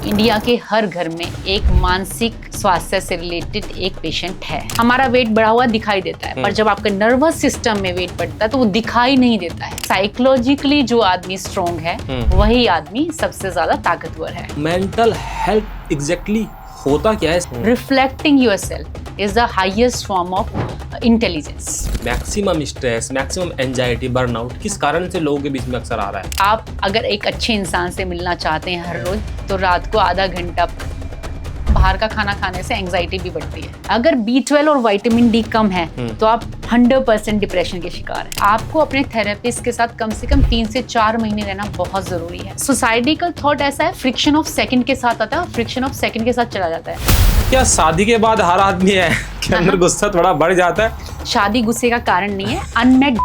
India के हर घर में एक मानसिक स्वास्थ्य से रिलेटेड एक पेशेंट है। हमारा वेट बढ़ा हुआ दिखाई देता है, पर जब आपका नर्वस सिस्टम में वेट बढ़ता है तो वो दिखाई नहीं देता है। साइकोलॉजिकली जो आदमी स्ट्रॉन्ग है वही आदमी सबसे ज्यादा ताकतवर है। मेंटल हेल्थ एग्जैक्टली होता क्या है? Reflecting yourself is the highest form of intelligence. Maximum stress, maximum anxiety, burnout किस कारण से लोगों के बीच में अक्सर आ रहा है? आप अगर एक अच्छे इंसान से मिलना चाहते हैं हर रोज, तो रात को आधा घंटा बाहर का खाना खाने से एंजाइटी भी बढ़ती है। अगर B12 और विटामिन डी कम है तो आप 100% डिप्रेशन के शिकार हैं। आपको अपने थेरेपिस्ट के साथ कम से कम 3 से 4 महीने रहना बहुत जरूरी है। सोसाइटिकल थॉट ऐसा है, फ्रिक्शन ऑफ सेकंड के साथ आता है, फ्रिक्शन ऑफ सेकंड के साथ चला जाता है। क्या शादी के बाद हर आदमी है के अंदर गुस्सा थोड़ा बढ़ जाता है? शादी गुस्से का कारण नहीं है, अनमेट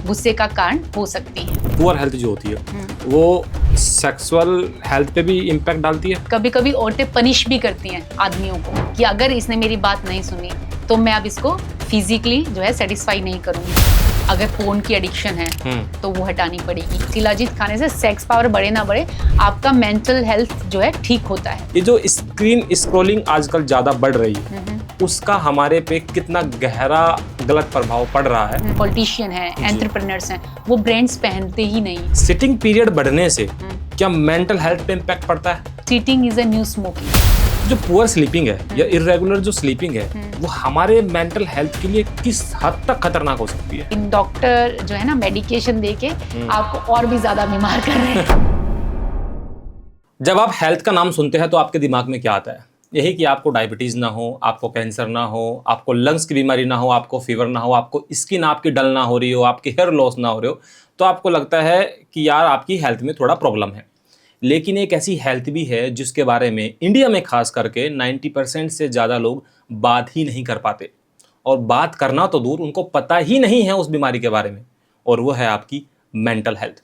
गुस्से का कारण हो सकती है। पुअर हेल्थ जो होती है वो सेक्सुअल हेल्थ पे भी इम्पैक्ट डालती है। कभी कभी औरतें पनिश भी करती हैं आदमियों को कि अगर इसने मेरी बात नहीं सुनी तो मैं अब इसको फिजिकली जो है सेटिस्फाई नहीं करूंगी। अगर फोन की एडिक्शन है तो वो हटानी पड़ेगी। शिलाजीत खाने से सेक्स पावर बढ़े ना बढ़े, आपका मेंटल हेल्थ जो है ठीक होता है। ये जो स्क्रीन स्क्रॉलिंग आजकल ज्यादा बढ़ रही है उसका हमारे पे कितना गहरा गलत प्रभाव पड़ रहा है? पॉलिटिशियन है, एंटरप्रेन्योर्स हैं, वो ब्रांड्स पहनते ही नहीं। सिटिंग पीरियड बढ़ने से क्या मेंटल हेल्थ पे इम्पैक्ट पड़ता है? Cheating is a new smoking. जो पुअर स्लीपिंग है या इर्रेगुलर जो स्लीपिंग है वो हमारे मेंटल हेल्थ के लिए किस हद तक खतरनाक हो सकती है? इन डॉक्टर जो है ना मेडिकेशन देके आपको और भी ज्यादा बीमार कर रहे हैं। जब आप हेल्थ का नाम सुनते हैं तो आपके दिमाग में क्या आता है? यही कि आपको डायबिटीज़ ना हो, आपको कैंसर ना हो, आपको लंग्स की बीमारी ना हो, आपको फीवर ना हो, आपको स्किन आपकी डल ना हो रही हो, आपकी हेयर लॉस ना हो रही हो, तो आपको लगता है कि यार आपकी हेल्थ में थोड़ा प्रॉब्लम है। लेकिन एक ऐसी हेल्थ भी है जिसके बारे में इंडिया में खास करके 90% से ज़्यादा लोग बात ही नहीं कर पाते, और बात करना तो दूर, उनको पता ही नहीं है उस बीमारी के बारे में, और वो है आपकी मेंटल हेल्थ।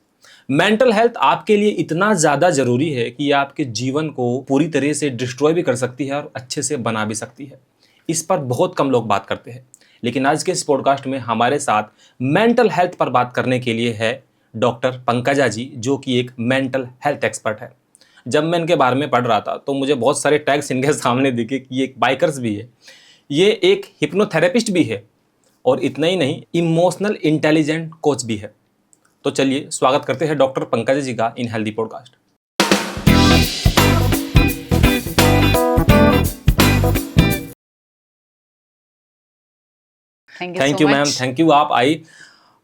मेंटल हेल्थ आपके लिए इतना ज़्यादा ज़रूरी है कि ये आपके जीवन को पूरी तरह से डिस्ट्रॉय भी कर सकती है और अच्छे से बना भी सकती है। इस पर बहुत कम लोग बात करते हैं, लेकिन आज के इस पॉडकास्ट में हमारे साथ मेंटल हेल्थ पर बात करने के लिए है डॉक्टर पंकजा जी, जो कि एक मेंटल हेल्थ एक्सपर्ट है। जब मैं इनके बारे में पढ़ रहा था तो मुझे बहुत सारे टैग्स इनके सामने दिखे कि ये एक बाइकर्स भी है, ये एक हिप्नोथेरेपिस्ट भी है, और इतना ही नहीं, इमोशनल इंटेलिजेंट कोच भी है। तो चलिए स्वागत करते हैं डॉक्टर पंकजा जी का इन healthy podcast. Thank you ma'am, thank you आप आई।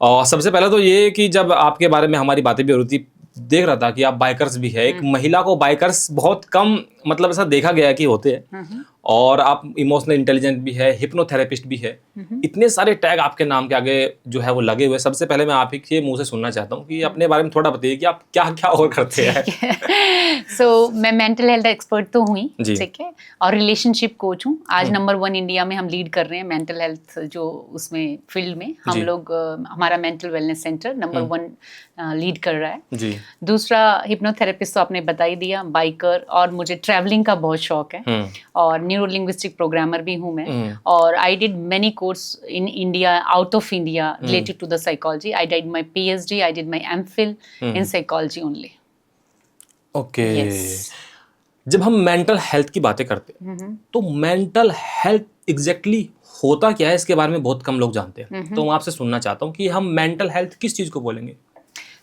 और सबसे पहले तो ये कि जब आपके बारे में हमारी बातें भी हो रही थी, देख रहा था कि आप बाइकर्स भी है। एक महिला को बाइकर्स बहुत कम, मतलब ऐसा देखा गया कि होते हैं, और आप इमोशनल इंटेलिजेंट भी है, हिप्नोथेरेपिस्ट भी है। इतने सारे टैग आपके नाम के आगे जो है वो लगे हुए। सबसे पहले मैं आप ही के मुंह से सुनना चाहता हूँ कि अपने बारे में थोड़ा बताइए कि आप क्या क्या और करते हैं। सो मैं मेंटल हेल्थ एक्सपर्ट तो हुई, ठीक है, और रिलेशनशिप कोच हूँ। आज नंबर 1 इंडिया में हम लीड कर रहे हैं मेंटल हेल्थ जो उसमें फील्ड में हम लोग, हमारा mental wellness centre number 1 lead कर रहा है जी। दूसरा हिप्नोथेरेपिस्ट तो आपने बता ही दिया, बाइकर, और मुझे ट्रैवलिंग का बहुत शौक है, और न्यूरो लिंग्विस्टिक प्रोग्रामर भी हूँ मैं, और I did many course in India, out of India, related to the psychology. I did my PhD, I did my MPhil in psychology only. Okay. जब हम मेंटल हेल्थ की बातें करते हैं तो मेंटल हेल्थ एग्जैक्टली होता क्या है, इसके बारे में बहुत कम लोग जानते हैं। तो मैं आपसे सुनना चाहता हूँ कि हम मेंटल हेल्थ किस चीज़ को बोलेंगे?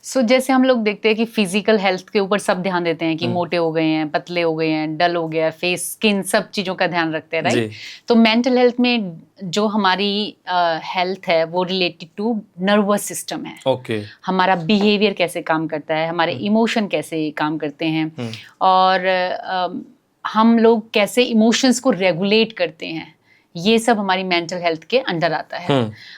सो जैसे हम लोग देखते हैं कि फिजिकल हेल्थ के ऊपर सब ध्यान देते हैं कि मोटे हो गए हैं, पतले हो गए हैं, डल हो गया, फेस, स्किन, सब चीज़ों का ध्यान रखते हैं, राइट? तो मेंटल हेल्थ में जो हमारी हेल्थ है वो रिलेटेड टू नर्वस सिस्टम है। ओके। हमारा बिहेवियर कैसे काम करता है, हमारे इमोशन कैसे काम करते हैं, और हम लोग कैसे इमोशंस को रेगुलेट करते हैं, ये सब हमारी मेंटल हेल्थ के अंडर आता है।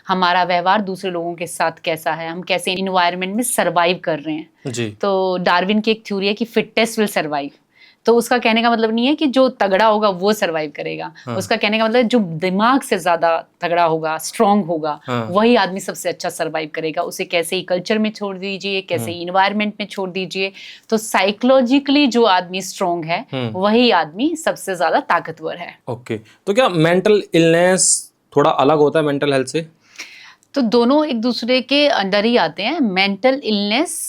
हमारा व्यवहार दूसरे लोगों के साथ कैसा है, हम कैसे इन्वायरमेंट में सरवाइव कर रहे हैं जी। तो डार्विन की एक थ्योरी है कि फिटेस्ट विल सरवाइव। तो उसका कहने का मतलब नहीं है कि जो तगड़ा होगा वो सरवाइव करेगा। उसका कहने का मतलब जो दिमाग से ज्यादा तगड़ा होगा, स्ट्रांग होगा, वही आदमी सबसे अच्छा सरवाइव करेगा। उसे कैसे ही कल्चर में छोड़ दीजिए, कैसे ही इन्वायरमेंट में छोड़ दीजिए, तो साइकोलॉजिकली जो आदमी स्ट्रांग है वही आदमी सबसे ज्यादा ताकतवर है। ओके। तो क्या मेंटल इलनेस थोड़ा अलग होता है मेंटल हेल्थ से? तो दोनों एक दूसरे के अंडर ही आते हैं। मेंटल इलनेस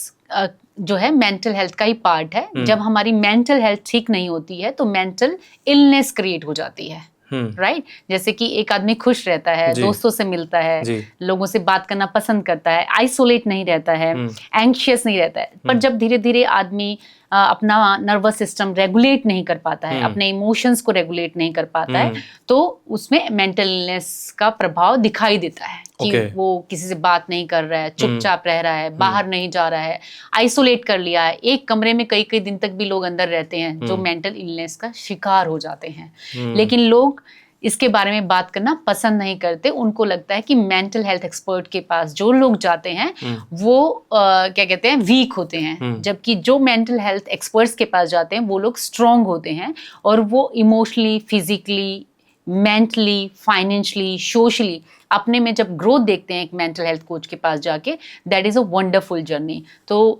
जो है मेंटल हेल्थ का ही पार्ट है। जब हमारी मेंटल हेल्थ ठीक नहीं होती है तो मेंटल इलनेस क्रिएट हो जाती है, राइट? जैसे कि एक आदमी खुश रहता है, दोस्तों से मिलता है, लोगों से बात करना पसंद करता है, आइसोलेट नहीं रहता है, एंग्शियस नहीं रहता है, पर जब धीरे धीरे आदमी अपना नर्वस सिस्टम रेगुलेट नहीं कर पाता है, अपने इमोशंस को रेगुलेट नहीं कर पाता है, तो उसमें मेंटल इलनेस का प्रभाव दिखाई देता है कि वो किसी से बात नहीं कर रहा है, चुपचाप रह रहा है, बाहर नहीं जा रहा है, आइसोलेट कर लिया है, एक कमरे में कई कई दिन तक भी लोग अंदर रहते हैं जो मेंटल इलनेस का शिकार हो जाते हैं। लेकिन लोग इसके बारे में बात करना पसंद नहीं करते। उनको लगता है कि मेंटल हेल्थ एक्सपर्ट के पास जो लोग जाते हैं वो क्या कहते हैं, वीक होते हैं, जबकि जो मेंटल हेल्थ एक्सपर्ट्स के पास जाते हैं वो लोग स्ट्रांग होते हैं और वो emotionally, physically, mentally, financially, socially अपने में जब ग्रोथ देखते हैं एक मेंटल हेल्थ कोच के पास जाके, that is a wonderful journey. तो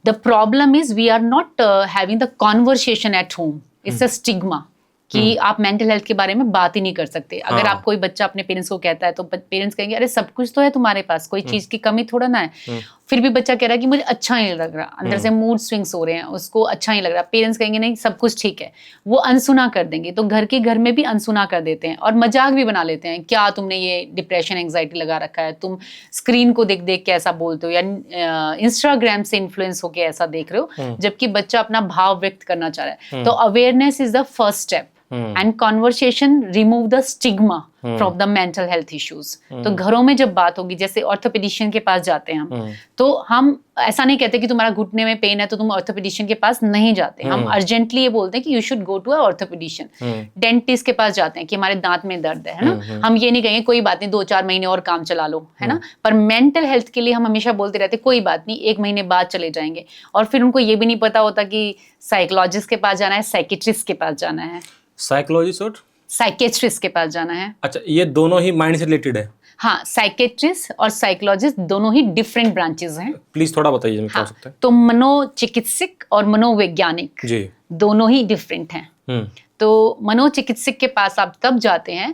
the problem is we are not having the conversation at home, it's a stigma कि आप मेंटल हेल्थ के बारे में बात ही नहीं कर सकते। अगर आप कोई बच्चा अपने पेरेंट्स को कहता है तो पेरेंट्स कहेंगे अरे सब कुछ तो है तुम्हारे पास, कोई चीज की कमी थोड़ा ना है। फिर भी बच्चा कह रहा है कि मुझे अच्छा नहीं लग रहा, अंदर से मूड स्विंग्स हो रहे हैं, उसको अच्छा नहीं लग रहा। पेरेंट्स कहेंगे नहीं सब कुछ ठीक है, वो अनसुना कर देंगे। तो घर के घर में भी अनसुना कर देते हैं और मजाक भी बना लेते हैं, क्या तुमने ये डिप्रेशन एंग्जाइटी लगा रखा है, तुम स्क्रीन को देख देख के ऐसा बोलते हो या इंस्टाग्राम से इन्फ्लुएंस होके ऐसा देख रहे हो, जबकि बच्चा अपना भाव व्यक्त करना चाह रहा है। तो awareness is the first step and conversation remove the stigma from the mental health issues। तो घरों में जब बात होगी, जैसे ऑर्थोपेडिशियन के पास जाते हैं हम, तो हम ऐसा नहीं कहते कि तुम्हारा घुटने में पेन है तो तुम ऑर्थोपेडिशियन के पास नहीं जाते। हम अर्जेंटली ये बोलते हैं कि you should go to a orthopedician. Dentist के पास जाते हैं कि हमारे दांत में दर्द है ना, हम ये नहीं कहेंगे कोई बात नहीं 2-4 महीने और काम चला लो, है ना। पर मेंटल हेल्थ के लिए हम हमेशा बोलते रहते कोई बात नहीं 1 महीने बाद चले जाएंगे, और फिर उनको ये भी नहीं पता होता कि साइकोलॉजिस्ट के पास जाना है, साइकेट्रिस्ट के पास जाना है, साइकोलॉजिस्ट और साइकेट्रिस्ट के पास जाना है। अच्छा, ये दोनों ही माइंड से रिलेटेड है? हाँ, साइकेट्रिस्ट और साइकोलॉजिस्ट दोनों ही डिफरेंट ब्रांचेस हैं। प्लीज थोड़ा बताइए क्या हो सकता है। तो मनोचिकित्सक और मनोवैज्ञानिक जी दोनों ही डिफरेंट हैं। तो मनोचिकित्सक के पास आप तब जाते हैं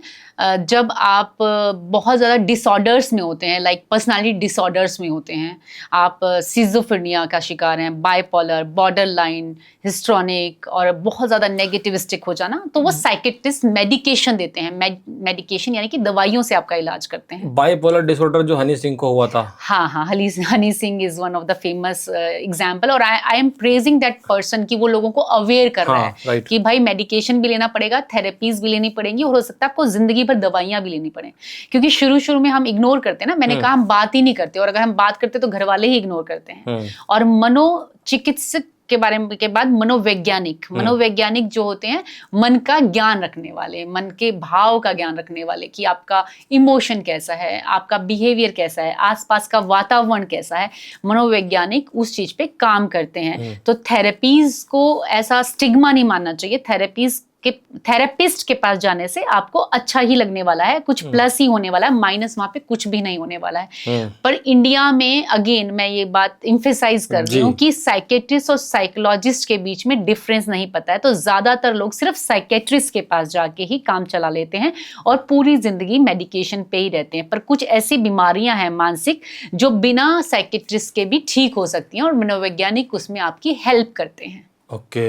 जब आप बहुत ज़्यादा डिसऑर्डर्स में होते हैं, लाइक पर्सनालिटी डिसऑर्डर्स में होते हैं, आप सिजोफ्रेनिया का शिकार हैं, बाइपोलर, बॉर्डर लाइन, हिस्ट्रोनिक और बहुत ज़्यादा नेगेटिविस्टिक हो जाना, तो वो साइकेट्रिस्ट मेडिकेशन देते हैं। मेडिकेशन यानी कि दवाइयों से आपका इलाज करते हैं। बाइपोलर डिसऑर्डर जो हनी सिंह को हुआ था, हाँ, Honey Singh is one of the famous example, और I am praising that person कि वो लोगों को अवेयर कर रहा है कि भाई मेडिकेशन भी लेना पड़ेगा, थेरेपीज भी लेनी पड़ेंगी, और हो सकता है आपको जिंदगी भर दवाइयां भी लेनी पड़े। क्योंकि शुरू में हम इग्नोर करते हैं ना, मैंने कहा हम बात ही नहीं करते, और अगर हम बात करते तो घर वाले ही इग्नोर करते हैं। और मनोचिकित्सक के बारे में के बाद मनोवैज्ञानिक जो होते हैं मन का ज्ञान रखने वाले, मन के भाव का ज्ञान रखने वाले, कि आपका इमोशन कैसा है, आपका बिहेवियर कैसा है, आसपास का वातावरण कैसा है। मनोवैज्ञानिक उस चीज पे काम करते हैं। तो थेरेपीज को ऐसा स्टिग्मा नहीं मानना चाहिए। थेरेपिस्ट के पास जाने से आपको अच्छा ही लगने वाला है, कुछ प्लस ही होने वाला है, माइनस वहां पे कुछ भी नहीं होने वाला है। पर इंडिया में अगेन मैं ये बात इम्फेसाइज कर रही हूँ कि साइकेट्रिस्ट और साइकोलॉजिस्ट के बीच में डिफरेंस नहीं पता है। तो ज्यादातर लोग सिर्फ साइकेट्रिस्ट के पास जाके ही काम चला लेते हैं और पूरी जिंदगी मेडिकेशन पे ही रहते हैं। पर कुछ ऐसी बीमारियां हैं मानसिक जो बिना साइकेट्रिस्ट के भी ठीक हो सकती हैं, और मनोवैज्ञानिक उसमें आपकी हेल्प करते हैं। ओके।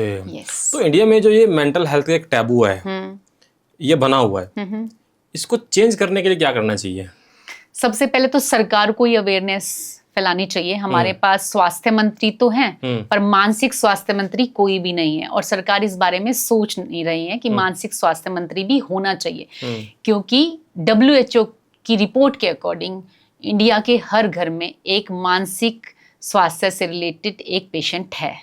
तो इंडिया में जो ये मेंटल हेल्थ का एक टैबू है, ये बना हुआ है, इसको चेंज करने के लिए क्या करना चाहिए? सबसे पहले तो सरकार को ये अवेयरनेस फैलानी चाहिए। हमारे पास स्वास्थ्य मंत्री तो हैं, पर मानसिक स्वास्थ्य मंत्री कोई भी नहीं है, और सरकार इस बारे में सोच नहीं रही है कि मानसिक स्वास्थ्य मंत्री भी होना चाहिए। क्योंकि WHO की रिपोर्ट के अकॉर्डिंग इंडिया के हर घर में एक मानसिक स्वास्थ्य से रिलेटेड एक पेशेंट है।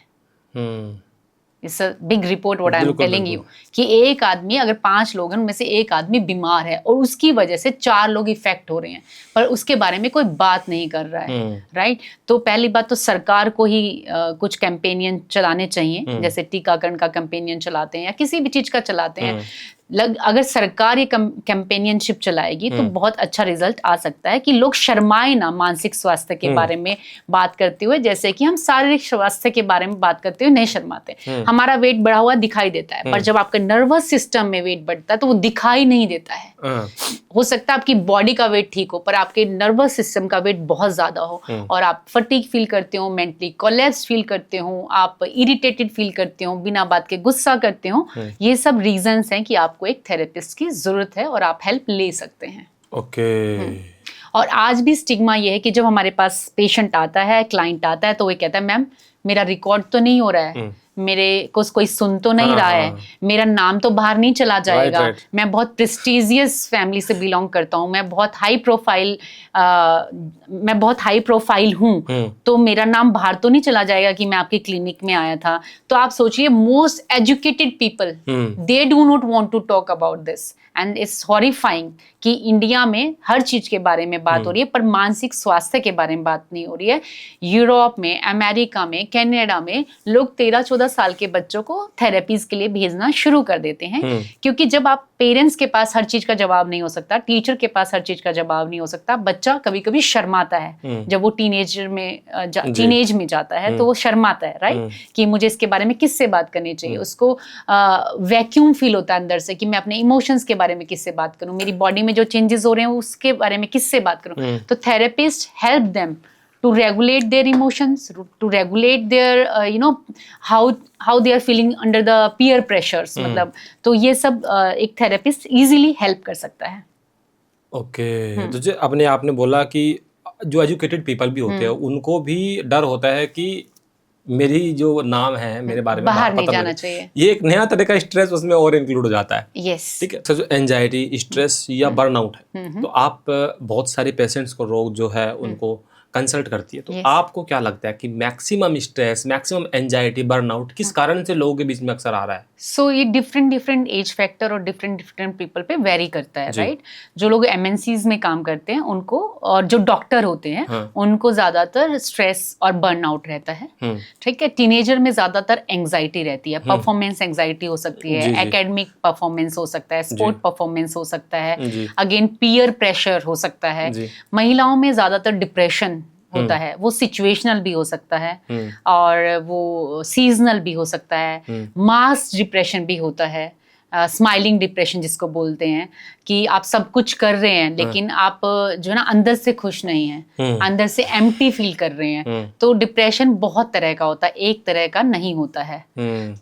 It's a big report what I am telling you, कि एक आदमी, अगर 5 लोग हैं उनमें से एक आदमी बीमार है और उसकी वजह से 4 लोग इफेक्ट हो रहे हैं, पर उसके बारे में कोई बात नहीं कर रहा है, राइट। तो पहली बात तो सरकार को ही कुछ कैंपेनियन चलाने चाहिए, जैसे टीकाकरण का कैंपेनियन चलाते हैं या किसी भी चीज का चलाते हैं। अगर सरकार ये कैंपेनियनशिप चलाएगी तो बहुत अच्छा रिजल्ट आ सकता है कि लोग शर्माए ना मानसिक स्वास्थ्य के बारे में बात करते हुए, जैसे कि हम शारीरिक स्वास्थ्य के बारे में बात करते हुए नहीं शर्माते। हमारा वेट बढ़ा हुआ दिखाई देता है, पर जब आपका नर्वस सिस्टम में वेट बढ़ता है तो वो दिखाई नहीं देता है। हो सकता है आपकी बॉडी का वेट ठीक हो पर आपके नर्वस सिस्टम का वेट बहुत ज्यादा हो और आप फटीग फील करते हो, मेंटली कोलैप्स फील करते हो, आप इरिटेटेड फील करते हो, बिना बात के गुस्सा करते हो। ये सब रीजंस हैं कि आपको एक थेरेपिस्ट की जरूरत है और आप हेल्प ले सकते हैं। ओके। और आज भी स्टिग्मा ये है कि जब हमारे पास पेशेंट आता है, क्लाइंट आता है, तो वो कहता है मैम मेरा रिकॉर्ड तो नहीं हो रहा है, मेरे को कोई सुन तो नहीं रहा है, मेरा नाम तो बाहर नहीं चला जाएगा, मैं बहुत प्रेस्टीजियस फैमिली से बिलोंग करता हूँ, मैं बहुत हाई प्रोफाइल हूँ, तो मेरा नाम बाहर तो नहीं चला जाएगा कि मैं आपके क्लिनिक में आया था। तो आप सोचिए, most educated people they do not want to talk about this and it's horrifying कि इंडिया में हर चीज के बारे में बात हो रही है पर मानसिक स्वास्थ्य के बारे में बात नहीं हो रही है। यूरोप में, अमेरिका में, कनाडा में लोग 13-14 साल के बच्चों को थेरेपीज के लिए भेजना शुरू कर देते हैं, क्योंकि जब आप पेरेंट्स के पास हर चीज का जवाब नहीं हो सकता, टीचर के पास हर चीज का जवाब नहीं हो सकता, बच्चा कभी कभी शर्माता है। जब वो टीनेज में जाता है तो वो शर्माता है, राइट, कि मुझे इसके बारे में किससे बात करनी चाहिए। उसको वैक्यूम फील होता है अंदर से कि मैं अपने इमोशंस के बारे में किससे बात करूं, मेरी बॉडी में जो चेंजेस हो रहे हैं उसके बारे में किससे बात करूं। तो therapist help them to regulate their emotions, to regulate their how they are feeling under the peer pressures। मतलब तो ये सब एक थेरेपिस्ट इजीली हेल्प कर सकता है। ओके। तो जो अपने आपने बोला कि जो एजुकेटेड पीपल भी होते हैं उनको भी डर होता है कि मेरी जो नाम है मेरे बारे में बाहर नहीं जाना चाहिए। ये एक नया तरह का स्ट्रेस उसमें और इंक्लूड हो जाता है। यस, ठीक है। तो जो एंजाइटी, स्ट्रेस या बर्नआउट है, तो आप बहुत सारे पेशेंट्स को रोग जो है उनको कंसल्ट करती है, तो आपको क्या लगता है कि maximum stress, maximum anxiety, burnout किस कारण से लोगों के बीच में अक्सर आ रहा है? सो ये डिफरेंट एज फैक्टर और डिफरेंट पीपल पे वेरी करता है, राइट। जो लोग एमएनसीज में काम करते हैं उनको, और जो डॉक्टर होते हैं उनको ज्यादातर स्ट्रेस और बर्नआउट रहता है। ठीक है। टीनेजर में ज्यादातर एंजाइटी रहती है, परफॉर्मेंस एंजाइटी हो सकती है, एकेडमिक परफॉर्मेंस हो सकता है, स्पोर्ट परफॉर्मेंस हो सकता है, अगेन पीयर प्रेशर हो सकता है। महिलाओं में ज्यादातर डिप्रेशन होता है, वो सिचुएशनल भी हो सकता है और वो सीजनल भी हो सकता है, मास डिप्रेशन भी होता है, स्माइलिंग डिप्रेशन जिसको बोलते हैं, कि आप सब कुछ कर रहे हैं लेकिन आप जो है ना अंदर से खुश नहीं हैं, अंदर से एम्प्टी फील कर रहे हैं। तो डिप्रेशन बहुत तरह का होता है, एक तरह का नहीं होता है।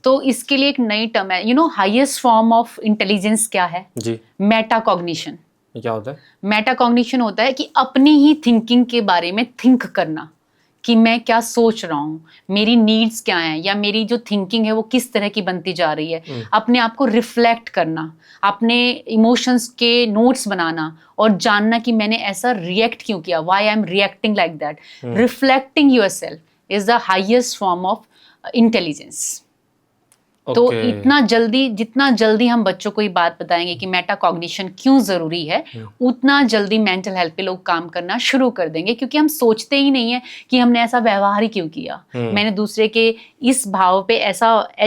तो इसके लिए एक नई टर्म है, हाईएस्ट फॉर्म ऑफ इंटेलिजेंस क्या है? मेटाकॉग्निशन। क्या होता है? मेटाकॉग्निशन होता है कि अपनी ही थिंकिंग के बारे में थिंक करना, कि मैं क्या सोच रहा हूँ, मेरी नीड्स क्या हैं, या मेरी जो थिंकिंग है वो किस तरह की बनती जा रही है। अपने आप को रिफ्लेक्ट करना, अपने इमोशंस के नोट्स बनाना और जानना कि मैंने ऐसा रिएक्ट क्यों किया, why I am reacting like that. Reflecting yourself is the highest form of intelligence. तो जितना जल्दी हम बच्चों को ये बात बताएंगे कि मेटाकॉग्निशन क्यों जरूरी है, उतना जल्दी मेंटल हेल्थ पे लोग काम करना शुरू कर देंगे, क्योंकि हम सोचते ही नहीं है कि हमने ऐसा व्यवहार ही क्यों किया, मैंने दूसरे के इस भाव पे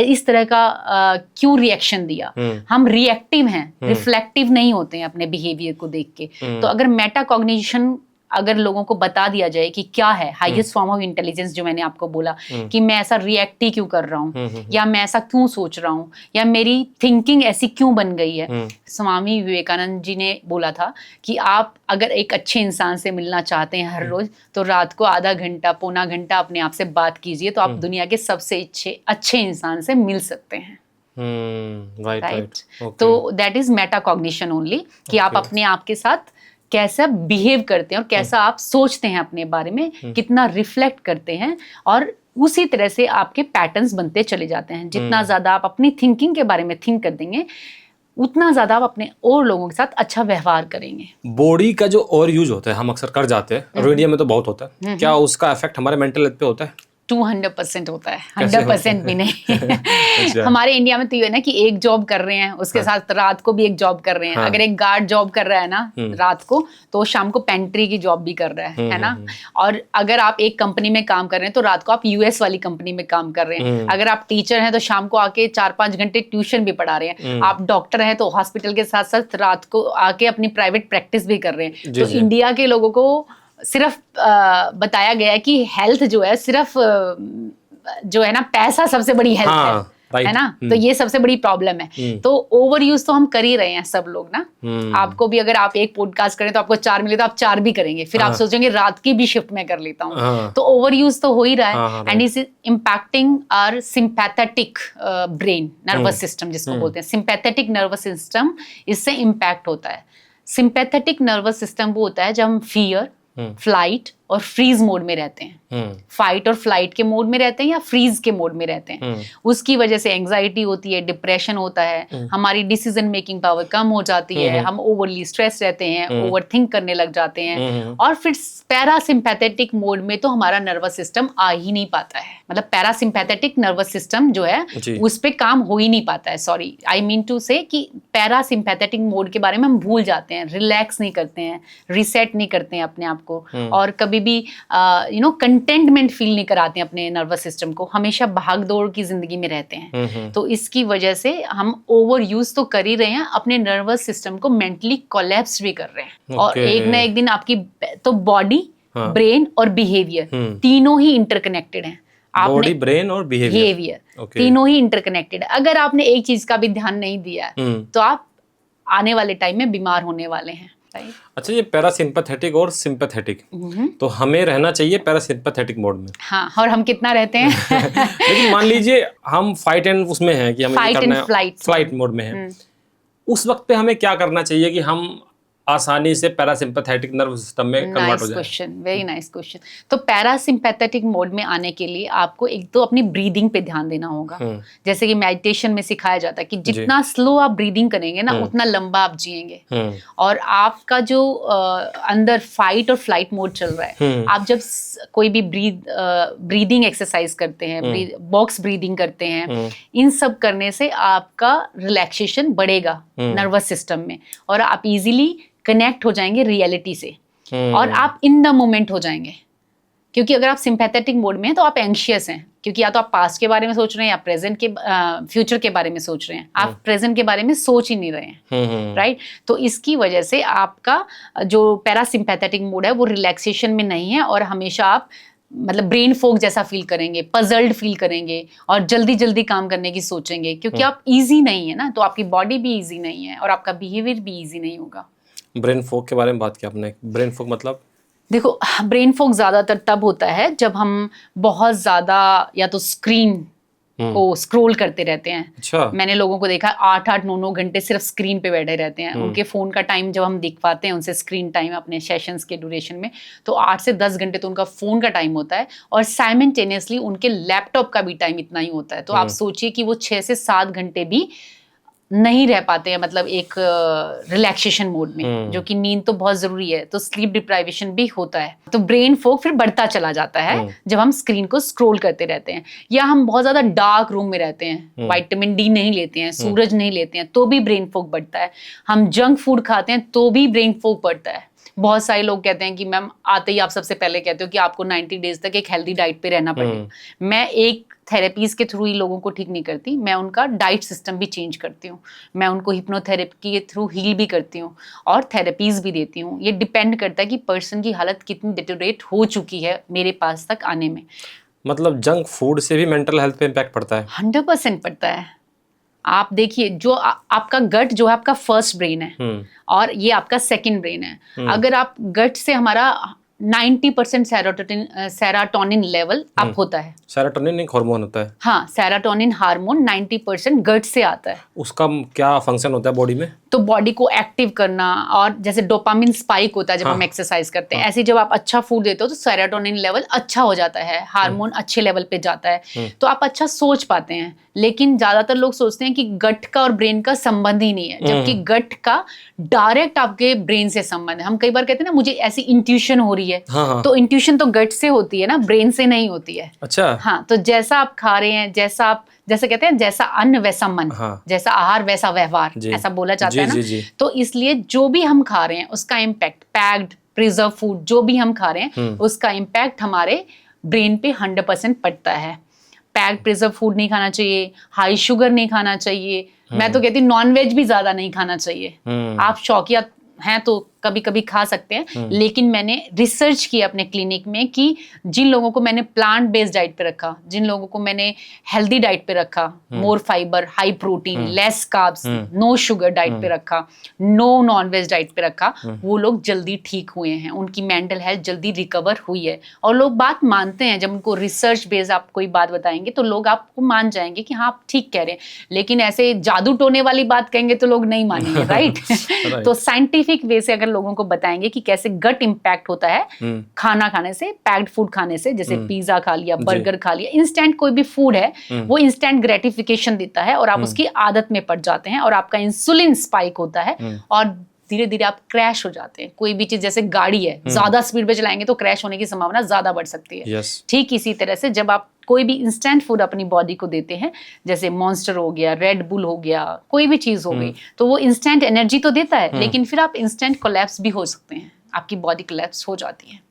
इस तरह का क्यों रिएक्शन दिया। हम रिएक्टिव हैं, रिफ्लेक्टिव नहीं होते हैं अपने बिहेवियर को देख के। तो अगर मेटाकॉग्निशन अगर लोगों को बता दिया जाए कि क्या है हाईएस्ट फॉर्म ऑफ इंटेलिजेंस, जो मैंने आपको बोला कि मैं ऐसा रिएक्ट ही क्यों कर रहा हूँ, या मैं ऐसा क्यों सोच रहा हूँ, या मेरी थिंकिंग ऐसी क्यों बन गई है। स्वामी विवेकानंद जी ने बोला था कि आप अगर एक अच्छे इंसान से मिलना चाहते हैं हर रोज, तो रात को आधा घंटा, पौना घंटा अपने आप से बात कीजिए, तो आप दुनिया के सबसे अच्छे इंसान से मिल सकते हैं। राइट। तो दैट इज मेटाकॉग्निशन ओनली, कि आप अपने आप के साथ कैसा बिहेव करते हैं और कैसा आप सोचते हैं अपने बारे में, कितना रिफ्लेक्ट करते हैं, और उसी तरह से आपके पैटर्न्स बनते चले जाते हैं। जितना ज्यादा आप अपनी थिंकिंग के बारे में थिंक कर देंगे, उतना ज्यादा आप अपने और लोगों के साथ अच्छा व्यवहार करेंगे। बॉडी का जो और यूज होता है हम अक्सर कर जाते हैं, और इंडिया में तो बहुत होता है, क्या उसका इफेक्ट हमारे मेंटल हेल्थ पे होता है? 200% होता है, 100% भी नहीं। हमारे इंडिया में तो ये है ना कि एक जॉब कर रहे हैं, उसके साथ रात को भी एक जॉब कर रहे हैं। अगर एक गार्ड जॉब कर रहा है ना रात को, तो शाम को पेंट्री की जॉब भी कर रहा है ना। और अगर आप एक कंपनी में काम कर रहे हैं तो रात को आप यूएस वाली कंपनी में काम कर रहे हैं। अगर आप टीचर हैं तो शाम को आके 4-5 घंटे ट्यूशन भी पढ़ा रहे हैं। आप डॉक्टर हैं तो हॉस्पिटल के साथ साथ रात को आके अपनी प्राइवेट प्रैक्टिस भी कर रहे हैं। तो इंडिया के लोगों को सिर्फ बताया गया है कि हेल्थ जो है सिर्फ जो है ना, पैसा सबसे बड़ी हेल्थ है ना। तो ये सबसे बड़ी प्रॉब्लम है। तो ओवर यूज तो हम कर ही रहे हैं सब लोग ना। आपको भी अगर आप एक पॉडकास्ट करें तो आपको 4 मिले तो आप 4 भी करेंगे, फिर आप सोचेंगे रात की भी शिफ्ट में कर लेता हूँ। तो ओवर यूज तो हो ही रहा है। And is impacting our sympathetic brain nervous system जिसको बोलते हैं। सिंपैथेटिक नर्वस सिस्टम इससे इम्पैक्ट होता है। सिंपैथेटिक नर्वस सिस्टम वो होता है जब हम फियर, फ्लाइट और फ्रीज मोड में रहते हैं। फाइट और फ्लाइट के मोड में रहते हैं या फ्रीज के मोड में रहते हैं। उसकी वजह से एंजाइटी होती है, डिप्रेशन होता है, हमारी डिसीजन मेकिंग पावर कम हो जाती है, हम ओवरली स्ट्रेस रहते हैं, ओवर थिंक करने लग जाते हैं। और फिर पैरासिम्पैथेटिक मोड में तो हमारा नर्वस सिस्टम आ ही नहीं पाता है। मतलब पैरासिम्पैथेटिक नर्वस सिस्टम जो है उस पे काम हो ही नहीं पाता है। सॉरी, आई मीन टू से कि पैरासिम्पैथेटिक मोड के बारे में हम भूल जाते हैं, रिलैक्स नहीं करते हैं, रिसेट नहीं करते हैं अपने आप को, और कभी भी कंटेंटमेंट फील नहीं कराते हैं अपने नर्वस सिस्टम को। हमेशा भाग दौड़ की जिंदगी में रहते हैं। तो इसकी वजह से हम ओवर यूज तो कर ही रहे हैं, अपने नर्वस सिस्टम को मेंटली कोलैप्स भी कर रहे हैं। और एक ना एक दिन आपकी तो बॉडी, ब्रेन और बिहेवियर तीनों ही इंटरकनेक्टेड हैं। बॉडी, ब्रेन और बिहेवियर तीनों ही इंटरकनेक्टेड है। अगर आपने एक चीज का भी ध्यान नहीं दिया तो आप आने वाले टाइम में बीमार होने वाले हैं। अच्छा, ये पैरासिम्पैथेटिक और सिंपैथेटिक, तो हमें रहना चाहिए पैरासिम्पैथेटिक मोड में। हाँ, और हम कितना रहते हैं? लेकिन मान लीजिए हम फाइट एंड उसमें हैं कि हमें फाइट एंड फ्लाइट मोड में है, उस वक्त पे हमें क्या करना चाहिए कि हम आसानी से पैरासिम्पैथेटिक नर्वस सिस्टम में कन्वर्ट हो जाए? Question, very nice question. तो पैरासिम्पैथेटिक मोड में आने के लिए आपको एक तो अपनी ब्रीदिंग पे ध्यान देना होगा। जैसे कि मेडिटेशन में सिखाया जाता है कि जितना स्लो आप ब्रीदिंग करेंगे ना उतना लंबा आप जिएंगे। और आपका जो अंदर फाइट और फ्लाइट मोड चल रहा है, आप जब कोई भी ब्रीदिंग एक्सरसाइज करते हैं, बॉक्स ब्रीदिंग करते हैं, इन सब करने से आपका रिलैक्सेशन बढ़ेगा नर्वस सिस्टम में, और आप इजीली कनेक्ट हो जाएंगे रियलिटी से, और आप इन द मोमेंट हो जाएंगे। क्योंकि अगर आप सिंपैथेटिक मोड में हैं तो आप एंशियस हैं, क्योंकि या तो आप पास्ट के बारे में सोच रहे हैं या प्रेजेंट के फ्यूचर के बारे में सोच रहे हैं। आप प्रेजेंट के बारे में सोच ही नहीं रहे हैं, राइट? तो इसकी वजह से आपका जो पैरासिम्पैथेटिक मोड है वो रिलैक्सेशन में नहीं है, और हमेशा आप मतलब ब्रेन फोक जैसा फील करेंगे, पजल्ड फील करेंगे, और जल्दी जल्दी काम करने की सोचेंगे, क्योंकि आप इजी नहीं है ना। तो आपकी बॉडी भी इजी नहीं है और आपका बिहेवियर भी इजी नहीं होगा। ब्रेन फोक के बारे में बात की आपने। ब्रेन फोक मतलब? देखो, ब्रेन फोक ज्यादातर तब होता है जब हम बहुत ज्यादा या तो स्क्रीन को स्क्रॉल करते रहते हैं। अच्छा। मैंने लोगों को देखा 8-8, 9-9 घंटे सिर्फ स्क्रीन पे बैठे रहते हैं। उनके फोन का टाइम जब हम देख पाते हैं उनसे स्क्रीन टाइम अपने सेशंस के ड्यूरेशन में, तो 8 से 10 घंटे तो उनका फोन का टाइम होता है, और साइमल्टेनियसली उनके लैपटॉप का भी टाइम इतना ही होता है। तो आप सोचिए कि वो 6 से 7 घंटे भी नहीं रह पाते हैं, मतलब एक रिलैक्सेशन मोड में, जो कि नींद तो बहुत जरूरी है। तो स्लीप डिप्राइवेशन भी होता है। तो ब्रेन फोक फिर बढ़ता चला जाता है जब हम स्क्रीन को स्क्रॉल करते रहते हैं, या हम बहुत ज्यादा डार्क रूम में रहते हैं, विटामिन डी नहीं लेते हैं, सूरज नहीं लेते हैं, तो भी ब्रेन फोक बढ़ता है। हम जंक फूड खाते हैं तो भी ब्रेन फोक बढ़ता है। बहुत सारे लोग कहते हैं कि मैम आते ही आप सबसे पहले कहते हो कि आपको 90 डेज तक एक हेल्दी डाइट पे रहना पड़ेगा। मैं एक थेरेपीज के थ्रू ही लोगों को ठीक नहीं करती, मैं उनका डाइट सिस्टम भी चेंज करती हूँ। मैं उनको हिप्नोथेरेपी के थ्रू हील भी करती हूँ और थेरेपीज भी देती हूँ। ये डिपेंड करता है कि पर्सन की हालत कितनी डिटेरियोरेट हो चुकी है मेरे पास तक आने में। मतलब जंक फूड से भी मेंटल हेल्थ पे इम्पैक्ट पड़ता है? 100% पड़ता है। आप देखिए, जो आपका गट जो है आपका फर्स्ट ब्रेन है, और ये आपका सेकंड ब्रेन है। अगर आप गट से, हमारा 90% सेरोटोनिन लेवल अप होता है। सेरोटोनिन एक हार्मोन होता है? हाँ, सेरोटोनिन हार्मोन 90% गट से आता है। उसका क्या फंक्शन होता है बॉडी में? तो बॉडी को एक्टिव करना, और जैसे डोपामिन स्पाइक होता है जब हम एक्सरसाइज करते हैं, ऐसे जब आप अच्छा फूड देते हो तो सेरोटोनिन लेवल अच्छा हो जाता है, हार्मोन अच्छे लेवल पे जाता है, तो आप अच्छा सोच पाते हैं। लेकिन ज्यादातर लोग सोचते हैं कि गट का और ब्रेन का संबंध ही नहीं है, जबकि गट का डायरेक्ट आपके ब्रेन से संबंध है। हम कई बार कहते हैं ना, मुझे ऐसी इंट्यूशन हो रही रही है। हाँ। तो इंट्यूशन तो गट से होती है ना, ब्रेन से नहीं होती है। अच्छा। हाँ, तो जैसा आप खा रहे हैं, जैसे कहते हैं जैसा अन्न वैसा मन, हाँ। जैसा आहार वैसा व्यवहार, ऐसा बोला जाता है ना। जी। तो इसलिए जो भी हम खा रहे हैं उसका इम्पैक्ट, पैक्ड प्रिजर्व फूड जो भी हम खा रहे हैं उसका इम्पैक्ट हमारे ब्रेन पे 100% पड़ता है। पैक्ड प्रिजर्व फूड नहीं खाना चाहिए, हाई शुगर नहीं खाना चाहिए। मैं तो कहती हूँ नॉनवेज भी ज्यादा नहीं खाना चाहिए। आप शौकिया हैं तो कभी कभी खा सकते हैं, लेकिन मैंने रिसर्च की अपने क्लिनिक में कि जिन लोगों को मैंने प्लांट बेस्ड डाइट पे रखा, जिन लोगों को मैंने हेल्दी डाइट पे रखा, more fibre, high protein, less carbs, no sugar diet पे रखा, नो नॉनवेज डाइट पे रखा, वो लोग जल्दी ठीक हुए हैं, उनकी मेंटल हेल्थ जल्दी रिकवर हुई है। और लोग बात मानते हैं, जब उनको रिसर्च बेस्ड आप कोई बात बताएंगे तो लोग आपको मान जाएंगे कि हाँ आप ठीक कह रहे हैं। लेकिन ऐसे जादू टोने वाली बात कहेंगे तो लोग नहीं मानेंगे, राइट? तो साइंटिफिक वे से अगर लोगों को बताएंगे कि कैसे गट इम्पैक्ट होता है खाना खाने से, पैक्ड फूड खाने से, जैसे पिज्जा खा लिया, बर्गर खा लिया, इंस्टेंट कोई भी फूड है वो इंस्टेंट ग्रेटिफिकेशन देता है और आप उसकी आदत में पड़ जाते हैं और आपका इंसुलिन स्पाइक होता है और धीरे धीरे आप क्रैश हो जाते हैं। कोई भी चीज, जैसे गाड़ी है, ज्यादा स्पीड पे चलाएंगे तो क्रैश होने की संभावना ज्यादा बढ़ सकती है। ठीक इसी तरह से जब आप कोई भी इंस्टेंट फूड अपनी बॉडी को देते हैं, जैसे मॉन्स्टर हो गया, रेड बुल हो गया, कोई भी चीज हो गई, तो वो इंस्टेंट एनर्जी तो देता है, लेकिन फिर आप इंस्टेंट कोलैप्स भी हो सकते हैं, आपकी बॉडी कोलैप्स हो जाती है।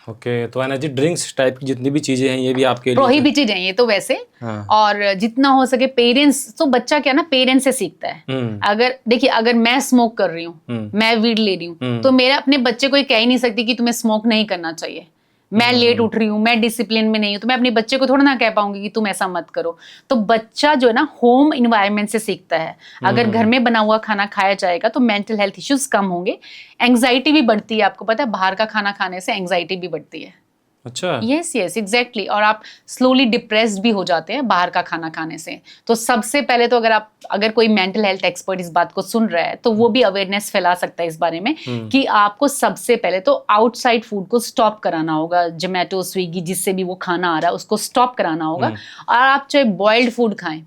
ओके, तो एनर्जी ड्रिंक्स टाइप की जितनी भी चीजें हैं ये भी आपके लिए प्रोहिबिटेड हैं ये तो वैसे। हाँ। और जितना हो सके पेरेंट्स, तो बच्चा क्या ना पेरेंट्स से सीखता है। अगर देखिए, अगर मैं स्मोक कर रही हूँ, मैं वीड ले रही हूँ, तो मेरे अपने बच्चे को ये कह ही नहीं सकती कि तुम्हें स्मोक नहीं करना चाहिए। मैं लेट उठ रही हूँ, मैं डिसिप्लिन में नहीं हूँ, तो मैं अपने बच्चे को थोड़ा ना कह पाऊंगी कि तुम ऐसा मत करो। तो बच्चा जो है ना होम इन्वायरमेंट से सीखता है। अगर घर में बना हुआ खाना खाया जाएगा तो मेंटल हेल्थ इश्यूज कम होंगे, एंग्जाइटी भी बढ़ती है। आपको पता है बाहर का खाना खाने से एंग्जाइटी भी बढ़ती है। अच्छा। Yes exactly. और आप स्लोली डिप्रेस्ड भी हो जाते हैं बाहर का खाना खाने से। तो सबसे पहले तो अगर कोई मेंटल हेल्थ एक्सपर्ट इस बात को सुन रहा है तो वो भी अवेयरनेस फैला सकता है इस बारे में कि आपको सबसे पहले तो आउटसाइड फूड को स्टॉप कराना होगा। जोमेटो, स्विगी, जिससे भी वो खाना आ रहा है उसको स्टॉप कराना होगा। और आप चाहे बॉइल्ड फूड खाएं,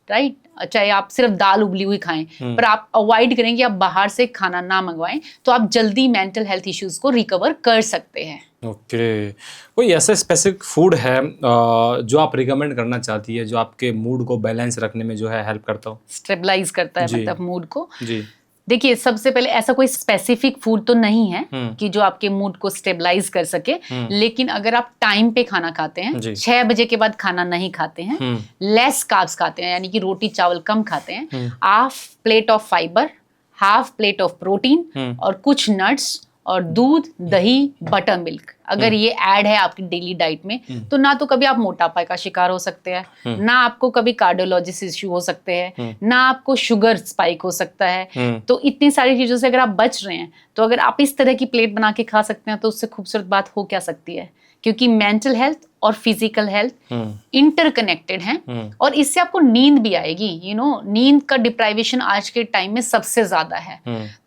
राइट, चाहे आप सिर्फ दाल उबली हुई खाएं, पर आप अवॉइड करें कि आप बाहर से खाना ना मंगवाएं, तो आप जल्दी मेंटल हेल्थ इश्यूज को रिकवर कर सकते हैं। ओके, कोई ऐसा स्पेसिफिक फूड है जो आप रिकमेंड करना चाहती है, जो आपके मूड को बैलेंस रखने में जो है हेल्प करता हो, स्टेबलाइज करता है मतलब मूड को? जी देखिए, सबसे पहले ऐसा कोई स्पेसिफिक फूड तो नहीं है कि जो आपके मूड को स्टेबलाइज कर सके, लेकिन अगर आप टाइम पे खाना खाते हैं, 6 बजे के बाद खाना नहीं खाते हैं, लेस कार्ब्स खाते हैं, यानी कि रोटी चावल कम खाते हैं, half plate of fibre, half plate of protein और कुछ नट्स और दूध, दही, बटर मिल्क, अगर ये ऐड है आपकी डेली डाइट में, तो ना तो कभी आप मोटापा का शिकार हो सकते हैं, ना आपको कभी कार्डियोलॉजिस्ट इश्यू हो सकते हैं, ना आपको शुगर स्पाइक हो सकता है। तो इतनी सारी चीजों से अगर आप बच रहे हैं, तो अगर आप इस तरह की प्लेट बना के खा सकते हैं तो उससे खूबसूरत बात हो क्या सकती है। क्योंकि मेंटल हेल्थ और फिजिकल हेल्थ इंटरकनेक्टेड हैं और इससे आपको नींद भी आएगी। नींद का डिप्राइवेशन आज के टाइम में सबसे ज्यादा है।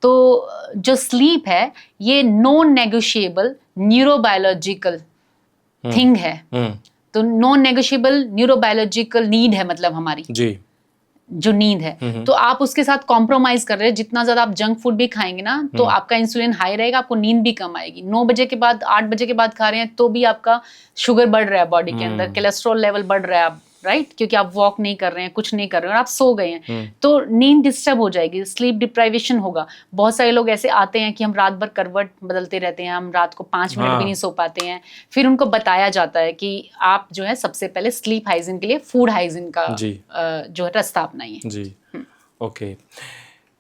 तो जो स्लीप है ये नॉन नेगोशिएबल न्यूरोबायोलॉजिकल थिंग है। तो नॉन नेगोशिएबल न्यूरोबायोलॉजिकल नीड है, मतलब हमारी जी जो नींद है। तो आप उसके साथ कॉम्प्रोमाइज कर रहे हैं। जितना ज्यादा आप जंक फूड भी खाएंगे ना, तो आपका इंसुलिन हाई रहेगा, आपको नींद भी कम आएगी। 9 बजे के बाद 8 बजे के बाद खा रहे हैं तो भी आपका शुगर बढ़ रहा है बॉडी के अंदर, कोलेस्ट्रॉल लेवल बढ़ रहा है, राइट, क्योंकि आप वॉक नहीं कर रहे हैं, कुछ नहीं कर रहे हैं और आप सो गए हैं, तो नींद डिस्टर्ब हो जाएगी, स्लीप डिप्राइवेशन होगा। बहुत सारे लोग ऐसे आते हैं कि हम रात भर करवट बदलते रहते हैं, हम रात को 5 मिनट भी नहीं सो पाते हैं। फिर उनको बताया जाता है कि आप जो है सबसे पहले स्लीप हाइजीन के लिए फूड हाइजीन का जो है रास्ता अपनाइए। जी ओके।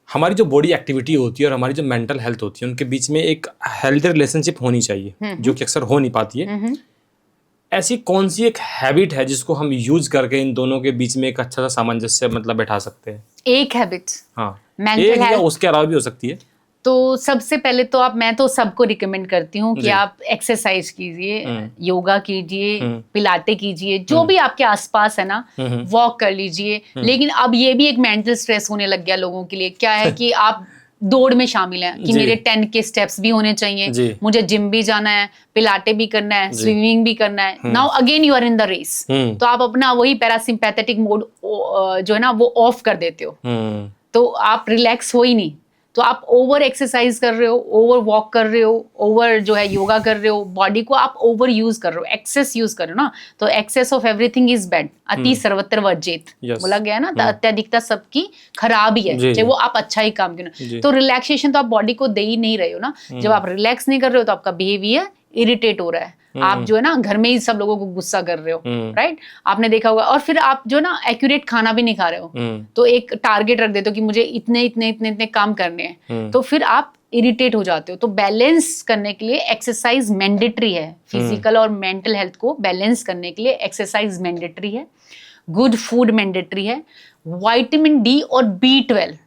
हमारी जो बॉडी एक्टिविटी होती है और हमारी जो मेंटल हेल्थ होती है, उनके बीच में एक हेल्दी रिलेशनशिप होनी चाहिए, जो कि अक्सर हो नहीं पाती है। ऐसी कौन सी एक हैबिट है जिसको हम यूज करके इन दोनों के बीच में एक अच्छा सा सामंजस्य मतलब बैठा सकते हैं? एक हैबिट, हाँ, एक या उसके अलावा भी हो सकती है। तो सबसे पहले तो मैं तो सबको रिकमेंड करती हूँ कि आप एक्सरसाइज कीजिए, योगा कीजिए, पिलाटे कीजिए, जो भी आपके आसपास है ना, वॉक कर लीजिए। लेकिन अब ये भी एक मेंटल स्ट्रेस होने लग गया लोगों के लिए। क्या है कि आप दौड़ में शामिल हैं कि मेरे 10 के स्टेप्स भी होने चाहिए, मुझे जिम भी जाना है, पिलाटे भी करना है, स्विमिंग भी करना है। Now again you are in the race, तो आप अपना वही पैरासिम्पैथेटिक मोड जो है ना वो ऑफ कर देते हो, तो आप रिलैक्स हो ही नहीं। तो आप ओवर एक्सरसाइज कर रहे हो, ओवर वॉक कर रहे हो, ओवर जो है योगा कर रहे हो, बॉडी को आप ओवर यूज कर रहे हो, एक्सेस यूज कर रहे हो ना, तो excess of everything is bad, अति सर्वत्र वर्जित बोला गया है ना, तो अत्याधिकता सबकी खराबी है, चाहे वो आप अच्छा ही काम क्यों ना। तो रिलैक्सेशन तो आप बॉडी को दे ही नहीं रहे हो ना, जब आप रिलैक्स नहीं कर रहे हो तो आपका बिहेवियर इरिटेट हो रहा है, आप जो है ना घर में ही सब लोगों को गुस्सा कर रहे हो, राइट, आपने देखा होगा। और फिर आप जो ना एक्यूरेट खाना भी नहीं खा रहे हो, तो एक टारगेट रख देते हो कि मुझे इतने इतने इतने इतने काम करने हैं, तो फिर आप इरिटेट हो जाते हो। तो बैलेंस करने के लिए एक्सरसाइज मैंडेटरी है, फिजिकल और मेंटल हेल्थ को बैलेंस करने के लिए एक्सरसाइज मैंडेटरी है, गुड फूड मैंडेटरी है, विटामिन डी और B12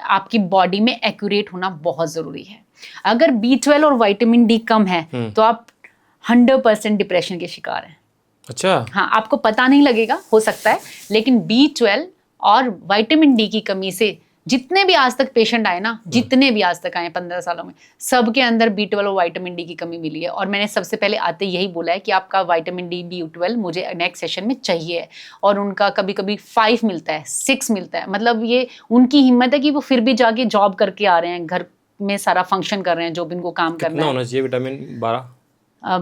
आपकी बॉडी में एक्यूरेट होना बहुत जरूरी है। अगर B12 और विटामिन डी कम है तो आप 100% डिप्रेशन के शिकार हैं। अच्छा, हाँ, आपको पता नहीं लगेगा, हो सकता है, लेकिन B12 और विटामिन डी की कमी से जितने भी आज तक पेशेंट आए ना, जितने भी आज तक आए 15 सालों में, सबके अंदर B12 और विटामिन डी की कमी मिली है। और मैंने सबसे पहले आते यही बोला है कि आपका विटामिन डी B12 मुझे नेक्स्ट सेशन में चाहिए, और उनका कभी कभी 5 मिलता है, 6 मिलता है, मतलब ये उनकी हिम्मत है कि वो फिर भी जाके जॉब करके आ रहे हैं, घर में सारा फंक्शन कर रहे हैं जो भी इनको काम करना है। होना चाहिए विटामिन 12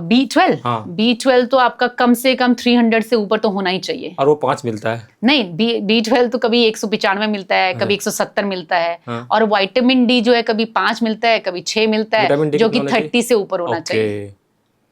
B12? हाँ। B12 तो आपका कम से कम 300 से ऊपर तो होना ही चाहिए। और वो 5 मिलता है? नहीं, B12 तो कभी 195 मिलता है, कभी 170 मिलता है, हाँ। और विटामिन डी जो है कभी 5 मिलता है, कभी 6 मिलता है, जो कि 30 से ऊपर होना चाहिए।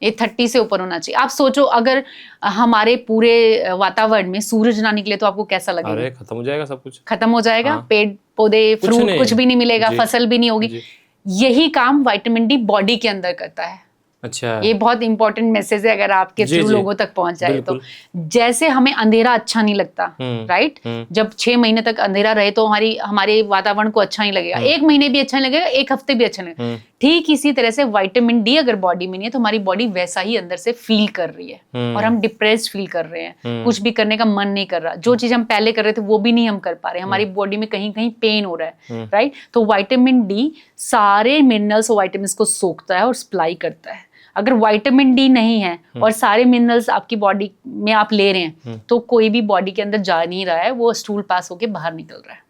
ये 30 से ऊपर होना चाहिए। आप सोचो अगर हमारे पूरे वातावरण में सूरज ना निकले तो आपको कैसा लगेगा? अरे खत्म हो जाएगा, सब कुछ खत्म हो जाएगा। हाँ। पेड़ पौधे, फ्रूट कुछ भी नहीं मिलेगा, फसल भी नहीं होगी। यही काम विटामिन डी बॉडी के अंदर करता है। अच्छा, ये बहुत इंपॉर्टेंट मैसेज है, अगर आपके थ्रू लोगों तक पहुंच जाए तो। जैसे हमें अंधेरा अच्छा नहीं लगता, राइट, जब 6 महीने तक अंधेरा रहे तो हमारे वातावरण को अच्छा नहीं लगेगा, 1 महीने भी अच्छा नहीं लगेगा, 1 हफ्ते भी अच्छा नहीं लगेगा। ठीक इसी तरह से विटामिन डी अगर बॉडी में नहीं है तो हमारी बॉडी वैसा ही अंदर से फील कर रही है, और हम डिप्रेस्ड फील कर रहे हैं, कुछ भी करने का मन नहीं कर रहा, जो चीज हम पहले कर रहे थे वो भी नहीं हम कर पा रहे, हमारी बॉडी में कहीं कहीं पेन हो रहा है, राइट। तो विटामिन डी सारे मिनरल्स और विटामिन्स को सोखता है और सप्लाई करता है। अगर विटामिन डी नहीं है और सारे मिनरल्स आपकी बॉडी में आप ले रहे हैं तो कोई भी बॉडी के अंदर जा नहीं रहा है, वो स्टूल पास होके बाहर निकल रहा है।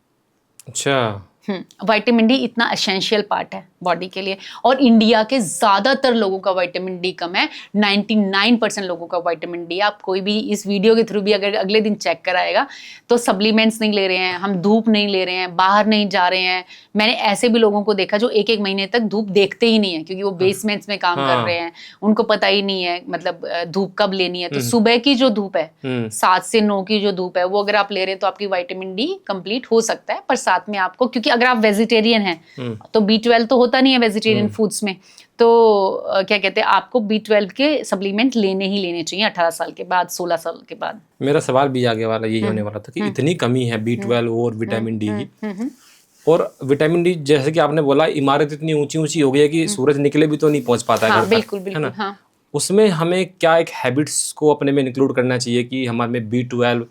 अच्छा, विटामिन डी इतना एसेंशियल पार्ट है बॉडी के लिए, और इंडिया के ज्यादातर लोगों का विटामिन डी कम है, 99% लोगों का विटामिन डी। आप कोई भी इस वीडियो के थ्रू भी अगर अगले दिन चेक कराएगा तो सप्लीमेंट्स नहीं ले रहे हैं, हम धूप नहीं ले रहे हैं, बाहर नहीं जा रहे हैं। मैंने ऐसे भी लोगों को देखा जो 1-1 महीने तक धूप देखते ही नहीं है, क्योंकि वो बेसमेंट्स में काम कर रहे हैं, उनको पता ही नहीं है मतलब धूप कब लेनी है। तो सुबह की जो धूप है, 7 से 9 की जो धूप है, वो अगर आप ले रहे हैं तो आपकी विटामिन डी कंप्लीट हो सकता है। पर साथ में आपको, क्योंकि अगर आप वेजिटेरियन हैं तो B12 तो होता नहीं है वेजिटेरियन फूड्स में, तो क्या कहते हैं, आपको B12 के सप्लीमेंट लेने ही लेने चाहिए 18 साल के बाद, 16 साल के बाद। मेरा सवाल भी आगे वाला यही होने वाला था कि इतनी कमी है B12 और विटामिन डी की, और विटामिन डी जैसे कि आपने बोला इमारत इतनी ऊंची ऊंची हो गई है कि सूरज निकले भी तो नहीं पहुंच पाता है। हाँ, बिल्कुल बिल्कुल, हाँ। उसमें हमें क्या एक हैबिट्स को अपने में इंक्लूड करना चाहिए कि हमारे में B12,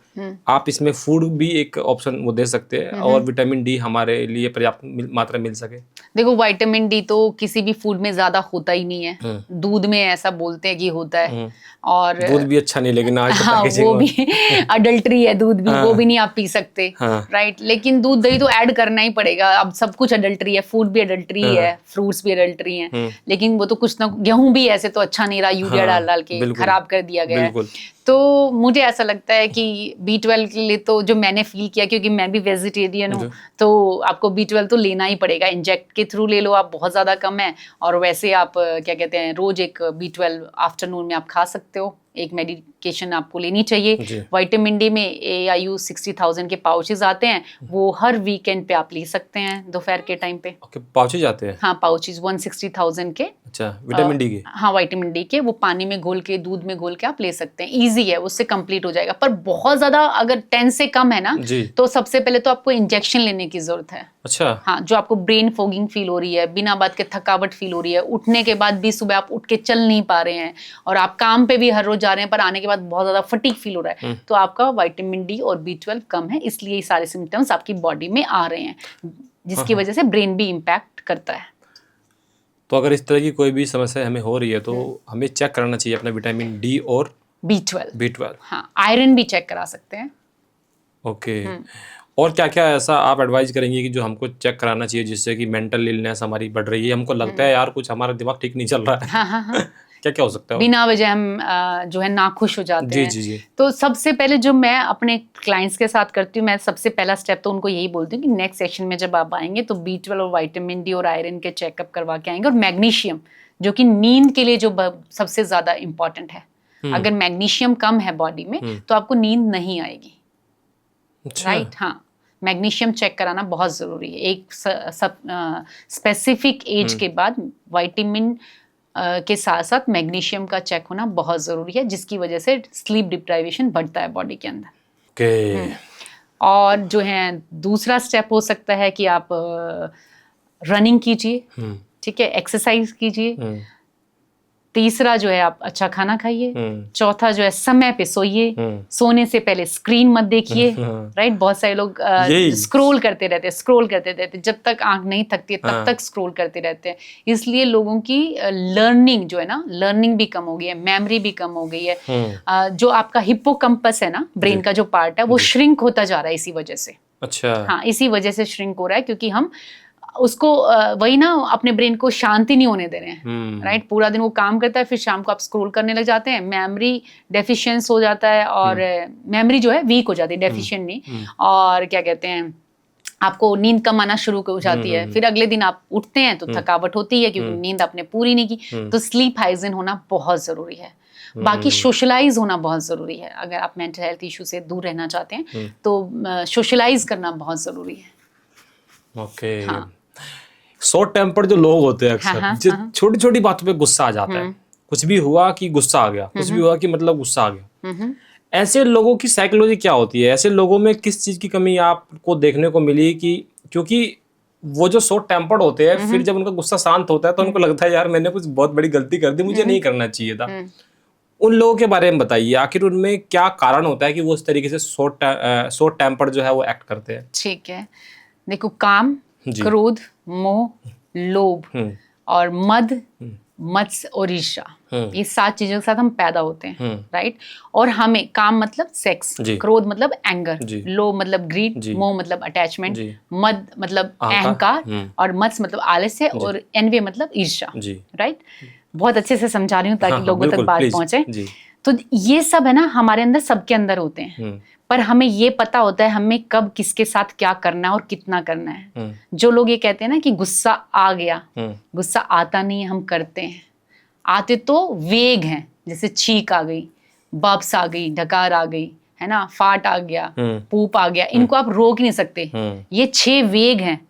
आप इसमें फूड भी एक ऑप्शन वो दे सकते हैं, और विटामिन डी हमारे लिए पर्याप्त मात्रा मिल सके? देखो, विटामिन डी तो किसी भी फूड में ज्यादा होता ही नहीं है, दूध में ऐसा बोलते हैं कि होता है, और दूध भी अच्छा नहीं, लेकिन आज हाँ, वो भी अडल्ट्री है दूध भी, वो भी नहीं आप पी सकते, राइट। लेकिन दूध दही तो ऐड करना ही पड़ेगा, अब सब कुछ अडल्ट्री है, फूड भी अडल्ट्री है, फ्रूट्स भी अडल्ट्री हैं, लेकिन वो तो कुछ ना, गेहूं भी ऐसे तो अच्छा नहीं रहा, यूरिया डाल डाल के खराब कर दिया गया है। तो मुझे ऐसा लगता है कि B12 के लिए तो जो मैंने फील किया, क्योंकि मैं भी वेजिटेरियन हूँ, तो आपको B12 तो लेना ही पड़ेगा, इंजेक्ट के थ्रू ले लो आप, बहुत ज़्यादा कम है, और वैसे आप क्या कहते हैं, रोज एक B12 आफ्टरनून में आप खा सकते हो, एक मेडिकेशन आपको लेनी चाहिए। विटामिन डी में AIU 60,000 के पाउचेस आते हैं, वो हर वीकेंड पे आप ले सकते हैं दोपहर के टाइम पे। पाउचेस आते हैं? हाँ, पाउचेस 160,000 के। अच्छा, विटामिन डी के? हाँ, विटामिन डी के, वो पानी में घोल के, दूध में घोल के आप ले सकते हैं, इजी है, उससे कंप्लीट हो जाएगा। पर बहुत ज्यादा अगर 10 से कम है ना, तो सबसे पहले तो आपको इंजेक्शन लेने की जरूरत है। अच्छा, हाँ, जो आपको ब्रेन फॉगिंग फील हो रही है, बिना बात के थकावट फील हो रही है, उठने के बाद भी सुबह आप उठ के चल नहीं पा रहे हैं, और आप काम पे भी हर रोज जा रहे हैं पर आने के बाद बहुत ज्यादा फटीग फील हो रहा है, तो आपका विटामिन डी और B12 कम है, इसलिए ये सारे सिम्टम्स आपकी बॉडी में आ रहे हैं, जिसकी वजह से ब्रेन भी इम्पैक्ट करता है। तो अगर इस तरह की कोई भी समस्या हमें हो रही है तो हमें चेक करना चाहिए अपना विटामिन डी और B12। हाँ, आयरन भी चेक करा सकते हैं। ओके। और क्या क्या ऐसा आप एडवाइस करेंगे कि जो हमको चेक कराना चाहिए जिससे कि मेंटल इलनेस हमारी बढ़ रही है, हमको लगता है यार कुछ हमारा दिमाग ठीक नहीं चल रहा है? हाँ हाँ हाँ। क्या क्या हो सकता है? बिना वजह हम जो है नाखुश हो जाते जी हैं। जी जी। तो सबसे पहले जो मैं अपने क्लाइंट्स के साथ करती हूँ, मैं सबसे पहला स्टेप तो उनको यही बोलती हूँ कि नेक्स्ट सेशन में जब आप आएंगे तो B12 और विटामिन डी और आयरन के चेकअप करवा के आएंगे, और मैग्नीशियम जो कि नींद के लिए जो सबसे ज्यादा इम्पोर्टेंट है। अगर मैग्नीशियम कम है बॉडी में तो आपको नींद नहीं आएगी। अच्छा। राइट, हाँ, मैग्नीशियम चेक कराना बहुत ज़रूरी है। एक स्पेसिफिक एज के बाद विटामिन के साथ साथ मैग्नीशियम का चेक होना बहुत ज़रूरी है, जिसकी वजह से स्लीप डिप्राइवेशन बढ़ता है बॉडी के अंदर। ओके। और जो है दूसरा स्टेप हो सकता है कि आप रनिंग कीजिए, ठीक है, एक्सरसाइज कीजिए। तीसरा जो है आप अच्छा खाना खाइए। चौथा जो है समय पे सोइए, सोने से पहले स्क्रीन मत देखिए। राइट, बहुत सारे लोग स्क्रॉल करते रहते जब तक आंख नहीं थकती है तब तक स्क्रॉल करते रहते हैं। इसलिए लोगों की लर्निंग जो है ना, लर्निंग भी कम हो गई है, मेमोरी भी कम हो गई है। जो आपका हिप्पोकैम्पस है ना, ब्रेन का जो पार्ट है, वो श्रिंक होता जा रहा है इसी वजह से। अच्छा। हाँ, इसी वजह से श्रिंक हो रहा है, क्योंकि हम उसको वही ना, अपने ब्रेन को शांति नहीं होने दे रहे हैं। राइट, पूरा दिन वो काम करता है, फिर शाम को आप स्क्रॉल करने लग जाते हैं, मेमोरी डेफिशिएंस हो जाता है, और मेमोरी जो है वीक हो जाती है, डेफिशिएंट नहीं। और क्या कहते हैं, आपको नींद कम आना शुरू हो जाती है। फिर अगले दिन आप उठते हैं तो थकावट होती है, क्योंकि नींद आपने पूरी नहीं की। तो स्लीप हाइजीन होना बहुत ज़रूरी है। बाकी सोशलाइज होना बहुत ज़रूरी है। अगर आप मेंटल हेल्थ इशू से दूर रहना चाहते हैं तो सोशलाइज करना बहुत ज़रूरी है। ओके। शॉर्ट टेम्पर जो लोग होते हैं अक्सर, छोटी छोटी बातों पे गुस्सा आ जाता है। कुछ भी हुआ कि गुस्सा आ गया, कुछ भी हुआ कि मतलब गुस्सा आ गया। ऐसे लोगों की साइकोलॉजी क्या होती है? ऐसे लोगों में किस चीज की कमी आपको देखने को मिली कि क्योंकि वो जो शॉर्ट टेम्पर्ड होते हैं, फिर जब उनका गुस्सा शांत होता है तो उनको लगता है यार मैंने कुछ बहुत बड़ी गलती कर दी, मुझे नहीं करना चाहिए था। उन लोगों के बारे में बताइए, आखिर उनमें क्या कारण होता है कि वो उस तरीके से शॉर्ट टेम्पर्ड जो है वो एक्ट करते हैं? ठीक है, देखो, काम, क्रोध, मोह, लोभ और मद, मत्स्य और ईर्ष्या, ये 7 चीजों के साथ हम पैदा होते हैं। राइट, और हमें काम मतलब सेक्स, क्रोध मतलब एंगर, लोभ मतलब ग्रीड, मोह मतलब अटैचमेंट, मद मतलब अहंकार, और मत्स्य मतलब आलस्य, और एनवी मतलब ईर्ष्या। राइट, बहुत अच्छे से समझा रही हूँ ताकि लोगों तक बात पहुंचे। तो ये सब है ना, हमारे अंदर, सबके अंदर होते हैं, पर हमें ये पता होता है हमें कब किसके साथ क्या करना है और कितना करना है। जो लोग ये कहते हैं ना कि गुस्सा आ गया, गुस्सा आता नहीं है, हम करते हैं। आते तो वेग हैं, जैसे छींक आ गई, बब्स आ गई, डकार आ गई, है ना, फाट आ गया, पूप आ गया, इनको आप रोक नहीं सकते। ये 6 वेग हैं,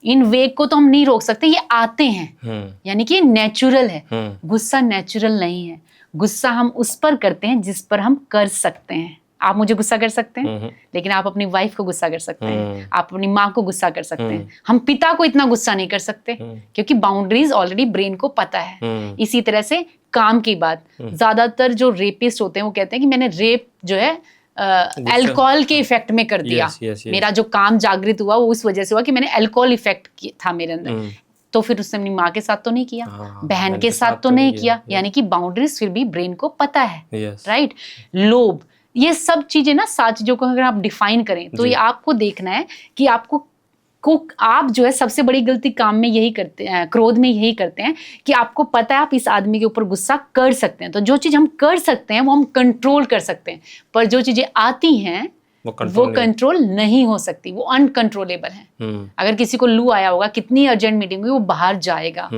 इन वेग को तो हम नहीं रोक सकते, ये आते हैं, यानी कि नेचुरल है। गुस्सा नेचुरल नहीं है। गुस्सा हम उस पर करते हैं जिस पर हम कर सकते हैं। आप मुझे गुस्सा कर सकते हैं, लेकिन आप अपनी वाइफ को गुस्सा कर सकते हैं, आप अपनी माँ को गुस्सा कर सकते हैं। हम पिता को इतना गुस्सा नहीं कर सकते, क्योंकि बाउंड्रीज ऑलरेडी ब्रेन को पता है। इसी तरह से काम की बात, ज्यादातर जो रेपिस्ट होते हैं वो कहते हैं कि मैंने रेप जो है अल्कोहल के इफेक्ट में कर दिया। मेरा जो काम जागृत हुआ वो उस वजह से हुआ कि मैंने अल्कोहल इफेक्ट था मेरे अंदर। तो फिर उसने अपनी माँ के साथ तो नहीं किया, बहन के साथ तो नहीं किया, यानी कि बाउंड्रीज फिर भी ब्रेन को पता है। राइट, लोभ, ये सब चीजें ना, 7 चीजों को अगर आप डिफाइन करें तो ये आपको देखना है कि आपको आप जो है सबसे बड़ी गलती काम में यही करते हैं, क्रोध में यही करते हैं कि आपको पता है आप इस आदमी के ऊपर गुस्सा कर सकते हैं। तो जो चीज हम कर सकते हैं वो हम कंट्रोल कर सकते हैं, पर जो चीजें आती हैं वो कंट्रोल नहीं हो सकती, वो अनकंट्रोलेबल है। अगर किसी को लू आया होगा, कितनी अर्जेंट मीटिंग हुई, वो बाहर जाएगा।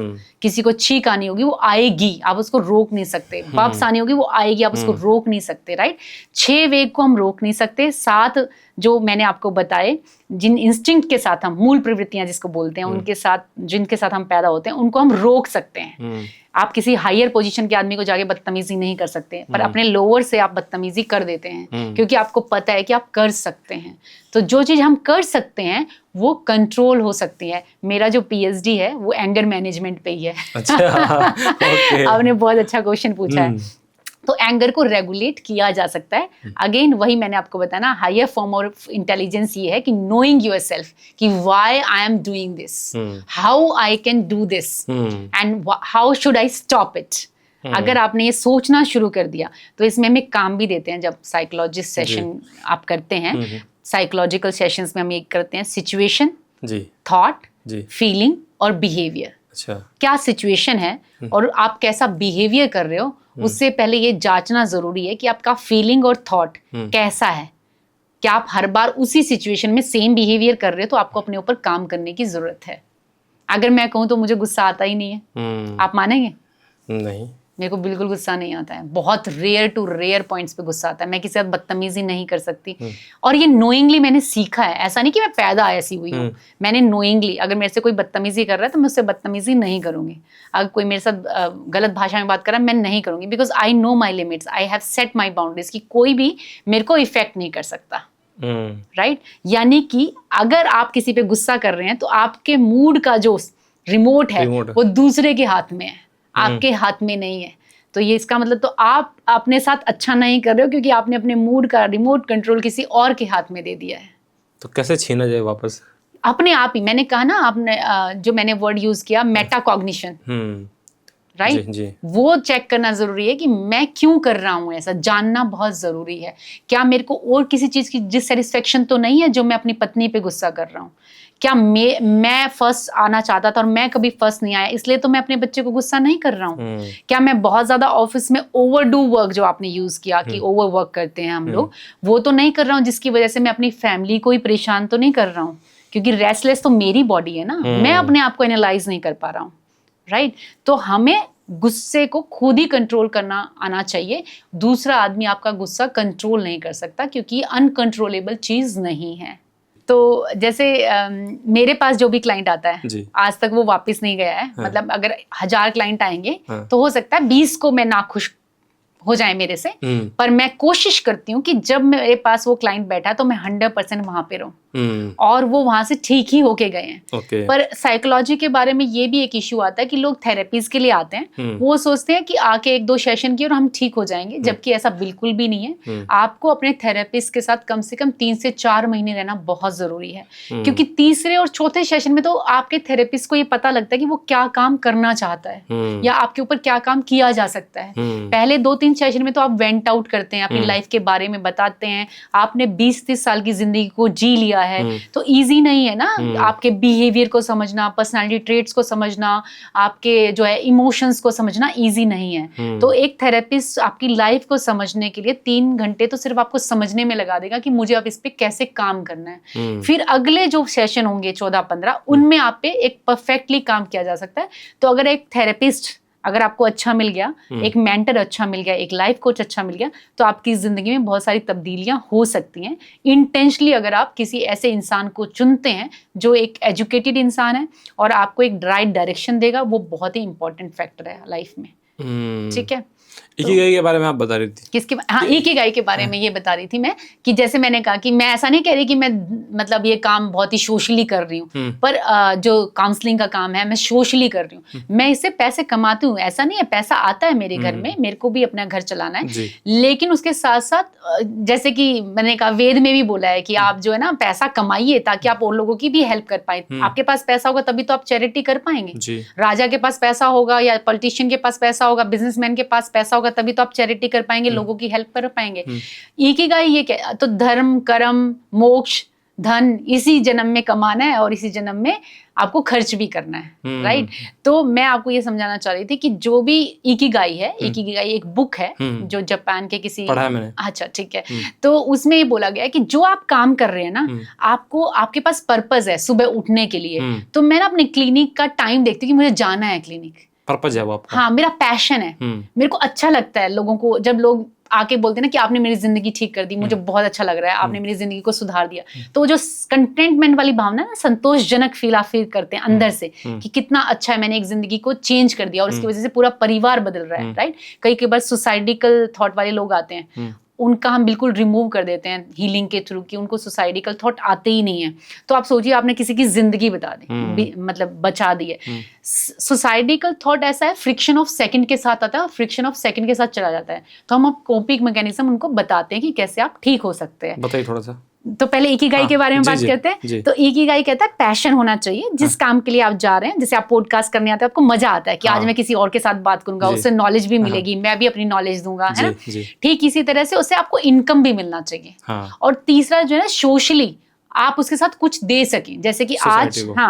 किसी को छींक आनी होगी, वो आएगी, आप उसको रोक नहीं सकते। बब्स आनी होगी, वो आएगी, आप उसको रोक नहीं सकते। राइट, 6 वेग को हम रोक नहीं सकते। 7 जो मैंने आपको बताए, जिन इंस्टिंक्ट के साथ हम, मूल प्रवृत्तियां जिसको बोलते हैं, उनके साथ, जिनके साथ हम पैदा होते हैं, उनको हम रोक सकते हैं। आप किसी हायर पोजीशन के आदमी को जाके बदतमीजी नहीं कर सकते, पर अपने लोअर से आप बदतमीजी कर देते हैं, क्योंकि आपको पता है कि आप कर सकते हैं। तो जो चीज हम कर सकते हैं वो कंट्रोल हो सकती है। मेरा जो PhD है वो एंगर मैनेजमेंट पे ही है। अच्छा, आपने बहुत अच्छा क्वेश्चन पूछा है। तो एंगर को रेगुलेट किया जा सकता है। अगेन वही मैंने आपको बताया ना, हायर फॉर्म ऑफ इंटेलिजेंस ये है कि नोइंग योरसेल्फ कि why I am doing this, how I can do this, and how should I stop it. अगर आपने ये सोचना शुरू कर दिया तो इसमें हमें काम भी देते हैं। जब साइकोलॉजिस्ट सेशन आप करते हैं, साइकोलॉजिकल सेशंस में हम ये करते हैं सिचुएशन, थॉट, फीलिंग और बिहेवियर। अच्छा, क्या सिचुएशन है और आप कैसा बिहेवियर कर रहे हो, उससे पहले ये जांचना जरूरी है कि आपका फीलिंग और थॉट कैसा है। क्या आप हर बार उसी सिचुएशन में सेम बिहेवियर कर रहे हो, तो आपको अपने ऊपर काम करने की जरूरत है। अगर मैं कहूँ तो मुझे गुस्सा आता ही नहीं है, आप मानेंगे? नहीं, मेरे को बिल्कुल गुस्सा नहीं आता है। बहुत रेयर टू रेयर पॉइंट्स पे गुस्सा आता है। मैं किसी के साथ बदतमीजी नहीं कर सकती, और ये नोइंगली मैंने सीखा है। ऐसा नहीं कि मैं पैदा ऐसी हुई हूँ, मैंने नोइंगली, अगर मेरे से कोई बदतमीजी कर रहा है तो मैं उससे बदतमीजी नहीं करूंगी। अगर कोई मेरे साथ गलत भाषा में बात कर रहा है, मैं नहीं करूंगी, because I know my limits, I have set my boundaries कि कोई भी मेरे को इफेक्ट नहीं कर सकता। राइट यानी कि अगर आप किसी पे गुस्सा कर रहे हैं तो आपके मूड का जो रिमोट है वो दूसरे के हाथ में है, आपके हाथ में नहीं है। तो ये इसका मतलब तो आप अपने साथ अच्छा नहीं कर रहे हो, क्योंकि आपने अपने मूड का रिमोट कंट्रोल किसी और के हाथ में दे दिया है। तो कैसे छीना जाए वापस? अपने आप ही। मैंने कहा ना, आपने जो मैंने वर्ड यूज किया मेटाकॉग्निशन, राइट, वो चेक करना जरूरी है कि मैं क्यों कर रहा हूं ऐसा, जानना बहुत जरूरी है। क्या मेरे को और किसी चीज की डिससैटिस्फैक्शन तो नहीं है जो मैं अपनी पत्नी पे गुस्सा कर रहा हूँ? क्या मैं फर्स्ट आना चाहता था और मैं कभी फर्स्ट नहीं आया, इसलिए तो मैं अपने बच्चे को गुस्सा नहीं कर रहा हूँ? क्या मैं बहुत ज्यादा ऑफिस में ओवरडू वर्क, जो आपने यूज किया कि ओवर वर्क करते हैं हम लोग, वो तो नहीं कर रहा हूँ जिसकी वजह से मैं अपनी फैमिली को ही परेशान तो नहीं कर रहा हूँ? क्योंकि रेस्टलेस तो मेरी बॉडी है ना, मैं अपने आप को एनालाइज नहीं कर पा रहा हूँ। राइट तो हमें गुस्से को खुद ही कंट्रोल करना आना चाहिए। दूसरा आदमी आपका गुस्सा कंट्रोल नहीं कर सकता, क्योंकि अनकंट्रोलेबल चीज नहीं है। तो जैसे मेरे पास जो भी क्लाइंट आता है, आज तक वो वापस नहीं गया है। मतलब अगर 1000 क्लाइंट आएंगे तो हो सकता है 20 को मैं नाखुश हो जाए मेरे से, पर मैं कोशिश करती हूँ कि जब मेरे पास वो क्लाइंट बैठा है तो मैं 100% वहां पे रहूं, और वो वहां से ठीक ही होके गए हैं। पर साइकोलॉजी के बारे में ये भी एक इश्यू आता है कि लोग थेरेपीज के लिए आते हैं, वो सोचते हैं कि आके 1-2 सेशन किए और हम ठीक हो जाएंगे, जबकि ऐसा बिल्कुल भी नहीं है। आपको अपने थेरेपिस्ट के साथ कम से कम 3 से 4 महीने रहना बहुत जरूरी है, क्योंकि तीसरे और चौथे सेशन में तो आपके थेरेपिस्ट को ये पता लगता है कि वो क्या काम करना चाहता है या आपके ऊपर क्या काम किया जा सकता है। पहले 2-3 सेशन में तो आप वेंट आउट करते हैं, अपनी लाइफ के बारे में बताते हैं, आपने 20-30 साल की जिंदगी को जी लिया है, तो इजी नहीं है ना आपके बिहेवियर को समझना, पर्सनालिटी ट्रेट्स को समझना, आपके जो है इमोशंस को समझना इजी नहीं है। तो एक थेरेपिस्ट आपकी लाइफ को समझने के लिए 3 घंटे तो सिर्फ आपको समझने में लगा देगा कि मुझे अब इस पे कैसे काम करना है। फिर अगले जो सेशन होंगे 14-15, उनमें आप पे एक परफेक्टली काम किया जा सकता है। तो अगर एक थेरेपिस्ट अगर आपको अच्छा मिल गया, एक मेंटर अच्छा मिल गया, एक लाइफ कोच अच्छा मिल गया, तो आपकी जिंदगी में बहुत सारी तब्दीलियां हो सकती हैं। इंटेंशनली अगर आप किसी ऐसे इंसान को चुनते हैं जो एक एजुकेटेड इंसान है और आपको एक राइट डायरेक्शन देगा, वो बहुत ही इंपॉर्टेंट फैक्टर है लाइफ में। ठीक है, इकिगाई के बारे में आप बता रही थी। किसके? हाँ, इकिगाई के बारे में ये बता रही थी मैं, कि जैसे मैंने कहा कि मैं ऐसा नहीं कह रही कि मैं मतलब ये काम बहुत ही सोशली कर रही हूँ, पर जो काउंसलिंग का काम है मैं सोशली कर रही हूँ, मैं इससे पैसे कमाती हूँ, ऐसा नहीं है। पैसा आता है मेरे घर में, मेरे को भी अपना घर चलाना है, लेकिन उसके साथ साथ जैसे कि मैंने कहा, वेद में भी बोला है कि आप जो है ना पैसा कमाइए ताकि आप और लोगों की भी हेल्प कर पाए। आपके पास पैसा होगा तभी तो आप चैरिटी कर पाएंगे। राजा के पास पैसा होगा या पॉलिटिशियन के पास पैसा होगा, बिजनेसमैन के पास पैसा होगा, तभी तो आप चैरिटी कर पाएंगे, लोगों की हेल्प कर पाएंगे। इकिगाई ये क्या? तो धर्म, कर्म, मोक्ष, धन इसी जन्म में कमाना है और इसी जन्म में आपको खर्च भी करना है। राइट तो मैं आपको ये समझाना चाह रही थी कि जो भी इकिगाई है, इकिगाई एक बुक है जो जापान के किसी, पढ़ा है मैंने। अच्छा ठीक है, तो उसमें ये बोला गया है कि जो आप काम कर रहे हैं ना, आपको आपके पास पर्पस है सुबह उठने के लिए। तो मैं ना अपने क्लिनिक का टाइम देखती हूँ कि मुझे जाना है क्लिनिक, पर्पस है वो आपका। हाँ, मेरा पैशन है, मेरे को अच्छा लगता है लोगों को जब लोग आके बोलते हैं ना कि आपने मेरी जिंदगी ठीक कर दी, मुझे बहुत अच्छा लग रहा है, आपने मेरी जिंदगी को सुधार दिया। तो जो कंटेंटमेंट वाली भावना है ना, संतोषजनक फील आप फील करते हैं अंदर से कि कितना अच्छा है, मैंने एक जिंदगी को चेंज कर दिया और इसकी वजह से पूरा परिवार बदल रहा है। राइट कई बार सुसाइडिकल थॉट वाले लोग आते हैं, उनका हम बिल्कुल रिमूव कर देते हैं हीलिंग के थ्रू, कि उनको सुसाइडिकल थॉट आते ही नहीं है। तो आप सोचिए, आपने किसी की जिंदगी बता दी, मतलब बचा दी है। सुसाइडिकल थॉट ऐसा है, फ्रिक्शन ऑफ सेकंड के साथ आता है और फ्रिक्शन ऑफ सेकंड के साथ चला जाता है। तो हम अब कोपिंग मैकेनिज्म उनको बताते हैं कि कैसे आप ठीक हो सकते हैं। बताइए थोड़ा सा। तो पहले इकिगाई के बारे में बात करते हैं। तो इकिगाई कहता है पैशन होना चाहिए जिस काम के लिए आप जा रहे हैं। जैसे आप पॉडकास्ट करने आते हैं, आपको मजा आता है कि आज मैं किसी और के साथ बात करूंगा, उससे नॉलेज भी मिलेगी, मैं भी अपनी नॉलेज दूंगा, है ना। ठीक इसी तरह से उससे आपको इनकम भी मिलना चाहिए। और तीसरा जो है ना, सोशली आप उसके साथ कुछ दे सकें। जैसे कि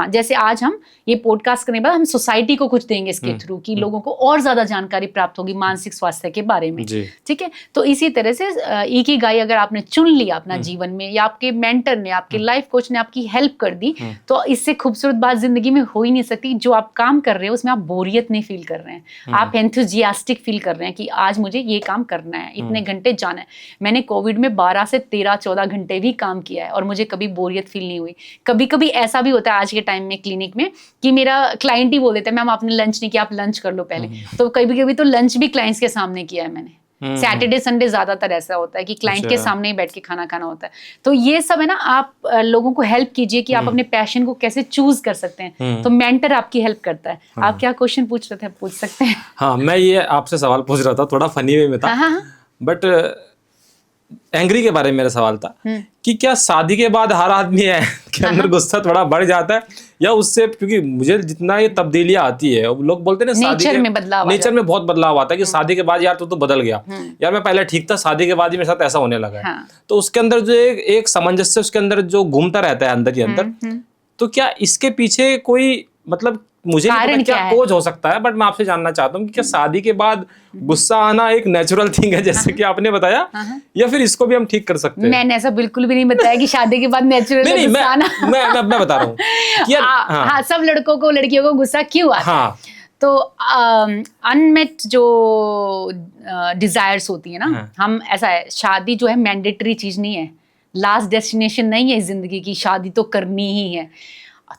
जैसे आज हम ये पॉडकास्ट करने के बाद हम सोसाइटी को कुछ देंगे इसके थ्रू, कि लोगों को और ज्यादा जानकारी प्राप्त होगी मानसिक स्वास्थ्य के बारे में। ठीक है, तो इसी तरह से इकिगाई अगर आपने चुन लिया अपना जीवन में, या आपके मेंटर ने, आपके लाइफ कोच ने आपकी हेल्प कर दी, तो इससे खूबसूरत बात जिंदगी में हो ही नहीं सकती। जो आप काम कर रहे हो उसमें आप बोरियत नहीं फील कर रहे हैं, आप एंथुजियास्टिक फील कर रहे हैं कि आज मुझे ये काम करना है, इतने घंटे जाना है। मैंने कोविड में 12 से 13-14 घंटे भी काम किया है और मुझे कभी बोरियत फील नहीं हुई। कभी कभी ऐसा भी होता है आज के टाइम में क्लिनिक में कि मेरा क्लाइंट ही बोल देता है मैम आपने लंच नहीं किया, आप लंच कर लो पहले। तो कभी कभी तो लंच भी क्लाइंट्स के सामने किया है मैंने। सैटरडे संडे ज्यादातर ऐसा होता है कि क्लाइंट के सामने ही बैठ के खाना खाना होता है। तो ये सब है ना, आप लोगों को हेल्प कीजिए कि आप अपने पैशन को कैसे चूज कर सकते हैं। तो मेंटर आपकी हेल्प करता है। आप क्या क्वेश्चन पूछ रहे थे, पूछ सकते हैं। हाँ, मैं ये आपसे सवाल पूछ रहा था, थोड़ा फनी वे में था, बट एंग्री के बारे में मेरा सवाल था कि क्या शादी के बाद हर आदमी है के अंदर गुस्सा थोड़ा बढ़ जाता है, या उससे, क्योंकि मुझे जितना ये तब्दीलियां आती है, लोग बोलते हैं ना नेचर में बहुत बदलाव आता है कि शादी के बाद यार तू तो बदल गया, यार मैं पहले ठीक था, शादी के बाद ही मेरे साथ ऐसा होने लगा है। तो उसके अंदर जो एक सामंजस्य उसके अंदर जो घूमता रहता है अंदर ही अंदर, तो क्या इसके पीछे कोई मतलब मुझे नहीं पता क्या कोज हो सकता है, बट मैं आपसे जानना चाहता हूँ कि क्या शादी के बाद गुस्सा आना एक नेचुरल थिंग है जैसे कि आपने बताया, या फिर इसको भी हम ठीक कर सकते हैं? मैंने ऐसा बिल्कुल भी नहीं बताया कि शादी के बाद नेचुरल है गुस्सा आना। मैं बता रहा हूँ सब लड़कों को लड़कियों को गुस्सा क्यों आता है। तो अनमेट जो डिजायर्स होती है ना, हम ऐसा है, शादी जो है मैंडेटरी चीज नहीं है, लास्ट डेस्टिनेशन नहीं है इस जिंदगी की। शादी तो करनी ही है।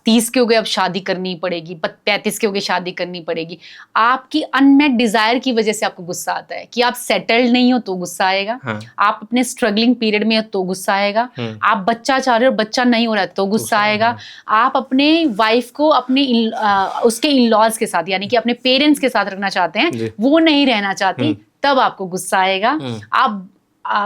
30 के हो गए अब शादी करनी पड़ेगी, 35 के हो गए शादी करनी पड़ेगी। आपकी अनमेट डिजायर की वजह से आपको गुस्सा आता है कि आप सेटल्ड नहीं हो तो गुस्सा आएगा, आप अपने स्ट्रगलिंग पीरियड में हो तो गुस्सा आएगा, आप बच्चा चाह रहे हो बच्चा नहीं हो रहा है तो गुस्सा आएगा, आप अपने वाइफ को अपने उसके इन लॉज के साथ यानी कि अपने पेरेंट्स के साथ रखना चाहते हैं, वो नहीं रहना चाहती, तब आपको गुस्सा आएगा। आप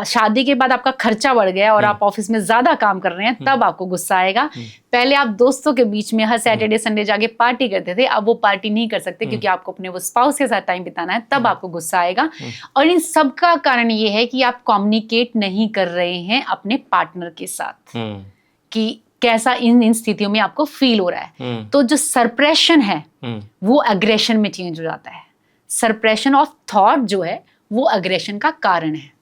शादी के बाद आपका खर्चा बढ़ गया और आप ऑफिस में ज्यादा काम कर रहे हैं, तब आपको गुस्सा आएगा। पहले आप दोस्तों के बीच में हर सैटरडे संडे जाके पार्टी करते थे, अब वो पार्टी नहीं कर सकते क्योंकि आपको अपने वो स्पाउस के साथ टाइम बिताना है, तब आपको गुस्सा आएगा। और इन सब का कारण ये है कि आप कम्युनिकेट नहीं कर रहे हैं अपने पार्टनर के साथ कि कैसा इन स्थितियों में आपको फील हो रहा है। तो जो सरप्रेशन है वो अग्रेशन में चेंज हो जाता है। सरप्रेशन ऑफ थॉट जो है वो अग्रेशन का कारण है।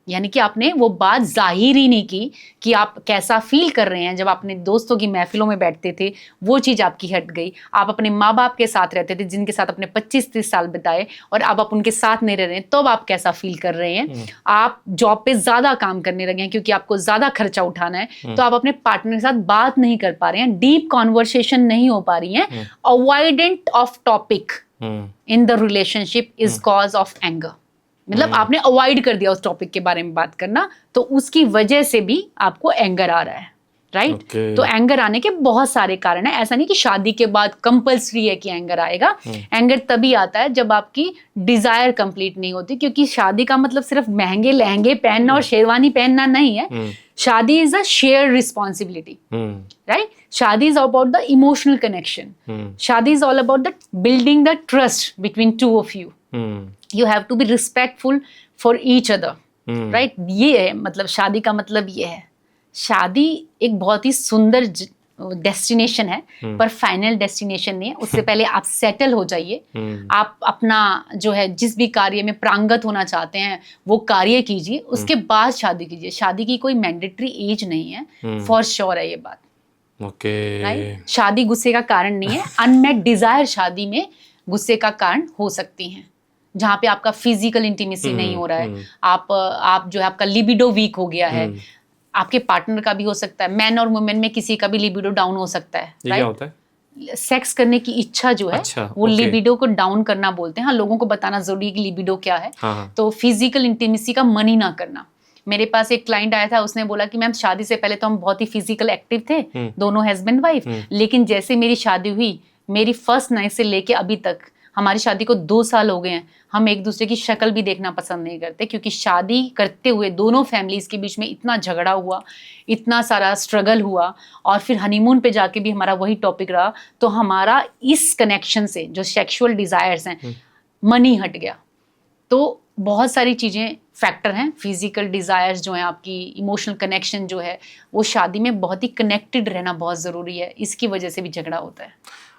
यानी कि आपने वो बात जाहिर ही नहीं की कि आप कैसा फील कर रहे हैं। जब अपने दोस्तों की महफिलों में बैठते थे वो चीज़ आपकी हट गई। आप अपने माँ बाप के साथ रहते थे जिनके साथ अपने 25-30 साल बिताए और अब आप उनके साथ नहीं रह रहे हैं, तो अब आप कैसा फील कर रहे हैं। आप जॉब पे ज़्यादा काम करने लगे हैं क्योंकि आपको ज़्यादा खर्चा उठाना है, तो आप अपने पार्टनर के साथ बात नहीं कर पा रहे हैं, डीप कॉन्वर्सेशन नहीं हो पा रही हैं। Avoidant of topic in the relationship is cause of anger. मतलब आपने अवॉइड कर दिया उस टॉपिक के बारे में बात करना, तो उसकी वजह से भी आपको एंगर आ रहा है, राइट? तो एंगर आने के बहुत सारे कारण है। ऐसा नहीं कि शादी के बाद कंपल्सरी है कि एंगर आएगा। एंगर तभी आता है जब आपकी डिजायर कंप्लीट नहीं होती, क्योंकि शादी का मतलब सिर्फ महंगे लहंगे पहनना और शेरवानी पहनना नहीं है। Shaadi is a share responsibility, right? Shaadi is about the emotional connection. Shaadi is all about the building the trust between two of you. You have to be respectful for each other, right? ये है मतलब शादी का मतलब ये है। शादी एक बहुत ही सुंदर डेस्टिनेशन है, पर फाइनल डेस्टिनेशन नहीं है। उससे पहले आप सेटल हो जाइए। आप अपना जो है जिस भी कार्य में प्रांगत होना चाहते हैं वो कार्य कीजिए, उसके बाद शादी कीजिए। शादी की कोई मैंडेटरी एज नहीं है, फॉर श्योर है ये बात, राइट? शादी गुस्से का कारण नहीं है। अनमेट डिजायर शादी में गुस्से का कारण हो सकती हैं, जहाँ पे आपका फिजिकल इंटीमेसी नहीं हो रहा है, आप जो है आपका लिबिडो वीक हो गया है। आपके पार्टनर का भी हो सकता है, मैन और वुमेन में किसी का भी लिबिडो डाउन हो सकता है, राइट? क्या होता है? सेक्स करने की इच्छा जो है वो लिबिडो को डाउन करना बोलते हैं। हाँ, लोगों को बताना जरूरी है कि लिबिडो क्या है। तो फिजिकल इंटीमेसी का मन ही ना करना। मेरे पास एक क्लाइंट आया था, उसने बोला कि मैम शादी से पहले तो हम बहुत ही फिजिकल एक्टिव थे, दोनों हस्बैंड वाइफ, लेकिन जैसे मेरी शादी हुई, मेरी फर्स्ट नाइट से लेके अभी तक हमारी शादी को 2 साल हो गए हैं, हम एक दूसरे की शक्ल भी देखना पसंद नहीं करते, क्योंकि शादी करते हुए दोनों फैमिलीज के बीच में इतना झगड़ा हुआ, इतना सारा स्ट्रगल हुआ, और फिर हनीमून पे जाके भी हमारा वही टॉपिक रहा। तो हमारा इस कनेक्शन से जो सेक्सुअल डिजायर्स हैं, मनी हट गया। तो बहुत सारी चीज़ें फैक्टर हैं, फिजिकल डिज़ायर्स जो हैं, आपकी इमोशनल कनेक्शन जो है, वो शादी में बहुत ही कनेक्टेड रहना बहुत ज़रूरी है, इसकी वजह से भी झगड़ा होता है।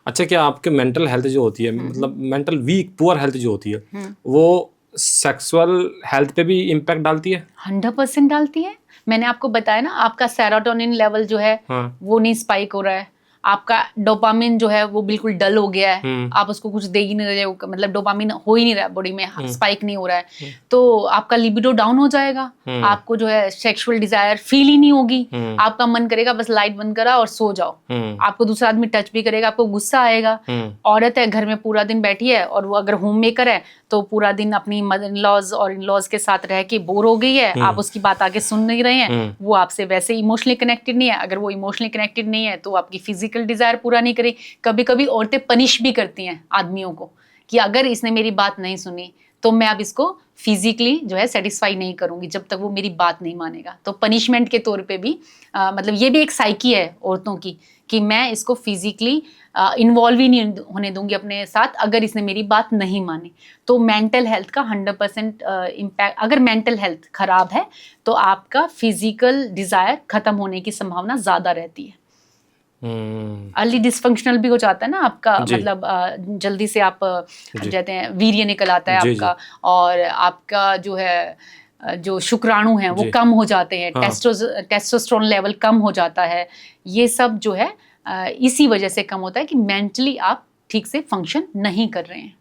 अच्छा, क्या आपके मेंटल हेल्थ जो होती है, मतलब मेंटल वीक पुअर हेल्थ जो होती है, वो सेक्सुअल हेल्थ पे भी इम्पैक्ट डालती है? 100% डालती है। मैंने आपको बताया ना, आपका सेरोटोनिन लेवल जो है वो नहीं स्पाइक हो रहा है, आपका डोपामिन जो है वो बिल्कुल डल हो गया है, आप उसको कुछ दे ही नहीं रहे हो, मतलब डोपामिन हो ही नहीं रहा है बॉडी में, स्पाइक नहीं हो रहा है, तो आपका लिबिडो डाउन हो जाएगा, आपको जो है सेक्सुअल डिजायर फील ही नहीं होगी, आपका मन करेगा बस लाइट बंद करा और सो जाओ, आपको दूसरा आदमी टच भी करेगा, आपको गुस्सा आएगा। औरत है, घर में पूरा दिन बैठी है, और वो अगर होम मेकर है तो पूरा दिन अपनी मदर इन लॉज और इन लॉज के साथ रह के बोर हो गई है, आप उसकी बात आगे सुन नहीं रहे हैं, वो आपसे वैसे इमोशनली कनेक्टेड नहीं है। अगर वो इमोशनली कनेक्टेड नहीं है तो आपकी फिजिकल डिजायर पूरा नहीं करेगी। कभी कभी औरतें पनिश भी करती हैं आदमियों को कि अगर इसने मेरी बात नहीं सुनी तो मैं अब इसको फिजिकली जो है सेटिस्फाई नहीं करूंगी जब तक वो मेरी बात नहीं मानेगा। तो पनिशमेंट के तौर पे भी मतलब ये भी एक साइकी है औरतों की कि मैं इसको फिजिकली इन्वॉल्व ही नहीं होने दूंगी अपने साथ अगर इसने मेरी बात नहीं मानी। तो मेंटल हेल्थ का 100% इम्पैक्ट, अगर मेंटल हेल्थ खराब है तो आपका फिजिकल डिजायर खत्म होने की संभावना ज्यादा रहती है। अर्ली डिस्फंक्शनल भी हो जाता है ना आपका, मतलब जल्दी से आप कहते हैं वीर्य निकल आता है आपका, और आपका जो है जो शुक्राणु हैं वो कम हो जाते हैं, टेस्टोस्टेरोन लेवल कम हो जाता है। ये सब जो है इसी वजह से कम होता है कि मेंटली आप ठीक से फंक्शन नहीं कर रहे हैं।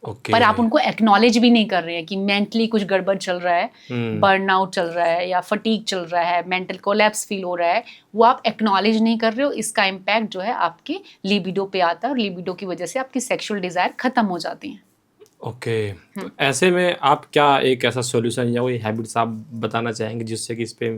पर आप उनको एक्नॉलेज भी नहीं कर रहे हैं कि मेंटली कुछ गड़बड़ चल रहा है, बर्नआउट चल रहा है या फटीग चल रहा है, मेंटल कोलैप्स फील हो रहा है, वो आप एक्नॉलेज नहीं कर रहे हो। इसका इम्पैक्ट जो है आपके लिबिडो पे आता है, और लिबिडो की वजह से आपकी सेक्सुअल डिजायर खत्म हो जाती है। ओके, तो ऐसे में आप क्या एक ऐसा सॉल्यूशन या कोई हैबिट्स आप बताना चाहेंगे जिससे कि इस पे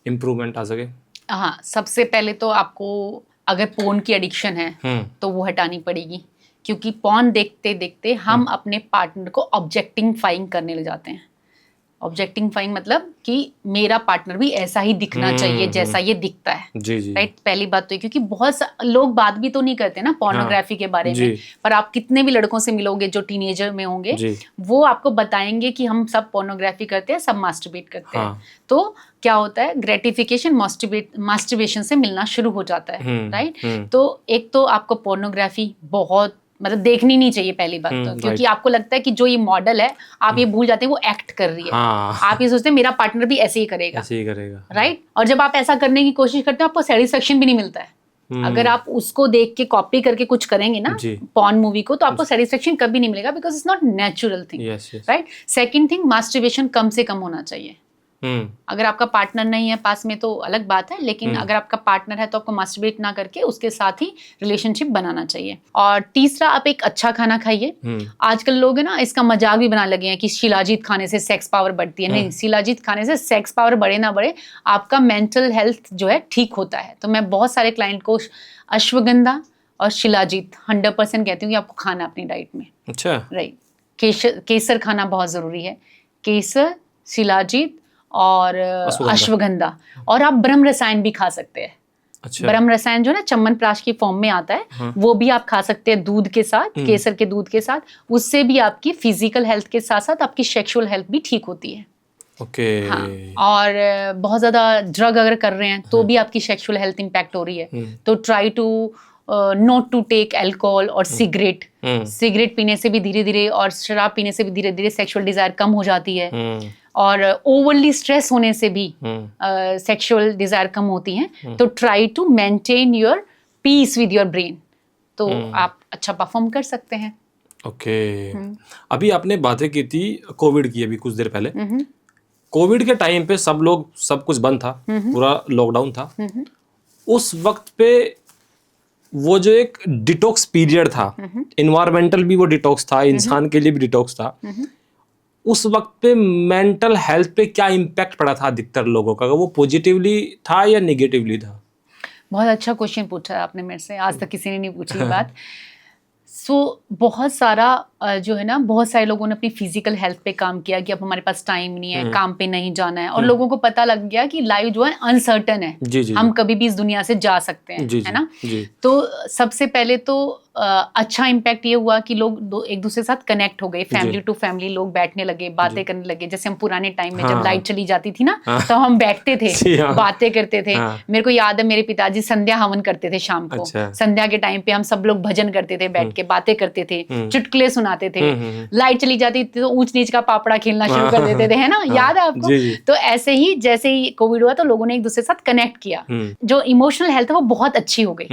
इम्प्रूवमेंट आ सके? हाँ, सबसे पहले तो आपको अगर पोर्न की एडिक्शन है तो वो हटानी पड़ेगी, क्योंकि पॉर्न देखते देखते हम अपने पार्टनर को ऑब्जेक्टिफाइंग करने लग जाते हैं। ऑब्जेक्टिफाइंग मतलब कि मेरा पार्टनर भी ऐसा ही दिखना चाहिए जैसा ये दिखता है। जी जी। राइट, पहली बात तो ये, क्योंकि बहुत लोग बात भी तो नहीं करते ना पोर्नोग्राफी के बारे में, पर आप कितने भी लड़कों से मिलोगे जो टीनेजर में होंगे, वो आपको बताएंगे कि हम सब पोर्नोग्राफी करते हैं, सब मास्टरबेट करते हैं। तो क्या होता है, ग्रेटिफिकेशन मास्टरबेशन से मिलना शुरू हो जाता है। राइट, तो एक तो आपको पोर्नोग्राफी बहुत मतलब देखनी नहीं चाहिए पहली बात तो, क्योंकि आपको लगता है कि जो ये मॉडल है, आप ये भूल जाते हैं वो एक्ट कर रही है। आप ये सोचते हैं मेरा पार्टनर भी ऐसे ही करेगा, राइट। और जब आप ऐसा करने की कोशिश करते हैं आपको सेटिस्फेक्शन भी नहीं मिलता है। अगर आप उसको देख के कॉपी करके कुछ करेंगे ना पॉर्न मूवी को, तो आपको सेटिस्फेक्शन कभी नहीं मिलेगा, because it's not natural thing. Right, second thing, masturbation कम से कम होना चाहिए। अगर आपका पार्टनर नहीं है पास में तो अलग बात है, लेकिन अगर आपका पार्टनर है तो आपको मास्टरबेट ना करके उसके साथ ही रिलेशनशिप बनाना चाहिए। और तीसरा, आप एक अच्छा खाना खाइए। आजकल लोग है ना इसका मजाक भी बनाने लगे हैं कि शिलाजीत खाने से सेक्स पावर बढ़ती है। नहीं, शिलाजीत खाने से सेक्स पावर बढ़े ना बढ़े, आपका मेंटल हेल्थ जो है ठीक होता है। तो मैं बहुत सारे क्लाइंट को अश्वगंधा और शिलाजीत 100% कहती हूँ कि आपको खाना अपनी डाइट में। अच्छा, राइट। केसर खाना बहुत जरूरी है, केसर, शिलाजीत और अश्वगंधा। और आप ब्रह्म रसायन भी खा सकते हैं। अच्छा। ब्रह्म रसायन जो है ना च्यवनप्राश की फॉर्म में आता है, वो भी आप खा सकते हैं दूध के साथ, केसर के दूध के साथ। उससे भी आपकी फिजिकल हेल्थ के साथ साथ आपकी सेक्सुअल हेल्थ भी ठीक होती है। ओके। हाँ, और बहुत ज्यादा ड्रग अगर कर रहे हैं तो भी आपकी सेक्सुअल हेल्थ इंपैक्ट हो रही है। तो try to not to take alcohol और सिगरेट। सिगरेट पीने से भी धीरे धीरे और शराब पीने से भी धीरे धीरे सेक्सुअल डिजायर कम हो जाती है। और ओवरली स्ट्रेस होने से भी सेक्सुअल डिजायर कम होती हैं। तो try to maintain your peace with your brain, तो आप अच्छा परफॉर्म कर सकते हैं। ओके। अभी आपने बातें की थी कोविड की, अभी कुछ देर पहले। कोविड के टाइम पे सब लोग, सब कुछ बंद था, पूरा लॉकडाउन था। उस वक्त पे वो जो एक डिटॉक्स पीरियड था, इन्वायरमेंटल भी वो डिटॉक्स था, इंसान के लिए भी डिटॉक्स था। उस वक्त पे मेंटल हेल्थ पे क्या इम्पैक्ट पड़ा था अधिकतर लोगों का? वो पॉजिटिवली था या नेगेटिवली था? बहुत अच्छा क्वेश्चन पूछा आपने मेरे से, आज तक किसी ने नहीं पूछी ये बात। बहुत सारा जो है ना, बहुत सारे लोगों ने अपनी फिजिकल हेल्थ पे काम किया कि अब हमारे पास टाइम नहीं है, काम पे नहीं जाना है, और लोगों को पता लग गया कि लाइफ जो है अनसर्टन है, हम कभी भी इस दुनिया से जा सकते हैं, है ना। तो सबसे पहले तो अच्छा इम्पैक्ट ये हुआ कि लोग एक दूसरे के साथ कनेक्ट हो गए, फैमिली टू फैमिली लोग बैठने लगे, बातें करने लगे। जैसे हम पुराने टाइम में जब लाइट चली जाती थी ना, तो हम बैठते थे, बातें करते थे। मेरे को याद है मेरे पिताजी संध्या हवन करते थे शाम को। संध्या के टाइम पे हम सब लोग भजन करते थे, बैठ के बातें करते थे, चुटकुले सुनाते थे। लाइट चली जाती थी तो ऊंच नीच का पापड़ा खेलना शुरू कर देते थे, है ना, याद है आपको। तो ऐसे ही जैसे ही कोविड हुआ तो लोगों ने एक दूसरे के साथ कनेक्ट किया, जो इमोशनल हेल्थ है वो बहुत अच्छी हो गई,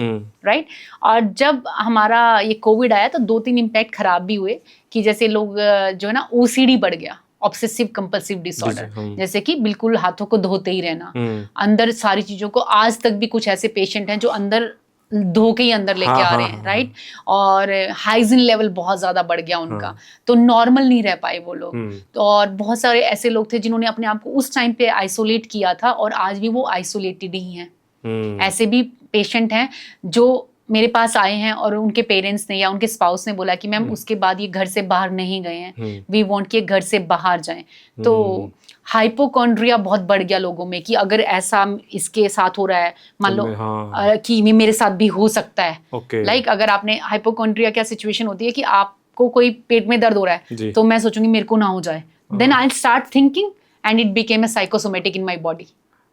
राइट। और जब हमारा ये कोविड आया तो 2-3 इम्पैक्ट खराब भी हुए, कि जैसे लोग जो है ना ओसीडी बढ़ गया, ऑब्सेसिव कंपल्सिव डिसऑर्डर, जैसे कि बिल्कुल हाथों को धोते ही रहना, अंदर सारी चीजों को। आज तक भी कुछ ऐसे पेशेंट हैं जो अंदर धो के ही अंदर लेके आ रहे हैं, राइट। और हाइजीन लेवल बहुत ज्यादा बढ़ गया उनका, तो नॉर्मल नहीं रह पाए वो लोग। तो और बहुत सारे ऐसे लोग थे जिन्होंने अपने आप को उस टाइम पे आइसोलेट किया था, और आज भी वो आइसोलेटेड ही हैं। ऐसे भी पेशेंट हैं जो मेरे पास आए हैं और उनके पेरेंट्स ने या उनके स्पाउस ने बोला कि मैम उसके बाद ये घर से बाहर नहीं गए हैं, वी वांट कि घर से बाहर जाएं। तो हाइपोकॉन्ड्रिया बहुत बढ़ गया लोगों में, कि अगर ऐसा इसके साथ हो रहा है, मान लो कि मेरे साथ भी हो सकता है। लाइक अगर आपने हाइपोकॉन्ड्रिया, क्या सिचुएशन होती है कि आपको कोई पेट में दर्द हो रहा है तो मैं सोचूंगी मेरे को ना हो जाए, then I will start thinking and it became a psychosomatic in my body,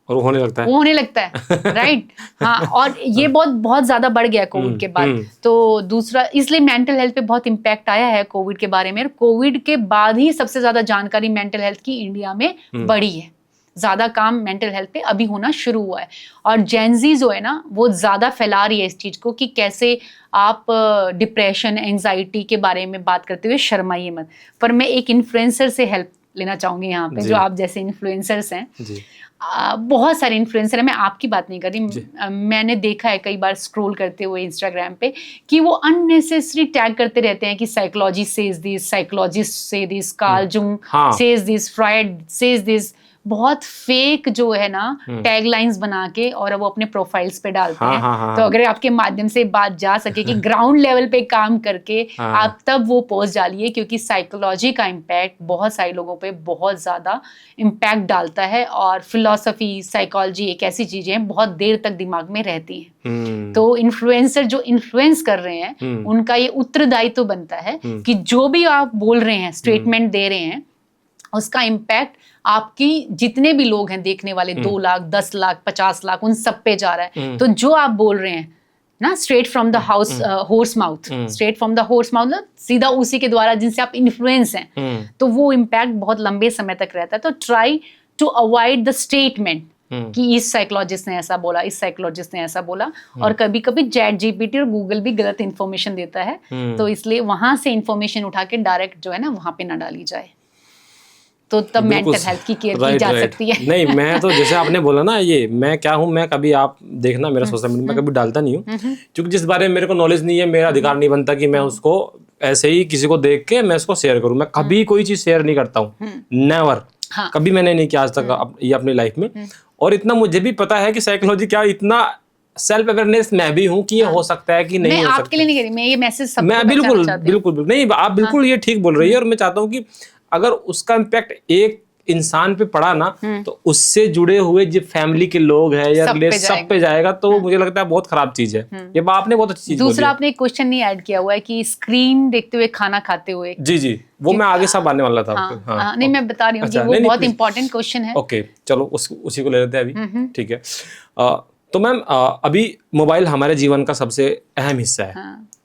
और वो होने लगता है राइट। हाँ, और ये बहुत ज्यादा बढ़ गया कोविड के बाद। तो दूसरा, इसलिए मेंटल हेल्थ पे बहुत इम्पैक्ट आया है कोविड के बारे में। कोविड के बाद ही सबसे ज्यादा जानकारी मेंटल हेल्थ की इंडिया में बढ़ी है, ज्यादा काम मेंटल हेल्थ पे अभी होना शुरू हुआ है। और जेनजी जो है ना, वो ज्यादा फैला रही है इस चीज को, कि कैसे आप डिप्रेशन, एंजाइटी के बारे में बात करते हुए शर्माइए मत। पर मैं एक इन्फ्लुएंसर से हेल्प लेना चाहूंगी यहाँ पे, जो आप जैसे इन्फ्लुएंसर्स हैं। बहुत सारे इन्फ्लुएंसर है, मैं आपकी बात नहीं कर रही, मैंने देखा है कई बार स्क्रॉल करते हुए इंस्टाग्राम पे कि वो अननेसेसरी टैग करते रहते हैं कि psychology says this, psychologist says this, Carl Jung says this, Freud says this. बहुत फेक जो है ना टैगलाइंस बना के और वो अपने प्रोफाइल्स पे डालते हैं। तो अगर आपके माध्यम से बात जा सके कि ग्राउंड लेवल पे काम करके आप तब वो पोस्ट डालिए, क्योंकि साइकोलॉजी का इम्पैक्ट बहुत सारे लोगों पे बहुत ज्यादा इम्पैक्ट डालता है। और फिलॉसफी, साइकोलॉजी एक ऐसी चीजें हैं बहुत देर तक दिमाग में रहती हैं। तो इन्फ्लुएंसर जो इन्फ्लुएंस कर रहे हैं उनका ये उत्तरदायित्व बनता है कि जो भी आप बोल रहे हैं, स्टेटमेंट दे रहे हैं, उसका इम्पैक्ट आपकी जितने भी लोग हैं देखने वाले, 2 लाख, 10 लाख, 50 लाख, उन सब पे जा रहा है। तो जो आप बोल रहे हैं ना, straight from the horse mouth, straight from the horse mouth, सीधा उसी के द्वारा जिनसे आप इन्फ्लुएंस हैं, तो वो इम्पैक्ट बहुत लंबे समय तक रहता है। तो try to avoid the statement कि इस साइकोलॉजिस्ट ने ऐसा बोला, इस साइकोलॉजिस्ट ने ऐसा बोला। और कभी कभी चैट जीपीटी और गूगल भी गलत इन्फॉर्मेशन देता है, तो इसलिए वहां से इन्फॉर्मेशन उठा के डायरेक्ट जो है ना वहां पे ना डाली जाए, तो तब मेंटल हेल्थ की केयर की जा सकती है। नहीं, मैं तो जैसे आपने बोला ना, ये मैं क्या हूँ, मैं कभी, आप देखना मेरा सोशल मीडिया में कभी डालता नहीं हूँ, क्योंकि जिस बारे में मेरे को नॉलेज नहीं है, मेरा अधिकार नहीं बनता कि मैं उसको ऐसे ही किसी को देख के मैं उसको शेयर करूँ। मैं कभी कोई चीज शेयर नहीं करता हूँ, नेवर, कभी मैंने नहीं किया आज तक ये अपनी लाइफ में। और इतना मुझे भी पता है कि साइकोलॉजी क्या, इतना सेल्फ अवेयरनेस मैं भी हूँ कि ये हो सकता है कि नहीं हो सकता। मैं आपके लिए नहीं कह रही, मैं ये मैसेज सबको मैं बिल्कुल नहीं, आप बिल्कुल ये ठीक बोल रही है। और मैं चाहता हूँ कि अगर उसका इम्पैक्ट एक इंसान पे पड़ा ना, तो उससे जुड़े हुए जो फैमिली के लोग हैं या सब पे जाएगा, तो मुझे लगता है बहुत खराब चीज है। ये आपने बहुत अच्छी चीज बोली। दूसरा, आपने एक क्वेश्चन नहीं ऐड किया हुआ है कि स्क्रीन देखते हुए खाना खाते हुए। जी, वो मैं आगे सब आने वाला था। नहीं, मैं बता रही हूँ कि वो बहुत इंपॉर्टेंट क्वेश्चन है। ओके, चलो उसी को ले लेते हैं अभी, ठीक है। तो मैम, अभी मोबाइल हमारे जीवन का सबसे अहम हिस्सा है।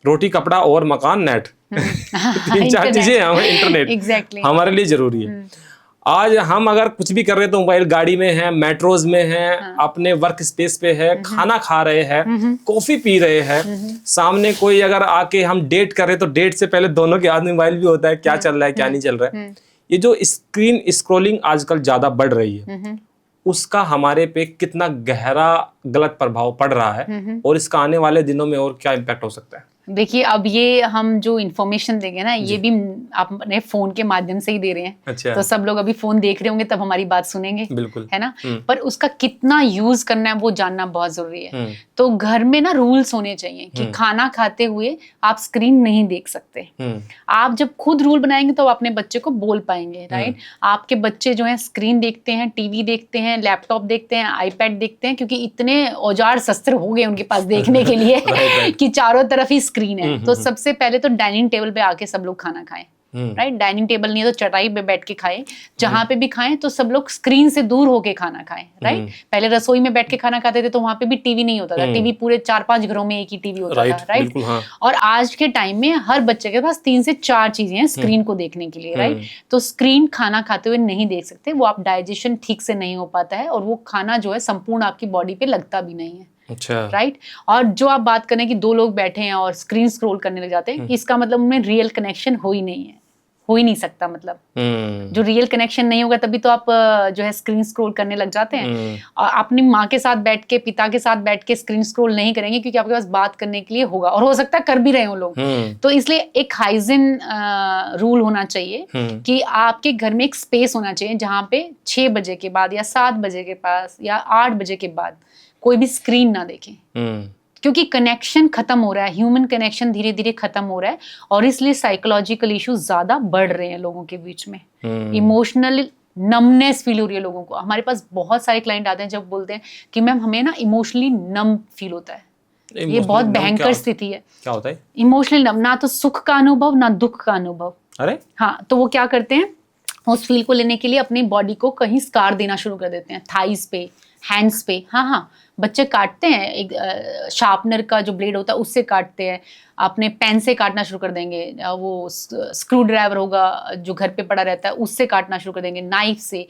रोटी, कपड़ा और मकान, नेट, 3-4 चीजें हैं, इंटरनेट हमारे लिए जरूरी है। आज हम अगर कुछ भी कर रहे हैं तो मोबाइल, गाड़ी में है, मेट्रोज में है, अपने वर्क स्पेस पे है, खाना खा रहे हैं, कॉफी पी रहे हैं, सामने कोई अगर आके हम डेट कर रहे हैं तो डेट से पहले दोनों के हाथ में मोबाइल भी होता है, क्या चल रहा है क्या नहीं चल रहा है। ये जो स्क्रीन स्क्रॉलिंग आजकल ज्यादा बढ़ रही है, उसका हमारे पे कितना गहरा गलत प्रभाव पड़ रहा है, और इसका आने वाले दिनों में और क्या इम्पैक्ट हो सकता है? देखिए, अब ये हम जो इन्फॉर्मेशन देंगे ना, ये भी आप अपने फोन के माध्यम से ही दे रहे हैं। अच्छा। तो सब लोग अभी फोन देख रहे होंगे तब हमारी बात सुनेंगे, बिल्कुल, है ना। पर उसका कितना यूज करना है वो जानना बहुत जरूरी है। तो घर में ना रूल्स होने चाहिए कि खाना खाते हुए आप स्क्रीन नहीं देख सकते। आप जब खुद रूल बनाएंगे तो अपने बच्चे को बोल पाएंगे, राइट। आपके बच्चे जो है स्क्रीन देखते हैं, टीवी देखते हैं, लैपटॉप देखते हैं, आईपैड देखते हैं, क्योंकि इतने औजार शस्त्र हो गए उनके पास देखने के लिए कि चारों तरफ ही स्क्रीन है। तो सबसे पहले तो डाइनिंग टेबल पे आके सब लोग खाना खाएं, राइट। डाइनिंग टेबल नहीं है तो चटाई पे बैठ के खाएं, जहां पे भी खाएं तो सब लोग स्क्रीन से दूर होके खाना खाएं, राइट। पहले रसोई में बैठ के खाना खाते थे तो वहां पे भी टीवी नहीं होता था, टीवी पूरे 4-5 घरों में एक ही टीवी होता था, राइट। और आज के टाइम में हर बच्चे के पास 3 से 4 चीजें हैं स्क्रीन को देखने के लिए, राइट। तो स्क्रीन खाना खाते हुए नहीं देख सकते, वो आप डाइजेशन ठीक से नहीं हो पाता है और वो खाना जो है संपूर्ण आपकी बॉडी पे लगता भी नहीं है। अच्छा, राइट। और जो आप बात करें कि 2 लोग बैठे हैं और स्क्रीन स्क्रॉल करने लग जाते हैं, इसका मतलब उनमें रियल कनेक्शन हो ही नहीं है, हो ही नहीं सकता। मतलब जो रियल कनेक्शन नहीं होगा तभी तो आप जो है स्क्रीन स्क्रॉल करने लग जाते हैं। और अपनी माँ के साथ बैठ के, पिता के साथ बैठ के स्क्रीन स्क्रॉल नहीं करेंगे, क्योंकि आपके पास बात करने के लिए होगा और हो सकता है कर भी रहे हो लोग। तो इसलिए एक हाइजीन रूल होना चाहिए कि आपके घर में एक स्पेस होना चाहिए जहाँ पे 6 बजे के बाद या 7 बजे के पास या 8 बजे के बाद कोई भी स्क्रीन ना देखें, क्योंकि कनेक्शन खत्म हो रहा है, ह्यूमन कनेक्शन धीरे धीरे खत्म हो रहा है और इसलिए साइकोलॉजिकल इश्यूज ज्यादा बढ़ रहे हैं लोगों के बीच में। इमोशनल नमनेस फील हो रही है लोगों को। हमारे पास बहुत सारे क्लाइंट आते हैं जब बोलते हैं कि मैम हमें ना इमोशनली नम फील होता है। ये बहुत भयंकर स्थिति है। क्या होता है इमोशनली नम? ना तो सुख का अनुभव ना दुख का अनुभव। अरे हाँ, तो वो क्या करते हैं, उस फील को लेने के लिए अपनी बॉडी को कहीं स्कार देना शुरू कर देते हैं, थाइस पे, हैंड्स पे। हाँ, बच्चे काटते हैं, एक शार्पनर का जो ब्लेड होता है उससे काटते हैं, अपने पेन से काटना शुरू कर देंगे, वो स्क्रू ड्राइवर होगा जो घर पे पड़ा रहता है उससे काटना शुरू कर देंगे, नाइफ से।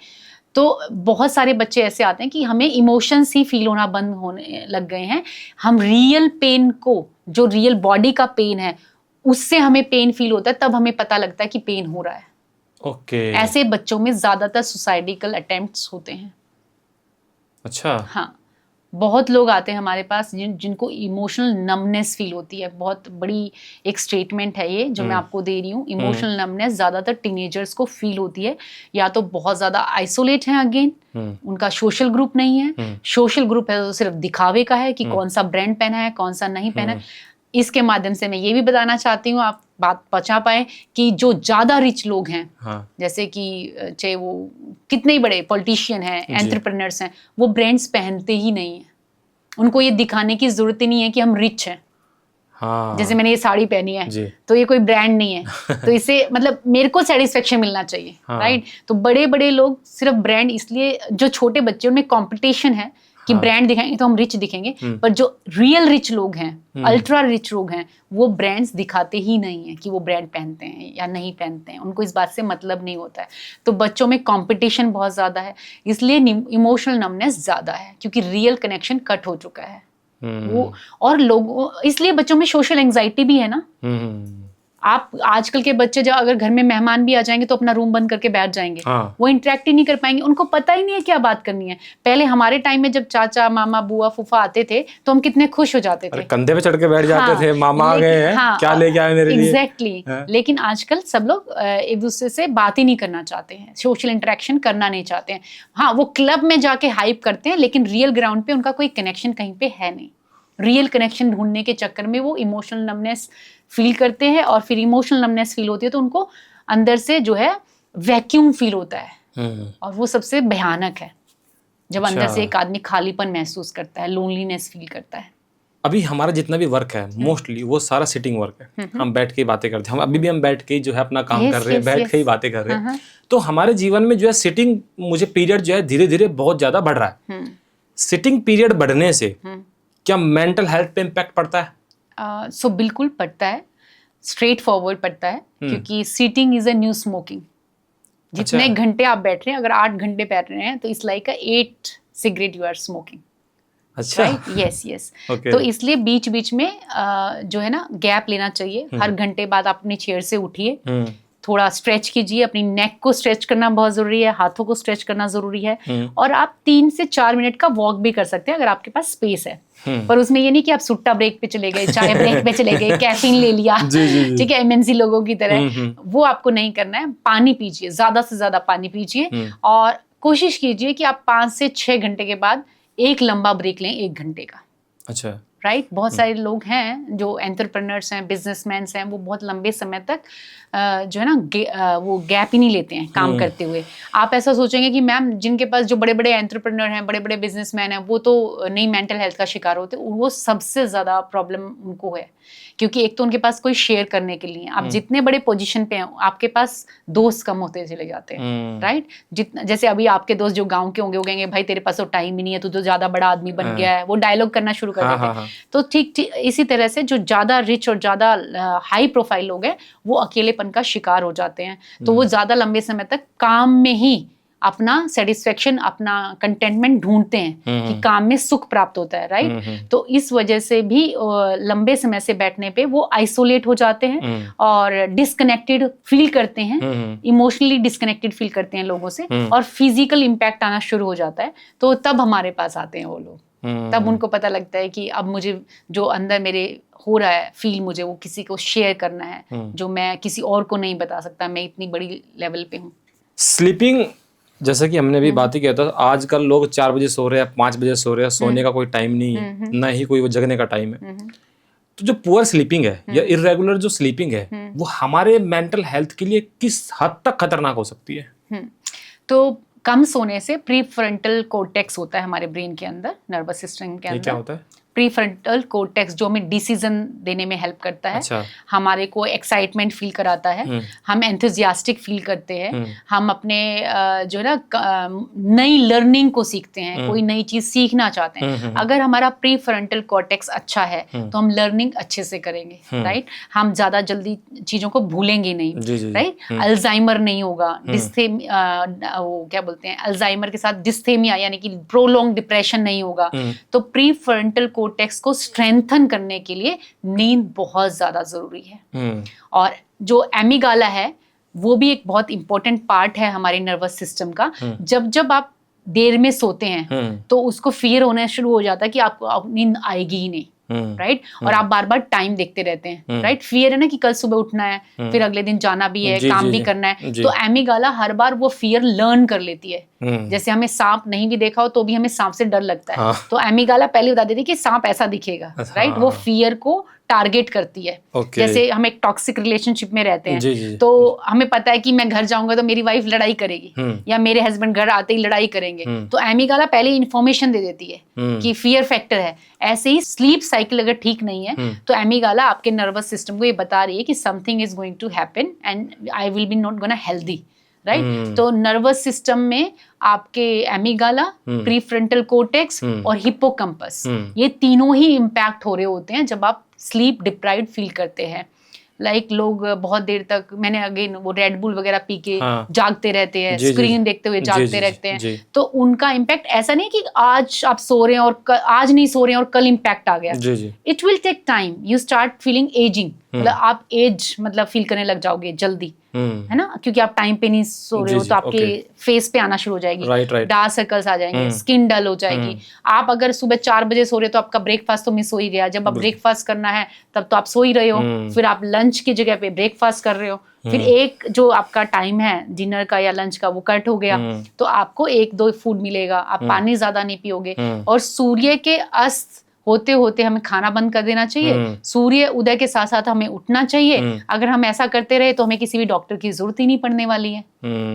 तो बहुत सारे बच्चे ऐसे आते हैं कि हमें इमोशंस ही फील होना बंद होने लग गए हैं। हम रियल पेन को, जो रियल बॉडी का पेन है उससे हमें पेन फील होता है, तब हमें पता लगता है कि पेन हो रहा है। ओके। ऐसे बच्चों में ज्यादातर सुसाइडिकल अटेम्प्ट्स होते हैं। अच्छा। हाँ, बहुत लोग आते हैं हमारे पास जिनको इमोशनल नमनेस फील होती है। बहुत बड़ी एक स्टेटमेंट है ये जो मैं आपको दे रही हूँ। इमोशनल नमनेस ज्यादातर टीनेजर्स को फील होती है, या तो बहुत ज्यादा आइसोलेट है, अगेन उनका सोशल ग्रुप नहीं है। सोशल ग्रुप है तो सिर्फ दिखावे का है कि कौन सा ब्रांड पहना है, कौन सा नहीं पहना है। इसके माध्यम से मैं ये भी बताना चाहती हूँ, आप बात पहुंचा पाए, कि जो ज्यादा रिच लोग हैं, हाँ, जैसे कि चाहे वो कितने ही बड़े पॉलिटिशियन हैं, एंटरप्रेन्योर्स हैं, वो ब्रांड्स पहनते ही नहीं है। उनको ये दिखाने की जरूरत ही नहीं है कि हम रिच हैं। हाँ, जैसे मैंने ये साड़ी पहनी है तो ये कोई ब्रांड नहीं है, तो इससे मतलब मेरे को सेटिस्फेक्शन मिलना चाहिए, हाँ, राइट। तो बड़े बड़े लोग सिर्फ ब्रांड, इसलिए जो छोटे बच्चे उनमें कंपटीशन है कि हाँ, ब्रांड दिखाएंगे तो हम रिच दिखेंगे। पर जो रियल रिच लोग हैं, अल्ट्रा रिच लोग हैं, वो ब्रांड्स दिखाते ही नहीं है कि वो ब्रांड पहनते हैं या नहीं पहनते हैं। उनको इस बात से मतलब नहीं होता है। तो बच्चों में कंपटीशन बहुत ज़्यादा है, इसलिए इमोशनल नमनेस ज़्यादा है, क्योंकि रियल कनेक्शन कट हो चुका है वो। और लोगों, इसलिए बच्चों में सोशल एंग्जाइटी भी है ना। आप आजकल के बच्चे जब अगर घर में मेहमान भी आ जाएंगे तो अपना रूम बंद करके बैठ जाएंगे, हाँ, वो इंटरेक्ट ही नहीं कर पाएंगे, उनको पता ही नहीं है क्या बात करनी है। पहले हमारे टाइम में जब चाचा, मामा, बुआ, फूफा आते थे तो हम कितने खुश हो जाते थे, कंधे पे चढ़ के बैठ जाते हाँ, थे, मामा आ गए हैं, हाँ, क्या लेके आए मेरे लिए। एग्जैक्टली। लेकिन आजकल सब लोग एक दूसरे से बात ही नहीं करना चाहते हैं, सोशल इंटरेक्शन करना नहीं चाहते हैं। हाँ, वो क्लब में जाके हाइप करते हैं, लेकिन रियल ग्राउंड पे उनका कोई कनेक्शन कहीं पे है नहीं। रियल कनेक्शन ढूंढने के चक्कर में वो इमोशनल नमनेस फील करते हैं, और फिर इमोशनल नमनेस फील होती है तो उनको अंदर से जो है वैक्यूम फील होता है, और वो सबसे भयानक है जब अंदर से एक आदमी खालीपन महसूस करता है, लोनलीनेस फील करता है। अभी हमारा जितना भी वर्क है मोस्टली वो सारा सिटिंग वर्क है, हम बैठ के बातें करते हैं। हम अभी भी हम बैठ के जो है अपना काम कर रहे हैं, बैठ के ही बातें कर रहे हैं। तो हमारे जीवन में जो है सिटिंग मुझे पीरियड जो है धीरे धीरे बहुत ज्यादा बढ़ रहा है। सिटिंग पीरियड बढ़ने से क्या मेंटल हेल्थ पे इम्पैक्ट पड़ता है? सो बिल्कुल पड़ता है, स्ट्रेट फॉरवर्ड पड़ता है, क्योंकि sitting is a new smoking. जितने घंटे आप बैठ रहे हैं, अगर 8 घंटे बैठ रहे हैं तो it's like 8 cigarette you are smoking. अच्छा, राइट, यस। तो इसलिए बीच बीच में जो है ना गैप लेना चाहिए। हर घंटे बाद आप अपनी चेयर से उठिए, थोड़ा स्ट्रेच कीजिए, अपनी नेक को स्ट्रेच करना बहुत जरूरी है, हाथों को स्ट्रेच करना जरूरी है। और आप 3 से 4 मिनट का वॉक भी कर सकते हैं अगर आपके पास स्पेस है। पर उसमें ये नहीं कि आप सुट्टा ब्रेक पे चले गए, चाय ब्रेक पे चले गए, कैफीन ले लिया, ठीक है, एमएनसी लोगों की तरह, वो आपको नहीं करना है। पानी पीजिए, ज्यादा से ज्यादा पानी पीजिए, और कोशिश कीजिए कि आप 5 से 6 घंटे के बाद एक लंबा ब्रेक लें 1 घंटे का। अच्छा, राइट बहुत सारे लोग हैं जो एंटरप्रेन्योर्स हैं, बिजनेसमैन हैं, वो बहुत लंबे समय तक जो है ना वो गैप ही नहीं लेते हैं काम करते हुए। आप ऐसा सोचेंगे कि मैम जिनके पास जो बड़े बड़े एंटरप्रेन्योर हैं, बड़े बड़े बिजनेसमैन हैं, वो तो नहीं मेंटल हेल्थ का शिकार होते, वो सबसे ज़्यादा प्रॉब्लम उनको है, क्योंकि एक तो उनके पास कोई शेयर करने के लिए, आप जितने बड़े पोजीशन पे हैं आपके पास दोस्त कम होते चले जाते हैं। राइट जितना, जैसे अभी आपके दोस्त जो गाँव के होंगे वो कहेंगे भाई तेरे पास तो टाइम ही नहीं है, तू तो ज़्यादा बड़ा आदमी बन गया है, वो डायलॉग करना शुरू कर देते हैं। तो ठीक इसी तरह से जो ज़्यादा रिच और ज़्यादा हाई प्रोफाइल लोग हैं वो अकेलेपन का शिकार हो जाते हैं। तो वो ज़्यादा लंबे समय तक काम में ही अपना सेटिस्फेक्शन, अपना कंटेंटमेंट ढूंढते हैं कि काम में सुख प्राप्त होता है। राइट तो इस वजह से भी लंबे समय से बैठने पे वो आइसोलेट हो जाते हैं और डिस्कनेक्टेड फील करते हैं, इमोशनली डिस्कनेक्टेड फील करते हैं लोगों से, और फिजिकल इम्पैक्ट आना शुरू हो जाता है। तो तब हमारे पास आते हैं वो लोग, तब उनको पता लगता है कि अब मुझे जो अंदर मेरे हो रहा है फील, मुझे वो किसी को शेयर करना है जो मैं किसी और को नहीं बता सकता, मैं इतनी बड़ी लेवल पे हूँ। स्लीपिंग, जैसे कि हमने भी बात ही किया था, आजकल लोग 4 बजे सो रहे हैं, 5 बजे सो रहे हैं, सोने का कोई टाइम नहीं है, ना ही कोई वो जगने का टाइम है। तो जो पुअर स्लीपिंग है या इर्रेगुलर जो स्लीपिंग है वो हमारे मेंटल हेल्थ के लिए किस हद तक खतरनाक हो सकती है? तो कम सोने से प्रीफ्रंटल कोर्टेक्स होता है हमारे ब्रेन के अंदर, नर्वस सिस्टम के अंदर। क्या होता है? प्रीफ्रंटल कोर्टेक्स जो हमें डिसीजन देने में हेल्प करता है। अच्छा। हमारे को एक्साइटमेंट फील कराता है, हम एंथुजियास्टिक फील करते हैं, हम अपने जो है ना नई लर्निंग को सीखते हैं, कोई नई चीज सीखना चाहते हैं। अगर हमारा प्रीफ्रंटल कोर्टेक्स अच्छा है तो हम लर्निंग अच्छे से करेंगे। राइट हम ज्यादा जल्दी चीजों को भूलेंगे नहीं। राइट अल्जाइमर नहीं होगा, वो क्या बोलते हैं, अल्जाइमर के साथ डिस्थेमिया यानी कि प्रोलॉन्ग डिप्रेशन नहीं होगा। तो प्रीफ्रंटल कोर्टेक्स को स्ट्रेंथन करने के लिए नींद बहुत ज्यादा जरूरी है। और जो एमिगाला है वो भी एक बहुत इंपॉर्टेंट पार्ट है हमारे नर्वस सिस्टम का। जब आप देर में सोते हैं तो उसको फियर होना शुरू हो जाता है कि आपको नींद आएगी ही नहीं। राइट और आप बार बार टाइम देखते रहते हैं। राइट फियर है ना कि कल सुबह उठना है, फिर अगले दिन जाना भी है, काम भी करना है। तो एमिगाला हर बार वो फियर लर्न कर लेती है। जैसे हमें सांप नहीं भी देखा हो तो भी हमें सांप से डर लगता है, तो एमिगाला पहले बता देती है कि सांप ऐसा दिखेगा। राइट वो फियर को टारगेट करती है। जैसे हम एक टॉक्सिक रिलेशनशिप में रहते हैं तो हमें पता है कि मैं घर जाऊंगा तो मेरी वाइफ लड़ाई करेगी या मेरे हस्बैंड घर आते ही लड़ाई करेंगे, तो एमिगाला पहले इन्फॉर्मेशन दे देती है कि फियर फैक्टर है। ऐसे ही स्लीप साइकिल अगर ठीक नहीं है तो एमिगाला आपके नर्वस सिस्टम को ये बता रही है कि something is going to happen and I will be not gonna healthy. Right तो नर्वस सिस्टम में आपके एमिगाला, प्रीफ्रंटल कोर्टेक्स और हिप्पोकैम्पस, ये तीनों ही इम्पैक्ट हो रहे होते हैं जब आप स्लीप डिप्राइव्ड फील करते हैं। लाइक लोग बहुत देर तक, मैंने अगेन वो रेड बुल वगैरह पी के जागते रहते हैं, स्क्रीन देखते हुए जागते रहते हैं, तो उनका इम्पैक्ट ऐसा नहीं कि आज आप सो रहे हैं और आज नहीं सो रहे हैं और कल इम्पैक्ट आ गया। It will take time, you start feeling ageing, मतलब आप एज मतलब फील करने लग जाओगे जल्दी, है ना, क्योंकि आप टाइम पे नहीं सो रहे हो तो आपके फेस पे आना शुरू हो जाएगी, डार्क सर्कल्स आ जाएंगे, स्किन डल हो जाएगी। आप अगर सुबह 4 बजे सो रहे हो तो आपका ब्रेकफास्ट तो मिस हो ही गया। जब आप ब्रेकफास्ट करना है तब तो आप सो ही रहे हो, फिर आप लंच की जगह पे ब्रेकफास्ट कर रहे हो, फिर एक जो आपका टाइम है डिनर का या लंच का वो कट हो गया, तो आपको 1-2 फूड मिलेगा, आप पानी ज्यादा नहीं पियोगे। और सूर्य के अस्त होते होते हमें खाना बंद कर देना चाहिए, सूर्य उदय के साथ साथ हमें उठना चाहिए। अगर हम ऐसा करते रहे तो हमें किसी भी डॉक्टर की जरूरत ही नहीं पड़ने वाली है।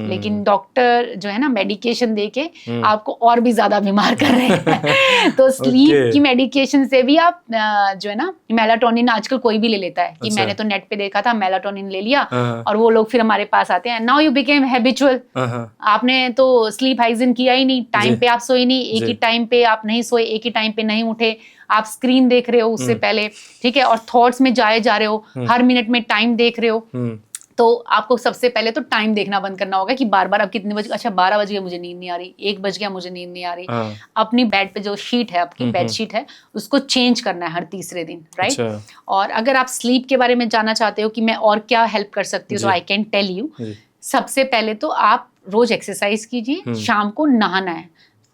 लेकिन डॉक्टर जो है ना मेडिकेशन देके आपको और भी ज्यादा बीमार कर रहे हैं। तो स्लीप की मेडिकेशन से भी आप जो है ना, मेलाटोनिन आजकल कोई भी ले लेता है कि मैंने तो नेट पे देखा था, मेलाटोनिन ले लिया और वो लोग फिर हमारे पास आते हैं, नाउ यू बिकेम हैबिचुअल। आपने तो स्लीप हाइजीन किया ही नहीं, टाइम पे आप सोए नहीं, एक ही टाइम पे आप नहीं सोए, एक ही टाइम पे नहीं उठे, आप स्क्रीन देख रहे हो उससे पहले, ठीक है, और थॉट्स में जाए जा रहे हो, हर मिनट में टाइम देख रहे हो, तो आपको सबसे पहले तो टाइम देखना बंद करना होगा कि बार बार अब कितने बजे, अच्छा 12 बज गया मुझे नींद नहीं आ रही, 1 बज गया मुझे नींद नहीं आ रही। अपनी बेड पे जो शीट है, आपकी बेड शीट है, उसको चेंज करना है हर तीसरे दिन, राइट। और अगर आप स्लीप के बारे में जानना चाहते हो कि मैं और क्या हेल्प कर सकती हूँ, तो आई कैन टेल यू। सबसे पहले तो आप रोज एक्सरसाइज कीजिए, शाम को नहाना है,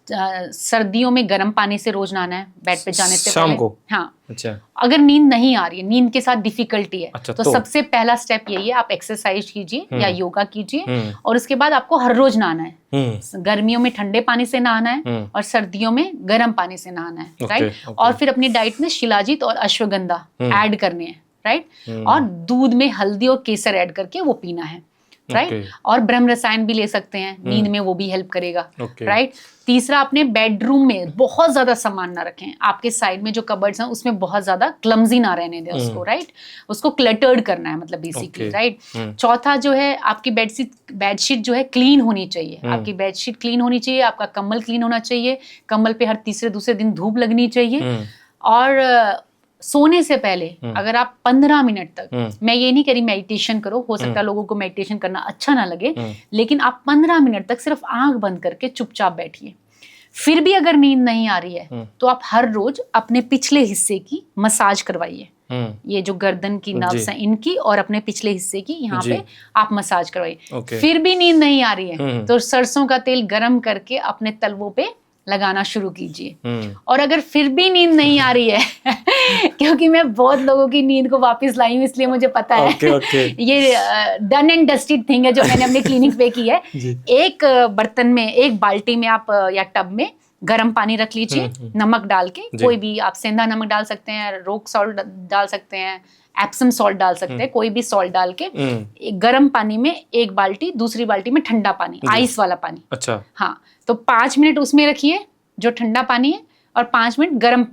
सर्दियों में गर्म पानी से रोज नहाना है बेड पे जाने से शाम पहले। को? हाँ। अच्छा। अगर नींद नहीं आ रही है, नींद के साथ डिफिकल्टी है, अच्छा, तो सबसे पहला स्टेप यही है, आप एक्सरसाइज कीजिए या योगा कीजिए, और उसके बाद आपको हर रोज नहाना है। गर्मियों में ठंडे पानी से नहाना है और सर्दियों में गर्म पानी से नहाना है, राइट। और फिर अपनी डाइट में शिलाजीत और अश्वगंधा ऐड करने हैं, राइट। और दूध में हल्दी और केसर ऐड करके वो पीना है, राइट। और ब्रह्म रसायन भी ले सकते हैं, नींद में वो भी हेल्प करेगा, राइट। तीसरा, अपने बेडरूम में बहुत ज्यादा सामान ना रखें। आपके साइड में जो कबर्ड्स हैं उसमें बहुत ज्यादा क्लमजी ना रहने दें उसको, राइट। उसको क्लटर्ड करना है, मतलब बेसिकली, राइट। चौथा जो है, आपकी बेडशीट जो है क्लीन होनी चाहिए। आपकी बेडशीट क्लीन होनी चाहिए, आपका कम्बल क्लीन होना चाहिए, कम्बल पे हर तीसरे दूसरे दिन धूप लगनी चाहिए। और सोने से पहले अगर आप 15 मिनट तक, मैं ये नहीं कह रही मेडिटेशन करो, हो सकता है लोगों को मेडिटेशन करना अच्छा ना लगे, लेकिन आप 15 मिनट तक सिर्फ आंख बंद करके चुपचाप बैठिए। फिर भी अगर नींद नहीं आ रही है तो आप हर रोज अपने पिछले हिस्से की मसाज करवाइए। ये जो गर्दन की नर्व्स हैं इनकी, और अपने पिछले हिस्से की यहाँ पे आप मसाज करवाइए। फिर भी नींद नहीं आ रही है तो सरसों का तेल गरम करके अपने तलवों पे लगाना शुरू कीजिए। और अगर फिर भी नींद नहीं आ रही है क्योंकि मैं बहुत लोगों की नींद को वापस लाई हूँ, इसलिए मुझे पता है ये डन एंड डस्टेड थिंग है जो मैंने अपने क्लिनिक पे की है। एक बर्तन में, एक बाल्टी में आप या टब में गर्म पानी रख लीजिए, नमक डाल के, कोई भी आप सेंधा नमक डाल सकते हैं, रोक सॉल्ट डाल सकते हैं, एप्सम सॉल्ट डाल सकते हैं, कोई भी सॉल्ट डाल के गर्म पानी में एक बाल्टी, दूसरी बाल्टी में ठंडा पानी, आइस वाला पानी। अच्छा। हाँ, तो 5 मिनट उसमें रखिए जो ठंडा पानी है, और 5 मिनट गर्म,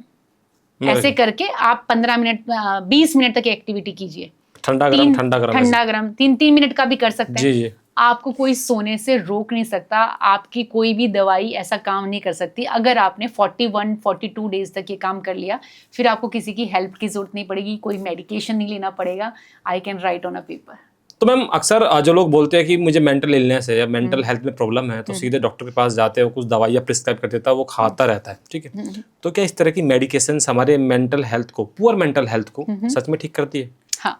ऐसे करके आप 15 मिनट 20 मिनट तक एक्टिविटी कीजिए। ठंडा गरम 3 मिनट का भी कर सकते हैं। जी। आपको कोई सोने से रोक नहीं सकता, आपकी कोई भी दवाई ऐसा काम नहीं कर सकती। अगर आपने 41-42 डेज तक ये काम कर लिया, फिर आपको किसी की हेल्प की जरूरत नहीं पड़ेगी, कोई मेडिकेशन नहीं लेना पड़ेगा। I can write on a paper. तो मैम, अक्सर जो लोग बोलते हैं कि मुझे मेंटल इलनेस है या मेंटल हेल्थ में प्रॉब्लम है, तो सीधे डॉक्टर के पास जाते हैं, कुछ दवाइयाँ प्रिस्क्राइब कर देता है, वो खाता रहता है, ठीक है। तो क्या इस तरह की मेडिकेशन हमारे मेंटल हेल्थ को, पुअर मेंटल हेल्थ को सच में ठीक करती है? हाँ,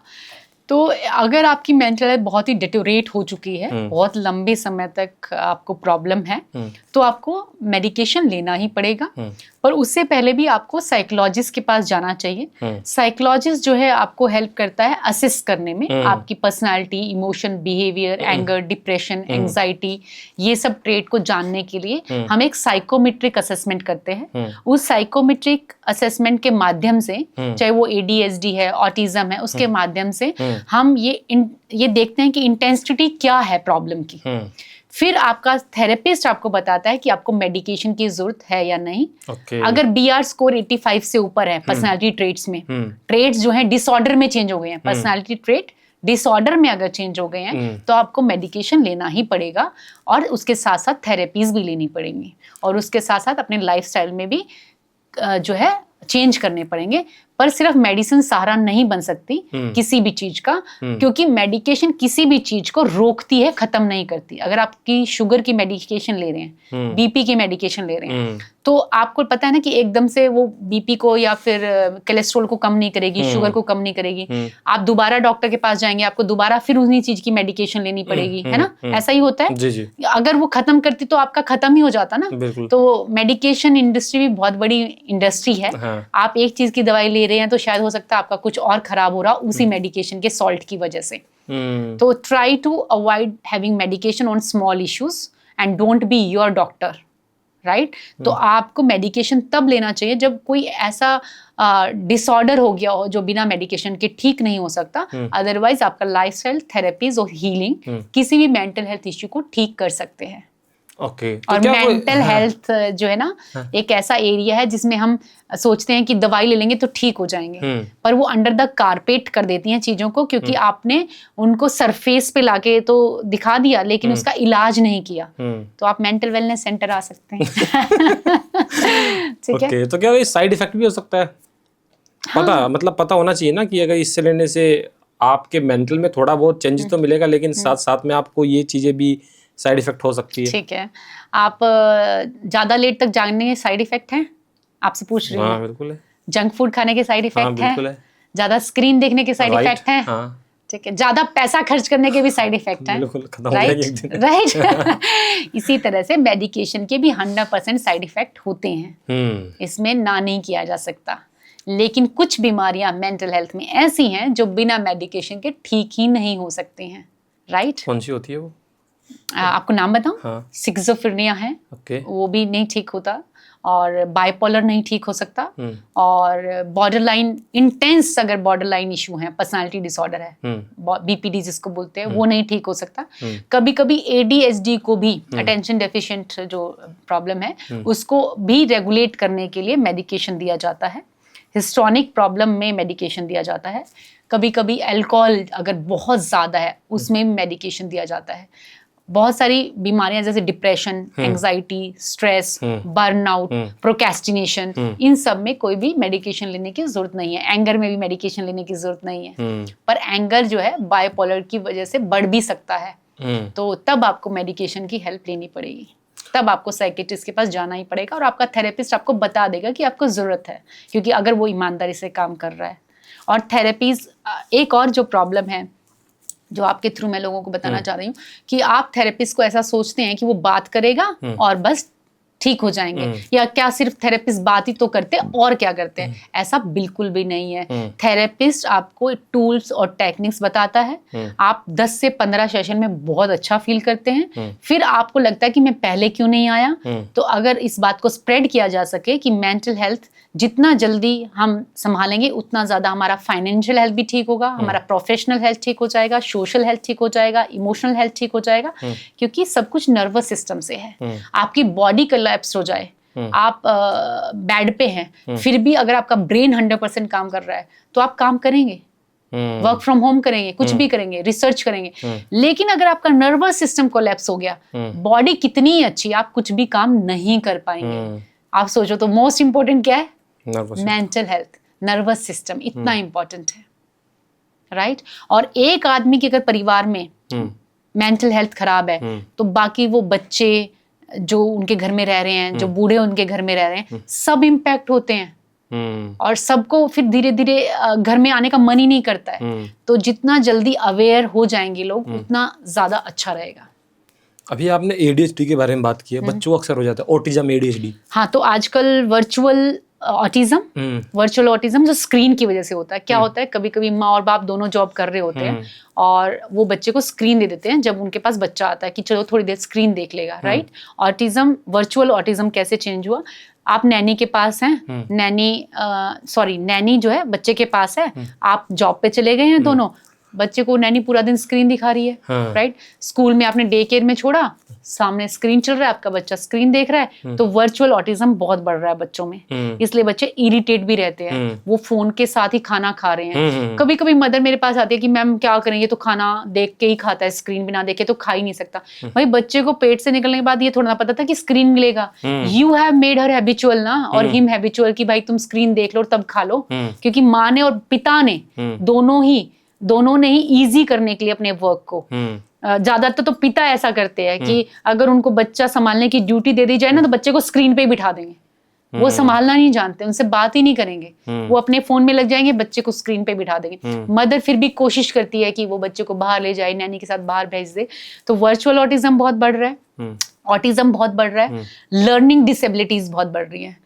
तो अगर आपकी मेंटल हेल्थ बहुत ही डिटोरेट हो चुकी है, बहुत लंबे समय तक आपको प्रॉब्लम है, तो आपको मेडिकेशन लेना ही पड़ेगा। पर उससे पहले भी आपको साइकोलॉजिस्ट के पास जाना चाहिए। साइकोलॉजिस्ट जो है आपको हेल्प करता है असेस करने में, आपकी personality, emotion, behaviour, anger, depression, anxiety, ये सब ट्रेट को जानने के लिए हम एक साइकोमेट्रिक असेसमेंट करते हैं। उस साइकोमेट्रिक असेसमेंट के माध्यम से, चाहे वो ADHD है, ऑटिज्म है, उसके माध्यम से हम ये देखते हैं कि इंटेंसिटी क्या है प्रॉब्लम की। फिर आपका थेरेपिस्ट आपको बताता है कि आपको मेडिकेशन की जरूरत है या नहीं। अगर BR स्कोर 85 से ऊपर है पर्सनालिटी ट्रेट्स में, ट्रेट्स जो हैं डिसऑर्डर में चेंज हो गए हैं, पर्सनालिटी ट्रेट डिसऑर्डर में अगर चेंज हो गए हैं, तो आपको मेडिकेशन लेना ही पड़ेगा, और उसके साथ साथ थेरेपीज भी लेनी पड़ेंगी, और उसके साथ साथ अपने लाइफस्टाइल में भी जो है चेंज करने पड़ेंगे। पर सिर्फ मेडिसिन सहारा नहीं बन सकती किसी भी चीज का, क्योंकि मेडिकेशन किसी भी चीज को रोकती है, खत्म नहीं करती। अगर आपकी शुगर की मेडिकेशन ले रहे हैं, BP की मेडिकेशन ले रहे हैं, तो आपको पता है ना कि एकदम से वो BP को या फिर कोलेस्ट्रॉल को कम नहीं करेगी, शुगर को कम नहीं करेगी। आप दोबारा डॉक्टर के पास जाएंगे, आपको दोबारा फिर उन्हीं चीज की मेडिकेशन लेनी पड़ेगी, है ना। ऐसा ही होता है। जी। अगर वो खत्म करती तो आपका खत्म ही हो जाता ना। तो मेडिकेशन इंडस्ट्री भी बहुत बड़ी इंडस्ट्री है। आप एक चीज की दवाई ले रहे हैं तो शायद हो सकता है आपका कुछ और खराब हो रहा उसी मेडिकेशन के सॉल्ट की वजह से। तो try to avoid having medication on small issues and don't be your doctor, right. तो आपको मेडिकेशन तब लेना चाहिए जब कोई ऐसा डिसऑर्डर हो गया हो जो बिना मेडिकेशन के ठीक नहीं हो सकता। अदरवाइज आपका लाइफस्टाइल, थेरेपीज और हीलिंग किसी भी मेंटल हेल्थ इश्यू को ठीक कर सकते हैं। और मेंटल हेल्थ जो है ना, एक ऐसा एरिया है जिसमें हम सोचते हैं कि दवाई ले लेंगे तो ठीक हो जाएंगे, पर वो अंडर द कारपेट कर देती हैं चीजों को, क्योंकि आपने उनको सरफेस पे लाके तो दिखा दिया, लेकिन उसका इलाज नहीं किया। तो आप मेंटल वेलनेस सेंटर आ सकते हैं। ठीक है। तो क्या साइड इफेक्ट भी हो सकता है? पता होना चाहिए ना कि अगर इससे लेने से आपके मेंटल में थोड़ा बहुत चेंजेस तो मिलेगा, लेकिन साथ साथ में आपको ये चीजें भी साइड इफेक्ट हो सकती है। ठीक है, आप ज्यादा लेट तक जागने के साइड इफेक्ट हैं, आपसे पूछ रही हूँ। हाँ बिल्कुल है। जंक फूड खाने के साइड हाँ इफेक्ट बिल्कुल हैं, है। ज्यादा स्क्रीन देखने के साइड Right, इफेक्ट हैं, हाँ ठीक है, ज्यादा पैसा खर्च करने के भी साइड इफेक्ट हैं, बिल्कुल, खत्म हो जाएगी एक दिन। राइट। इसी तरह से मेडिकेशन के भी 100% साइड इफेक्ट होते हैं, इसमें ना नहीं किया जा सकता। लेकिन कुछ बीमारियां मेंटल हेल्थ में ऐसी हैं जो बिना मेडिकेशन के ठीक ही नहीं हो सकती हैं, राइट। कौन सी होती है वो? आपको नाम बताऊं? हाँ। सिक्सोफ्रेनिया है, ओके। वो भी नहीं ठीक होता, और बाइपोलर नहीं ठीक हो सकता, और बॉर्डरलाइन इंटेंस अगर बॉर्डरलाइन इशू है, पर्सनालिटी डिसऑर्डर है, बीपीडी जिसको बोलते हैं, वो नहीं ठीक हो सकता। कभी कभी एडीएचडी को भी, अटेंशन डेफिशिएंट जो प्रॉब्लम है, उसको भी रेगुलेट करने के लिए मेडिकेशन दिया जाता है। हिस्टोनिक प्रॉब्लम में मेडिकेशन दिया जाता है। कभी कभी अल्कोहल अगर बहुत ज़्यादा है, उसमें मेडिकेशन दिया जाता है। बहुत सारी बीमारियां जैसे depression, anxiety, stress, burnout, procrastination, इन सब में कोई भी मेडिकेशन लेने की जरूरत नहीं है। एंगर में भी मेडिकेशन लेने की जरूरत नहीं है, पर एंगर जो है बाइपोलर की वजह से बढ़ भी सकता है, तो तब आपको मेडिकेशन की हेल्प लेनी पड़ेगी, तब आपको साइकेट्रिस्ट के पास जाना ही पड़ेगा, और आपका थेरेपिस्ट आपको बता देगा कि आपको ज़रूरत है, क्योंकि अगर वो ईमानदारी से काम कर रहा है। और थेरेपीज, एक और जो प्रॉब्लम है जो आपके थ्रू मैं लोगों को बताना चाह रही हूँ, कि आप थेरेपिस्ट को ऐसा सोचते हैं कि वो बात करेगा और बस ठीक हो जाएंगे, या क्या सिर्फ थेरेपिस्ट बात ही तो करते हैं और क्या करते हैं, ऐसा बिल्कुल भी नहीं है। थेरेपिस्ट आपको टूल्स और टेक्निक्स बताता है, आप 10 से 15 सेशन में बहुत अच्छा फील करते हैं, फिर आपको लगता है कि मैं पहले क्यों नहीं आया। तो अगर इस बात को स्प्रेड किया जा सके कि मेंटल हेल्थ जितना जल्दी हम संभालेंगे, उतना ज़्यादा हमारा फाइनेंशियल हेल्थ भी ठीक होगा, हमारा प्रोफेशनल हेल्थ ठीक हो जाएगा, सोशल हेल्थ ठीक हो जाएगा, इमोशनल हेल्थ ठीक हो जाएगा, क्योंकि सब कुछ नर्वस सिस्टम से है। आपकी बॉडी कोलैप्स हो जाए, आप बेड पे हैं, फिर भी अगर आपका ब्रेन 100% काम कर रहा है, तो आप काम करेंगे, वर्क फ्रॉम होम करेंगे, कुछ भी करेंगे, रिसर्च करेंगे। लेकिन अगर आपका नर्वस सिस्टम कोलैप्स हो गया, बॉडी कितनी अच्छी, आप कुछ भी काम नहीं कर पाएंगे। आप सोचो तो मोस्ट इंपॉर्टेंट क्या है? मेंटल हेल्थ, नर्वस सिस्टम इतना इंपॉर्टेंट है, राइट। और एक आदमी के अगर परिवार में मेंटल हेल्थ खराब है, तो बाकी वो बच्चे जो उनके घर में रह रहे हैं, जो बूढ़े उनके घर में रह रहे हैं, सब इम्पैक्ट होते हैं, और सबको फिर धीरे धीरे घर में आने का मन ही नहीं करता है। तो जितना जल्दी अवेयर हो जाएंगे लोग, उतना ज्यादा अच्छा रहेगा। अभी आपने ADHD के बारे में बात की है, बच्चों को अक्सर हो जाता है ऑटिज्म, ADHD। हाँ, तो आजकल वर्चुअल ऑटिज्म जो स्क्रीन की वजह से होता है, क्या होता है, कभी कभी माँ और बाप दोनों जॉब कर रहे होते हैं, और वो बच्चे को स्क्रीन दे देते हैं जब उनके पास बच्चा आता है कि चलो थोड़ी देर स्क्रीन देख लेगा, राइट। ऑटिज्म, वर्चुअल ऑटिज्म कैसे चेंज हुआ? आप नैनी के पास हैं, नैनी जो है बच्चे के पास है, आप जॉब पे चले गए हैं दोनों, बच्चे को नैनी पूरा दिन स्क्रीन दिखा रही है, राइट। स्कूल में आपने डे केयर में छोड़ा, सामने स्क्रीन चल रहा है, आपका बच्चा स्क्रीन देख रहा है, तो वर्चुअल ऑटिज्म बहुत बढ़ रहा है बच्चों में। इसलिए बच्चे इरिटेट भी रहते हैं, वो फोन के साथ ही खाना खा रहे हैं। कभी कभी मदर मेरे पास आती है कि मैम क्या करें, ये तो खाना देख के ही खाता है, स्क्रीन बिना देखे तो खा ही नहीं सकता। भाई बच्चे को पेट से निकलने के बाद ये थोड़ा ना पता था कि स्क्रीन मिलेगा। You have made her habitual ना, और हिम हैबिचुअल की भाई तुम स्क्रीन देख लो और तब खा लो, क्योंकि माँ ने और पिता ने दोनों ने ही ईजी करने के लिए अपने वर्क को, ज्यादातर तो पिता ऐसा करते हैं कि अगर उनको बच्चा संभालने की ड्यूटी दे दी जाए ना, तो बच्चे को स्क्रीन पे ही बिठा देंगे, वो संभालना नहीं जानते, उनसे बात ही नहीं करेंगे, वो अपने फोन में लग जाएंगे, बच्चे को स्क्रीन पे बिठा देंगे। मदर फिर भी कोशिश करती है कि वो बच्चे को बाहर ले जाए, नैनी के साथ बाहर भेज दे। तो वर्चुअल ऑटिज्म बहुत बढ़ रहा है, ऑटिज्म बहुत बढ़ रहा है, लर्निंग डिसेबिलिटीज बहुत बढ़ रही है।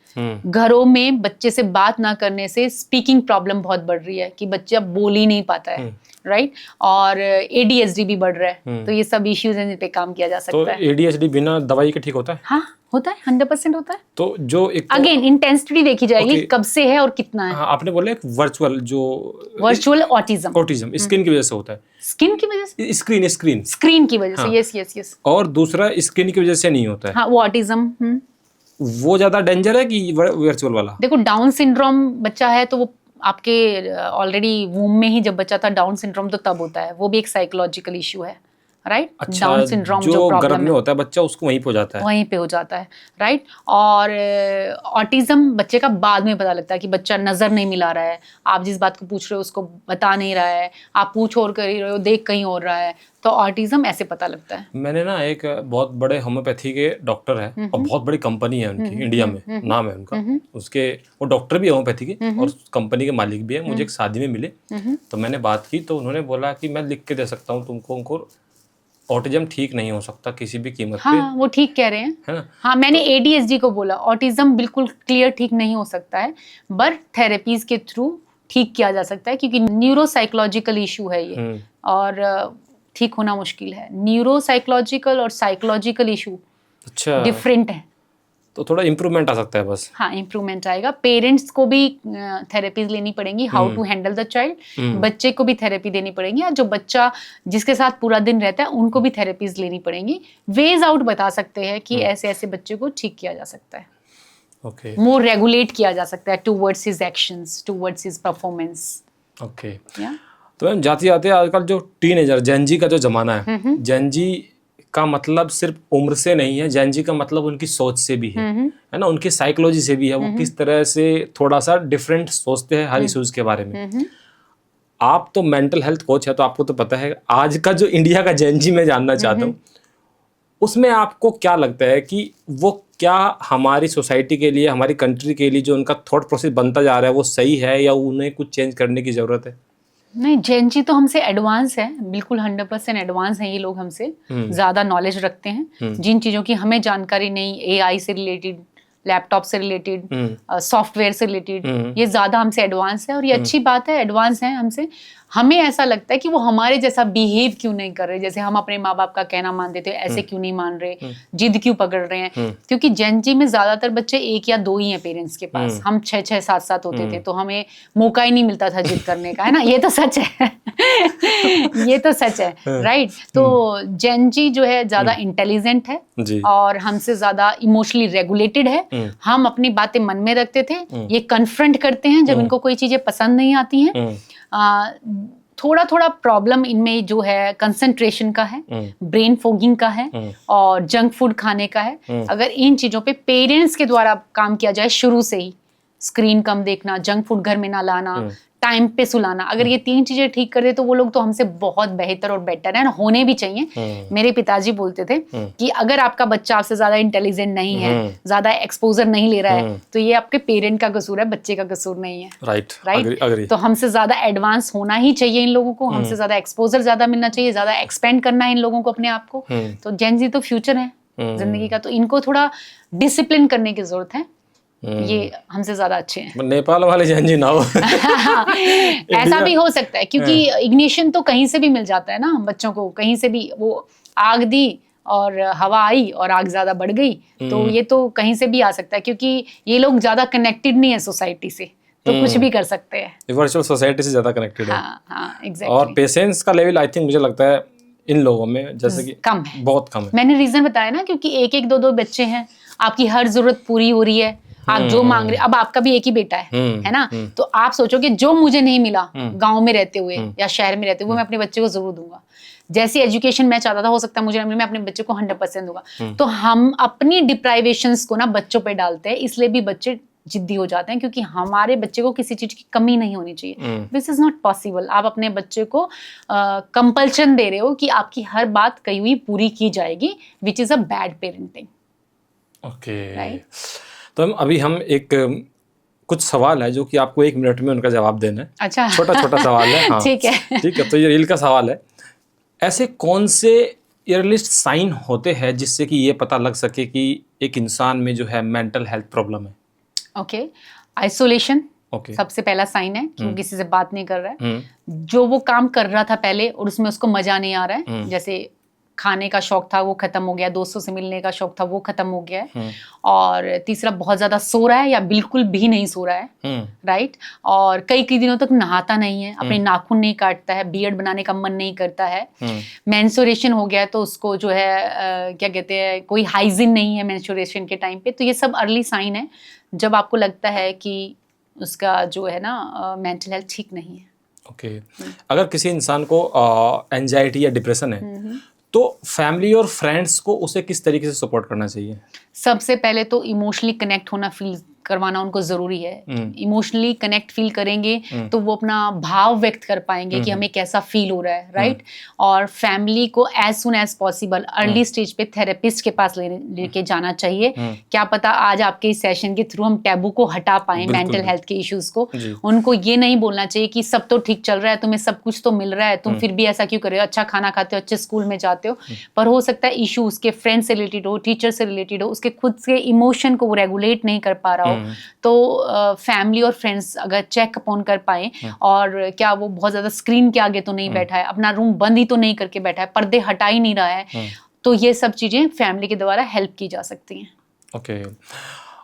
घरों में बच्चे से बात ना करने से स्पीकिंग प्रॉब्लम बहुत बढ़ रही है, कि बच्चा बोल ही नहीं पाता है, राइट। और ADHD भी बढ़ रहा है। तो ये सब इश्यूज हैं जिन पे काम किया जा सकता है। तो ADHD बिना दवाई के ठीक होता है? हाँ, होता है, 100% होता है। तो जो एक अगेन इंटेंसिटी देखी जाएगी, कब से है और कितना है। हाँ, आपने बोला एक वर्चुअल ऑटिज्म स्किन की वजह से होता है। स्किन की वजह से, स्क्रीन की वजह से, यस। और दूसरा स्किन की वजह से नहीं होता है। हाँ, वो ऑटिज्म, वो ज्यादा डेंजर है कि वर्चुअल वाला? देखो, डाउन सिंड्रोम बच्चा है तो वो आपके ऑलरेडी वूम में ही जब बच्चा था, डाउन सिंड्रोम तो तब होता है, वो भी एक साइकोलॉजिकल इशू है, राइट। अच्छा, डाउन सिंड्रोम जो जो गर्भ प्रॉब्लम में है होता है बच्चा उसको वहीं पे हो जाता है। वहीं पे हो जाता है, राइट। और ऑटिज्म बच्चे का बाद में पता लगता है कि बच्चा नजर नहीं मिला रहा है, आप जिस बात को पूछ रहे हो उसको बता नहीं रहा है, आप पूछ और कर ही रहे हो, देख कहीं और रहा है, तो ऑटिज्म ऐसे पता लगता है। मैंने ना एक बहुत बड़े होम्योपैथी के डॉक्टर है और बहुत बड़ी कंपनी है उनकी इंडिया में, नाम है उनका, उसके वो डॉक्टर भी है होम्योपैथी के और कंपनी के मालिक भी है। मुझे एक शादी में मिले तो मैंने बात की तो उन्होंने बोला कि मैं लिख के दे सकता हूँ तुमको, उनको ऑटिज्म ठीक नहीं हो सकता किसी भी कीमत पे, हाँ वो ठीक कह रहे हैं, है ना। हाँ मैंने ADHD को बोला, ऑटिज्म बिल्कुल क्लियर ठीक नहीं हो सकता है, बट थेरेपीज के थ्रू ठीक किया जा सकता है, क्योंकि न्यूरोसाइकोलॉजिकल इशू है ये और ठीक होना मुश्किल है। न्यूरोसाइकोलॉजिकल और साइकोलॉजिकल इशू अच्छा, डिफरेंट है। तो थोड़ा इम्प्रूवमेंट आ सकता है बस। हाँ इम्प्रूवमेंट आएगा। पेरेंट्स को भी थेरेपीज लेनी पड़ेंगी, how to handle the child. बच्चे को भी थेरेपी देनी पड़ेगी, और जो बच्चा जिसके साथ पूरा दिन रहता है उनको भी थेरेपीज लेनी पड़ेंगी। वेज आउट बता सकते हैं कि ऐसे ऐसे बच्चे को ठीक किया जा सकता है, ओके मोर रेगुलेट किया जा सकता है towards his actions, towards his performance. Okay. तो मैम जाते जाते आजकल जो टीनेजर जेनजी का जो जमाना है, जेनजी का मतलब सिर्फ उम्र से नहीं है, जेनजी का मतलब उनकी सोच से भी है ना, उनकी साइकोलॉजी से भी है, वो किस तरह से थोड़ा सा डिफरेंट सोचते हैं हर इश्यूज के बारे में। आप तो मेंटल हेल्थ कोच है तो आपको तो पता है, आज का जो इंडिया का जेनजी मैं जानना चाहता हूँ, उसमें आपको क्या लगता है कि वो क्या हमारी सोसाइटी के लिए, हमारी कंट्री के लिए जो उनका थॉट प्रोसेस बनता जा रहा है वो सही है या उन्हें कुछ चेंज करने की जरूरत है? नहीं, जेनजी तो हमसे एडवांस है, बिल्कुल 100% एडवांस हैं ये लोग, हमसे ज़्यादा नॉलेज रखते हैं। जिन चीज़ों की हमें जानकारी नहीं, AI से रिलेटेड, लैपटॉप से रिलेटेड, सॉफ्टवेयर से रिलेटेड, ये ज़्यादा हमसे एडवांस है और ये अच्छी बात है, एडवांस है हमसे। हमें ऐसा लगता है कि वो हमारे जैसा बिहेव क्यों नहीं कर रहे, जैसे हम अपने माँ बाप का कहना मानते थे, ऐसे क्यों नहीं मान रहे, जिद क्यों पकड़ रहे हैं। क्योंकि जेनजी में ज्यादातर बच्चे 1 या 2 ही हैं पेरेंट्स के पास, हम 6-6 7-7 होते थे, तो हमें मौका ही नहीं मिलता था जिद करने का, है ना, ये तो सच है। ये तो सच है, राइट। तो जेनजी जो है ज्यादा इंटेलिजेंट है और हमसे ज्यादा इमोशनली रेगुलेटेड है। हम अपनी बातें मन में रखते थे, ये कन्फ्रंट करते हैं जब इनको कोई चीजें पसंद नहीं आती हैं। थोड़ा थोड़ा प्रॉब्लम इनमें जो है कंसंट्रेशन का है, ब्रेन फोगिंग का है और जंक फूड खाने का है। अगर इन चीजों पे पेरेंट्स के द्वारा काम किया जाए शुरू से ही, स्क्रीन कम देखना, जंक फूड घर में ना लाना, टाइम पे सुलाना, अगर ये 3 चीजें ठीक कर दे तो वो लोग तो हमसे बहुत बेहतर और बेटर है, होने भी चाहिए। मेरे पिताजी बोलते थे कि अगर आपका बच्चा आपसे ज्यादा इंटेलिजेंट नहीं है, ज्यादा एक्सपोजर नहीं ले रहा है, तो ये आपके पेरेंट का कसूर है, बच्चे का कसूर नहीं है। राइट। तो हमसे ज्यादा एडवांस होना ही चाहिए इन लोगों को, हमसे ज्यादा एक्सपोजर ज्यादा मिलना चाहिए, ज्यादा एक्सपेंड करना है इन लोगों को अपने आप को। तो जेनजी तो फ्यूचर है जिंदगी का, तो इनको थोड़ा डिसिप्लिन करने की जरूरत है, ये हमसे ज्यादा अच्छे हैं। नेपाल वाले जेनजी ना हो। ऐसा भी हो सकता है, क्योंकि इग्निशन तो कहीं से भी मिल जाता है ना बच्चों को, कहीं से भी। वो आग दी और हवा आई और आग ज्यादा बढ़ गई, तो ये तो कहीं से भी आ सकता है, क्योंकि ये लोग ज्यादा कनेक्टेड नहीं है सोसाइटी से, तो कुछ भी कर सकते हैं। वर्चुअल सोसाइटी से ज्यादा कनेक्टेड है। हाँ, एग्जैक्टली। और पेशेंस का लेवल आई थिंक मुझे लगता है इन लोगों में जैसे कि कम है, बहुत कम है। मैंने रीजन बताया ना, क्योंकि 1-1 2-2 बच्चे हैं, आपकी हर जरूरत पूरी हो रही है, आप जो मांग रहे, अब आपका भी एक ही बेटा है ना, तो आप सोचोगे जो मुझे नहीं मिला गांव में रहते हुए या शहर में रहते हुए, मैं अपने बच्चे को जरूर दूंगा। जैसी एजुकेशन मैं चाहता था, हो सकता है मुझे मैं अपने बच्चे को 100% दूंगा। तो हम अपनी डिप्राइवेशंस को ना बच्चों पे डालते हैं, इसलिए भी बच्चे जिद्दी हो जाते हैं, क्योंकि हमारे बच्चे को किसी चीज की कमी नहीं होनी चाहिए। This is not possible. आप अपने बच्चे को कंपल्शन दे रहे हो कि आपकी हर बात कही हुई पूरी की जाएगी, which is a bad parenting. Okay, तो अभी हम एक कुछ सवाल है जो कि आपको 1 मिनट में उनका जवाब देना है। अच्छा, छोटा छोटा सवाल है। हाँ, ठीक है, ठीक है। तो ये रील का सवाल है, ऐसे कौन से ईयरलिस्ट साइन होते हैं जिससे कि ये पता लग सके कि एक इंसान में जो है मेंटल हेल्थ प्रॉब्लम है? ओके, आइसोलेशन सबसे पहला साइन है कि वो किसी से बात नहीं कर रहा है। जो वो काम कर रहा था पहले और उसमें उसको मजा नहीं आ रहा है, जैसे खाने का शौक था वो खत्म हो गया, दोस्तों से मिलने का शौक था वो खत्म हो गया है। और तीसरा, बहुत ज्यादा सो रहा है या बिल्कुल भी नहीं सो रहा है, राइट। और कई दिनों तक नहाता नहीं है, अपने नाखून नहीं काटता है, बियर्ड बनाने का मन नहीं करता है। मेंस्ट्रुएशन हो गया तो उसको जो है क्या कहते हैं, कोई हाइजीन नहीं है मेंस्ट्रुएशन के टाइम पे। तो ये सब अर्ली साइन है जब आपको लगता है कि उसका जो है ना मेंटल हेल्थ ठीक नहीं है। ओके। अगर किसी इंसान को एंजाइटी या डिप्रेशन है तो फैमिली और फ्रेंड्स को उसे किस तरीके से सपोर्ट करना चाहिए? सबसे पहले तो इमोशनली कनेक्ट होना फील करवाना उनको जरूरी है। इमोशनली कनेक्ट फील करेंगे तो वो अपना भाव व्यक्त कर पाएंगे कि हमें कैसा फील हो रहा है, राइट। और फैमिली को as soon as possible early stage पे थेरेपिस्ट के पास लेके जाना चाहिए। क्या पता आज आपके इस सेशन के थ्रू हम टैबू को हटा पाए, मेंटल हेल्थ के इश्यूज को। उनको ये नहीं बोलना चाहिए कि सब तो ठीक चल रहा है, तुम्हें सब कुछ तो मिल रहा है, तुम फिर भी ऐसा क्यों कर रहे हो, अच्छा खाना खाते हो, अच्छे स्कूल में जाते हो, पर हो सकता है इशू उसके फ्रेंड से रिलेटेड हो, टीचर से रिलेटेड हो, उसके खुद के इमोशन को वो रेगुलेट नहीं कर पा रहा हो। तो फैमिली और फ्रेंड्स अगर चेक अपॉन कर पाए और क्या वो बहुत ज्यादा स्क्रीन के आगे तो नहीं बैठा है, अपना रूम बंद ही तो नहीं करके बैठा है, पर्दे हटा ही नहीं रहा है, तो ये सब चीजें फैमिली के द्वारा हेल्प की जा सकती हैं। ओके।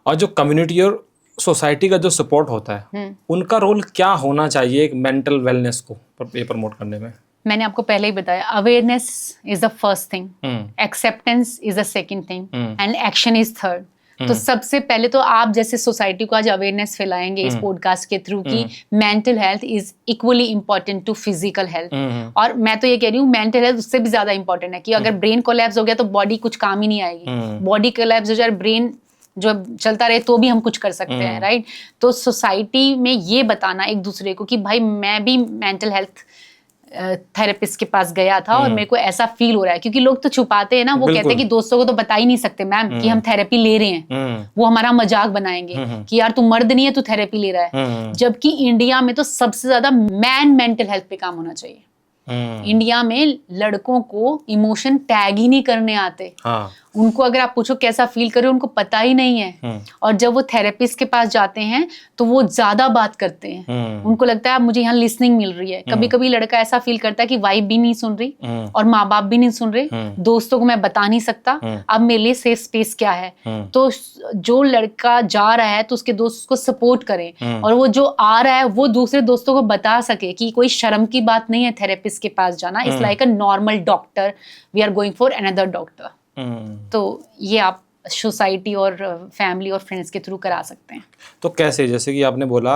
और जो कम्युनिटी और सोसाइटी का जो सपोर्ट होता है, उनका रोल क्या होना चाहिए एक मेंटल वेलनेस को प्रमोट करने में? मैंने आपको पहले ही बताया, awareness is the first thing, acceptance is the second thing and action is third. तो सबसे पहले तो आप जैसे सोसाइटी को आज अवेयरनेस फैलाएंगे इस पॉडकास्ट के थ्रू कि mental health is equally important to physical health. और मैं तो ये कह रही हूँ मेंटल हेल्थ उससे भी ज्यादा इंपॉर्टेंट है कि अगर ब्रेन कोलैप्स हो गया तो बॉडी कुछ काम ही नहीं आएगी। बॉडी कोलैप्स हो जाए, ब्रेन जो चलता रहे तो भी हम कुछ कर सकते हैं, राइट। तो सोसाइटी में ये बताना एक दूसरे को कि भाई मैं भी मेंटल हेल्थ थेरेपिस्ट के पास गया था और मेरे को ऐसा फील हो रहा है, क्योंकि लोग तो छुपाते हैं ना, वो कहते हैं कि दोस्तों को तो बता ही नहीं सकते मैम कि हम थेरेपी ले रहे हैं, वो हमारा मजाक बनाएंगे कि यार तू मर्द नहीं है, तू थेरेपी ले रहा है। जबकि इंडिया में तो सबसे ज्यादा मैन मेंटल हेल्थ पे काम होना चाहिए। इंडिया में लड़कों को इमोशन टैग ही नहीं करने आते। उनको अगर आप पूछो कैसा फील करे, उनको पता ही नहीं है। और जब वो थेरेपिस्ट के पास जाते हैं तो वो ज्यादा बात करते हैं, उनको लगता है मुझे यहाँ लिसनिंग मिल रही है। कभी कभी लड़का ऐसा फील करता है कि वाइफ भी नहीं सुन रही और माँ बाप भी नहीं सुन रहे, दोस्तों को मैं बता नहीं सकता, अब मेरे लिए सेफ स्पेस क्या है। तो जो लड़का जा रहा है तो उसके दोस्त उसको सपोर्ट करें, और वो जो आ रहा है वो दूसरे दोस्तों को बता सके कि कोई शर्म की बात नहीं है थेरेपिस्ट के पास जाना, it's like a normal doctor, we are going for another doctor. तो ये आप सोसाइटी और फैमिली और फ्रेंड्स के थ्रू करा सकते हैं। तो कैसे, जैसे कि आपने बोला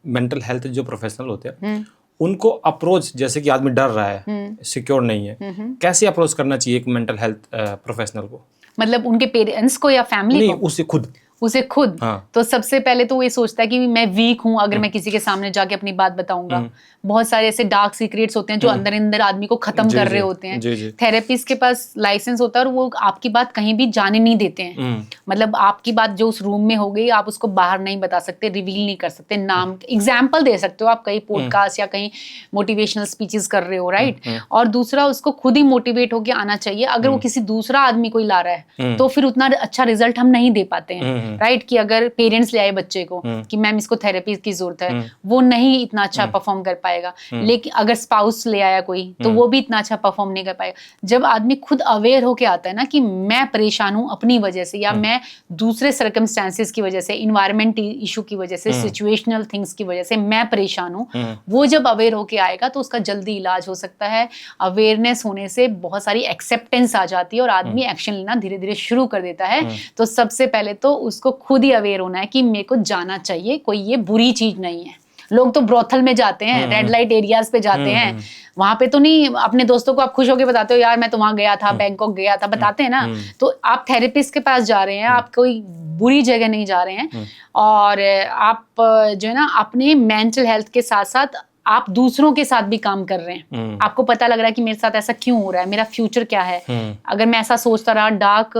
मेंटल हेल्थ जो प्रोफेशनल होते हैं उनको अप्रोच, जैसे कि आदमी डर रहा है, सिक्योर नहीं है, कैसे अप्रोच करना चाहिए एक मेंटल हेल्थ प्रोफेशनल को? मतलब उनके पेरेंट्स को या फैमिली को? उसे खुद। तो सबसे पहले तो वो ये सोचता है कि मैं वीक हूं, अगर मैं किसी के सामने जाके अपनी बात बताऊंगा। बहुत सारे ऐसे डार्क सीक्रेट्स होते हैं जो अंदर अंदर आदमी को खत्म कर रहे होते हैं। थेरेपिस्ट के पास लाइसेंस होता है और वो आपकी बात कहीं भी जाने नहीं देते हैं। मतलब आपकी बात जो उस रूम में हो गई आप उसको बाहर नहीं बता सकते, रिवील नहीं कर सकते। नाम एग्जाम्पल दे सकते हो आप, कहीं पॉडकास्ट या कहीं मोटिवेशनल स्पीचेस कर रहे हो, राइट। और दूसरा, उसको खुद ही मोटिवेट होकर आना चाहिए। अगर वो किसी दूसरा आदमी को ही ला रहा है तो फिर उतना अच्छा रिजल्ट हम नहीं दे पाते हैं, राइट। कि अगर पेरेंट्स ले आए बच्चे को कि मैम इसको थेरेपी की जरूरत है, वो नहीं इतना अच्छा परफॉर्म कर पाएगा। लेकिन अगर स्पाउस ले आया कोई तो वो भी इतना अच्छा परफॉर्म नहीं कर पाएगा। जब आदमी खुद अवेयर होके आता है ना कि मैं परेशान हूं अपनी वजह से, या मैं दूसरे सर्कमस्टेंसेस की वजह से, इन्वायरमेंट इशू की वजह से, सिचुएशनल थिंग्स की वजह से मैं परेशान हूं, वो जब अवेयर होके आएगा तो उसका जल्दी इलाज हो सकता है। अवेयरनेस होने से बहुत सारी एक्सेप्टेंस आ जाती है और आदमी एक्शन लेना धीरे धीरे शुरू कर देता है। तो सबसे पहले तो उसको खुद ही अवेयर होना है कि मेरे को जाना चाहिए, कोई ये बुरी चीज नहीं है। लोग तो ब्रोथल में जाते हैं, रेड लाइट एरियाज पे जाते हैं, वहां पे तो नहीं अपने दोस्तों को आप खुश होकर बताते हो यार मैं तो वहां गया था, बैंकॉक गया था, बताते हैं ना। तो आप थेरेपिस्ट के पास जा रहे हैं, आप कोई बुरी जगह नहीं जा रहे हैं। और आप जो है ना अपने मेंटल हेल्थ के साथ साथ आप दूसरों के साथ भी काम कर रहे हैं। आपको पता लग रहा है कि मेरे साथ ऐसा क्यों हो रहा है, मेरा फ्यूचर क्या है। अगर मैं ऐसा सोचता रहा, डार्क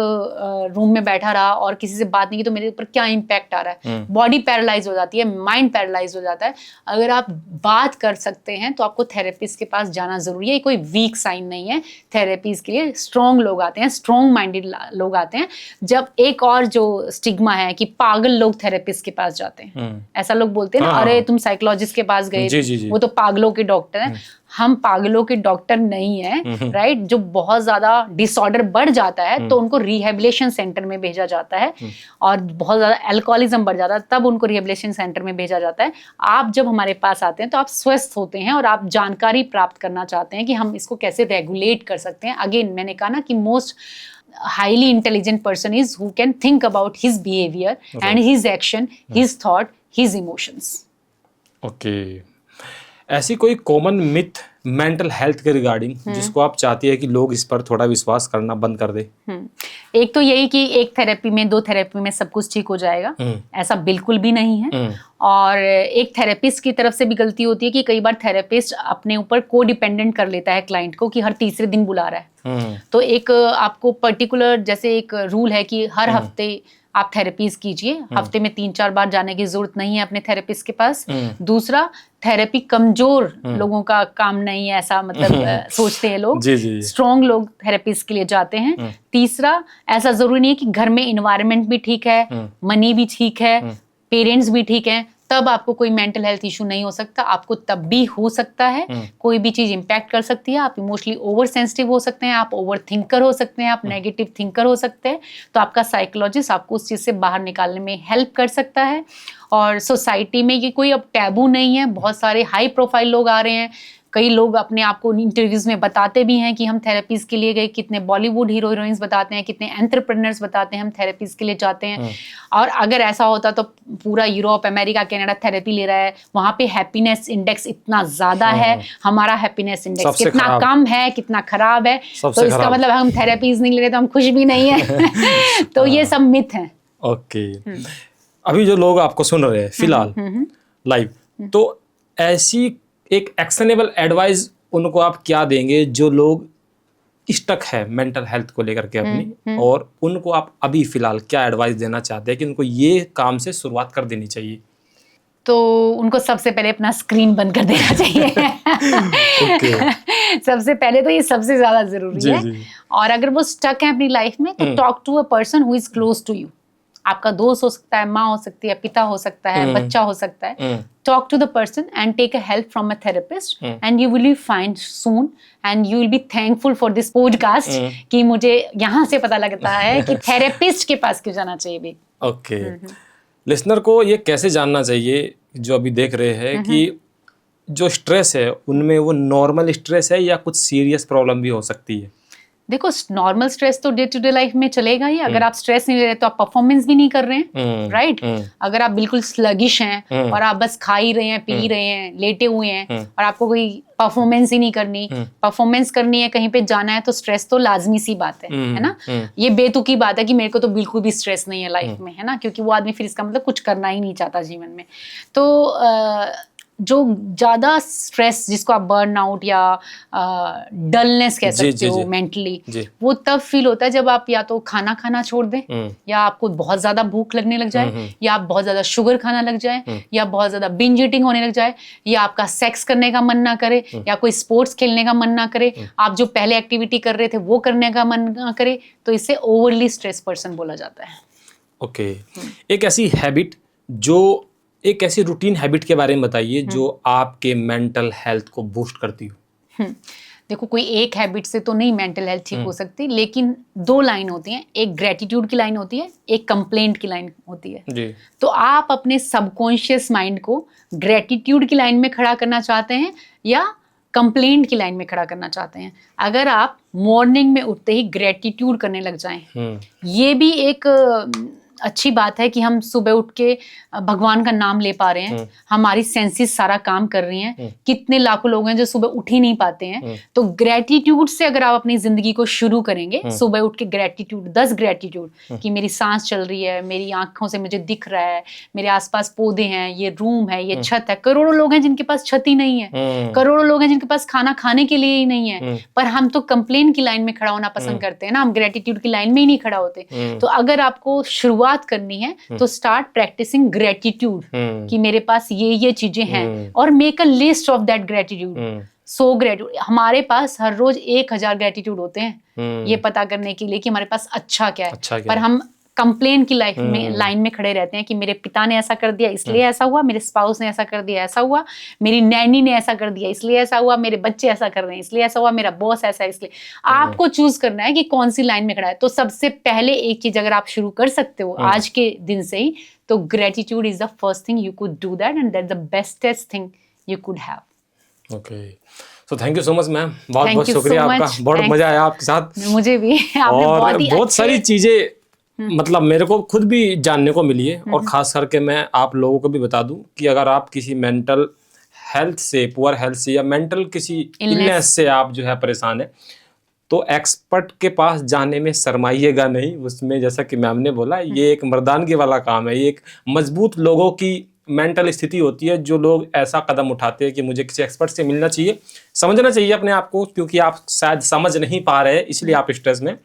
रूम में बैठा रहा और किसी से बात नहीं की, तो मेरे ऊपर क्या इम्पैक्ट आ रहा है। बॉडी पैरालाइज हो जाती है, माइंड पैरालाइज हो जाता है। अगर आप बात कर सकते हैं तो आपको थेरेपिस्ट के पास जाना जरूरी है। कोई वीक साइन नहीं है। थेरेपीज के लिए स्ट्रॉन्ग लोग आते हैं, स्ट्रॉन्ग माइंडेड लोग आते हैं। जब एक और जो स्टिग्मा है कि पागल लोग थेरेपिस्ट के पास जाते हैं, ऐसा लोग बोलते हैं ना, अरे तुम साइकोलॉजिस्ट के पास गए, वो तो पागलों के डॉक्टर हैं। हम पागलों के डॉक्टर नहीं है, राइट। जो बहुत ज्यादा डिसऑर्डर बढ़ जाता है तो उनको रिहेबिलिटेशन सेंटर में भेजा जाता है, और बहुत ज्यादा अल्कोहलिज्म बढ़ जाता है तब उनको रिहेबिलिटेशन सेंटर में भेजा जाता है। आप जब हमारे पास आते हैं तो आप स्वस्थ होते हैं और आप जानकारी प्राप्त करना चाहते हैं कि हम इसको कैसे रेगुलेट कर सकते हैं। अगेन मैंने कहा ना कि most highly intelligent person is who can think about his behavior and his action, his thought, his emotions. Okay. ऐसी कोई कॉमन मिथ मेंटल हेल्थ के रिगार्डिंग जिसको आप चाहती है कि लोग इस पर थोड़ा विश्वास करना बंद कर दे? एक तो यही कि एक थेरेपी में, 2 थेरेपी में सब कुछ ठीक हो जाएगा, ऐसा बिल्कुल भी नहीं है। और एक थेरेपिस्ट की तरफ से भी गलती होती है कि कई बार थेरेपिस्ट अपने ऊपर को डिपेंडेंट कर लेता है क्लाइंट को कि हर तीसरे दिन बुला रहा है। तो एक आपको पर्टिकुलर जैसे एक रूल है कि हर हफ्ते आप थेरेपीज कीजिए, हफ्ते में 3-4 बार जाने की जरूरत नहीं है अपने थेरेपिस्ट के पास। दूसरा, थेरेपी कमजोर लोगों का काम नहीं है, ऐसा मतलब सोचते हैं लोग। स्ट्रॉन्ग लोग थेरेपिस्ट के लिए जाते हैं। तीसरा, ऐसा जरूरी नहीं है कि घर में इन्वायरमेंट भी ठीक है, मनी भी ठीक है, पेरेंट्स भी ठीक है, तब आपको कोई मेंटल हेल्थ इशू नहीं हो सकता। आपको तब भी हो सकता है, कोई भी चीज इम्पैक्ट कर सकती है। आप इमोशनली ओवर सेंसिटिव हो सकते हैं, आप ओवर थिंकर हो सकते हैं, आप नेगेटिव थिंकर हो सकते हैं। तो आपका साइकोलॉजिस्ट आपको उस चीज से बाहर निकालने में हेल्प कर सकता है। और सोसाइटी में ये कोई अब टैबू नहीं है, बहुत सारे हाई प्रोफाइल लोग आ रहे हैं। कई लोग अपने आप को इंटरव्यूज में बताते भी हैं कि हम थेरेपीज के लिए गए, कितने बॉलीवुड हीरो हीरोइंस बताते हैं, कितने एंटरप्रेन्योर्स बताते हैं हम थेरेपीज के लिए जाते हैं। और अगर ऐसा होता तो पूरा यूरोप, अमेरिका, कनाडा थेरेपी ले रहा है, वहां पे हैप्पीनेस इंडेक्स इतना ज्यादा है, हमारा हैप्पीनेस इंडेक्स कितना कम है, कितना खराब है। तो इसका मतलब हम थेरेपीज नहीं ले रहे तो हम खुश भी नहीं है। तो ये सब मिथ है। ओके, अभी जो लोग आपको सुन रहे हैं फिलहाल लाइव, तो ऐसी एक एक्शनेबल एडवाइस उनको आप क्या देंगे जो लोग स्टक है मेंटल हेल्थ को लेकर के अपनी, और उनको आप अभी फिलहाल क्या एडवाइस देना चाहते हैं कि उनको ये काम से शुरुआत कर देनी चाहिए? तो उनको सबसे पहले अपना स्क्रीन बंद कर देना चाहिए। सबसे पहले तो ये सबसे ज्यादा जरूरी है। और अगर वो स्टक है अपनी लाइफ में तो talk to a person who is close to you. आपका दोस्त हो सकता है, माँ हो सकती है, पिता हो सकता है, बच्चा हो सकता है। Talk to the person and take a help from a therapist and you will be fine soon and you will be thankful for this podcast कि मुझे यहाँ से पता लगता है कि थेरेपिस्ट के पास क्यों जाना चाहिए भी। ओके, लिसनर को ये कैसे जानना चाहिए जो अभी देख रहे हैं कि जो स्ट्रेस है उनमें वो नॉर्मल स्ट्रेस है या कुछ सीरियस प्रॉब्लम भी हो सकती है? देखो, नॉर्मल स्ट्रेस तो डे टू डे लाइफ में चलेगा ही। अगर आप स्ट्रेस नहीं ले रहे तो आप परफॉर्मेंस भी नहीं कर रहे हैं, राइट? अगर आप बिल्कुल स्लगिश हैं और आप बस खा ही रहे हैं, पी रहे हैं, लेटे हुए हैं और आपको कोई परफॉर्मेंस ही नहीं करनी, परफॉर्मेंस करनी है, कहीं पे जाना है, तो स्ट्रेस तो लाजमी सी बात है ना? ये बेतुकी बात है कि मेरे को तो बिल्कुल भी स्ट्रेस नहीं है लाइफ में, है ना? क्योंकि वो आदमी फिर इसका मतलब कुछ करना ही नहीं चाहता जीवन में। तो जो ज़्यादा स्ट्रेस जिसको आप बर्न आउट या डलनेस कह सकते हो मेंटली, वो तब फील होता है जब आप या तो खाना खाना छोड़ दें, या आपको बहुत ज़्यादा भूख लगने लग जाए, या आप बहुत ज़्यादा शुगर खाना लग जाए, या बहुत ज़्यादा बिंज ईटिंग होने लग जाए, या आपका सेक्स करने का मन ना करे, या कोई स्पोर्ट्स खेलने का मन ना करे, आप जो पहले एक्टिविटी कर रहे थे वो करने का मन ना करे, तो इसे ओवरली स्ट्रेस पर्सन बोला जाता है। ओके, एक ऐसी हैबिट जो एक ऐसी रूटीन हैबिट के बारे में बताइए जो आपके मेंटल हेल्थ को बूस्ट करती हो। देखो, कोई एक हैबिट से तो नहीं मेंटल हेल्थ ठीक हो सकती, लेकिन 2 लाइन होती हैं। एक ग्रेटिट्यूड की लाइन होती है, एक कंप्लेंट की लाइन होती है जी। तो आप अपने सबकॉन्शियस माइंड को ग्रेटिट्यूड की लाइन में खड़ा करना चाहते हैं या कंप्लेंट की लाइन में खड़ा करना चाहते हैं? अगर आप मॉर्निंग में उठते ही ग्रेटिट्यूड करने लग जाएं, ये भी एक अच्छी बात है कि हम सुबह उठ के भगवान का नाम ले पा रहे हैं, हमारी सेंसेस सारा काम कर रही हैं। कितने लाखों लोग हैं जो सुबह उठ ही नहीं पाते हैं। तो ग्रेटिट्यूड से अगर आप अपनी जिंदगी को शुरू करेंगे, सुबह उठ के ग्रेटिट्यूड, 10 ग्रेटिट्यूड कि मेरी सांस चल रही है, मेरी आंखों से मुझे दिख रहा है, मेरे आसपास पौधे हैं, ये रूम है, ये छत है। करोड़ों लोग हैं जिनके पास छत ही नहीं है, करोड़ों लोग हैं जिनके पास खाना खाने के लिए ही नहीं है, पर हम तो कंप्लेन की लाइन में खड़ा होना पसंद करते हैं ना, हम ग्रेटिट्यूड की लाइन में ही नहीं खड़ा होते। तो अगर आपको शुरुआत करनी है तो स्टार्ट प्रैक्टिसिंग ग्रेटिट्यूड कि मेरे पास ये चीजें हैं, और make a list of that gratitude. 100 gratitude, हमारे पास हर रोज 1000 ग्रेटिट्यूड होते हैं ये पता करने के लिए कि हमारे पास अच्छा क्या है। पर हम कंप्लेन की लाइफ में लाइन में खड़े रहते हैं कि मेरे पिता ने ऐसा कर दिया इसलिए ऐसा हुआ, मेरे स्पाउस ने ऐसा कर दिया ऐसा हुआ, मेरी नैनी ने ऐसा कर दिया इसलिए ऐसा हुआ, मेरे बच्चे ऐसा कर रहे हैं इसलिए ऐसा हुआ, मेरा बॉस ऐसा है इसलिए। आपको चूज करना है कि कौन सी लाइन में खड़ा है। तो सबसे पहले एक चीज अगर आप शुरू कर सकते हो आज के दिन से ही, तो gratitude is the first thing you could do that, and that's the bestest thing you could have. Okay, so thank you so much ma'am, बहुत बहुत शुक्रिया आपका, बहुत मजा आया आपके साथ। मुझे भी और बहुत सारी चीजें मतलब मेरे को खुद भी जानने को मिली है, और खास करके मैं आप लोगों को भी बता दूं कि अगर आप किसी मेंटल हेल्थ से, पुअर हेल्थ से या मेंटल किसी इलनेस से आप जो है परेशान है, तो एक्सपर्ट के पास जाने में शर्माइएगा नहीं। उसमें जैसा कि मैम ने बोला, ये एक मर्दानगी वाला काम है। ये एक मजबूत लोगों की मेंटल स्थिति होती है जो लोग ऐसा कदम उठाते हैं कि मुझे किसी एक्सपर्ट से मिलना चाहिए, समझना चाहिए अपने आप को, क्योंकि आप शायद समझ नहीं पा रहे इसलिए आप स्ट्रेस में।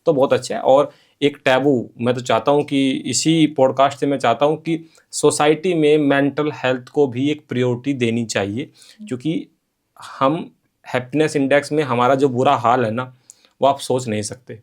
तो बहुत अच्छा है। और एक टैबू, मैं तो चाहता हूँ कि इसी पॉडकास्ट से मैं चाहता हूँ कि सोसाइटी में मेंटल हेल्थ को भी एक प्रायोरिटी देनी चाहिए, क्योंकि हम हैप्पीनेस इंडेक्स में हमारा जो बुरा हाल है ना, वो आप सोच नहीं सकते।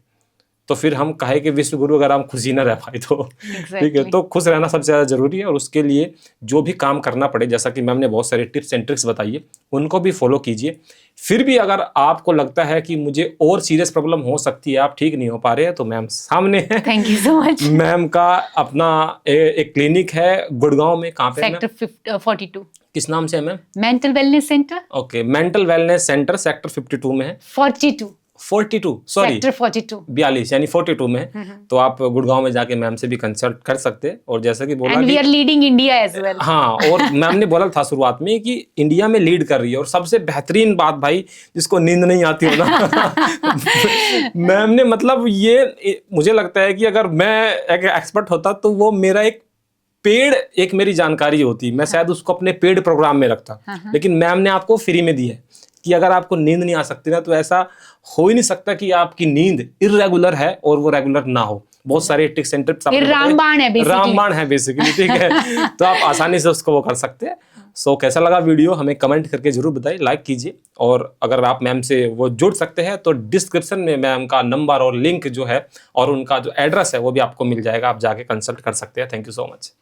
तो फिर हम कहे कि विश्व गुरु अगर हम खुशी ना रह पाए तो ठीक है। तो खुश रहना सबसे ज़्यादा जरूरी है, और उसके लिए जो भी काम करना पड़े, जैसा कि मैम ने बहुत सारे टिप्स एंड ट्रिक्स बताई है, उनको भी फॉलो कीजिए। फिर भी अगर आपको लगता है कि मुझे और सीरियस प्रॉब्लम हो सकती है, आप ठीक नहीं हो पा रहे हैं, तो मैम सामने है। Thank you so much. Ma'am का अपना एक क्लिनिक है गुड़गांव में। कहाँ पे? सेक्टर 42। किस नाम से है ma'am? Mental wellness centre. Okay, mental wellness centre sector 52 में है। 42 सॉरी, सेक्टर 42 यानी 42 में है। तो आप गुड़गांव में जाके मैम से भी कंसल्ट कर सकते हैं। और जैसा कि बोला, and we are leading India as well. हाँ, और मैम ने बोला था शुरुआत में कि इंडिया में लीड कर रही है। और सबसे बेहतरीन बात भाई, जिसको नींद नहीं आती हो ना मैम ने, मतलब ये मुझे लगता है कि अगर मैं एक एक्सपर्ट होता तो वो मेरा एक मेरी जानकारी होती, मैं शायद उसको अपने पेड प्रोग्राम में रखता। लेकिन मैम ने आपको फ्री में दी है कि अगर आपको नींद नहीं आ सकती ना, तो ऐसा हो ही नहीं सकता कि आपकी नींद इर्रेगुलर है और वो रेगुलर ना हो। बहुत सारे टिप्स एंड ट्रिक्स, रामबाण है बेसिकली, ठीक है। तो आप आसानी से उसको वो कर सकते हैं। सो कैसा लगा वीडियो हमें कमेंट करके जरूर बताइए, लाइक कीजिए। और अगर आप मैम से वो जुड़ सकते हैं तो डिस्क्रिप्शन में मैम का नंबर और लिंक जो है और उनका जो एड्रेस है वो भी आपको मिल जाएगा, आप जाके कंसल्ट कर सकते हैं। Thank you so much.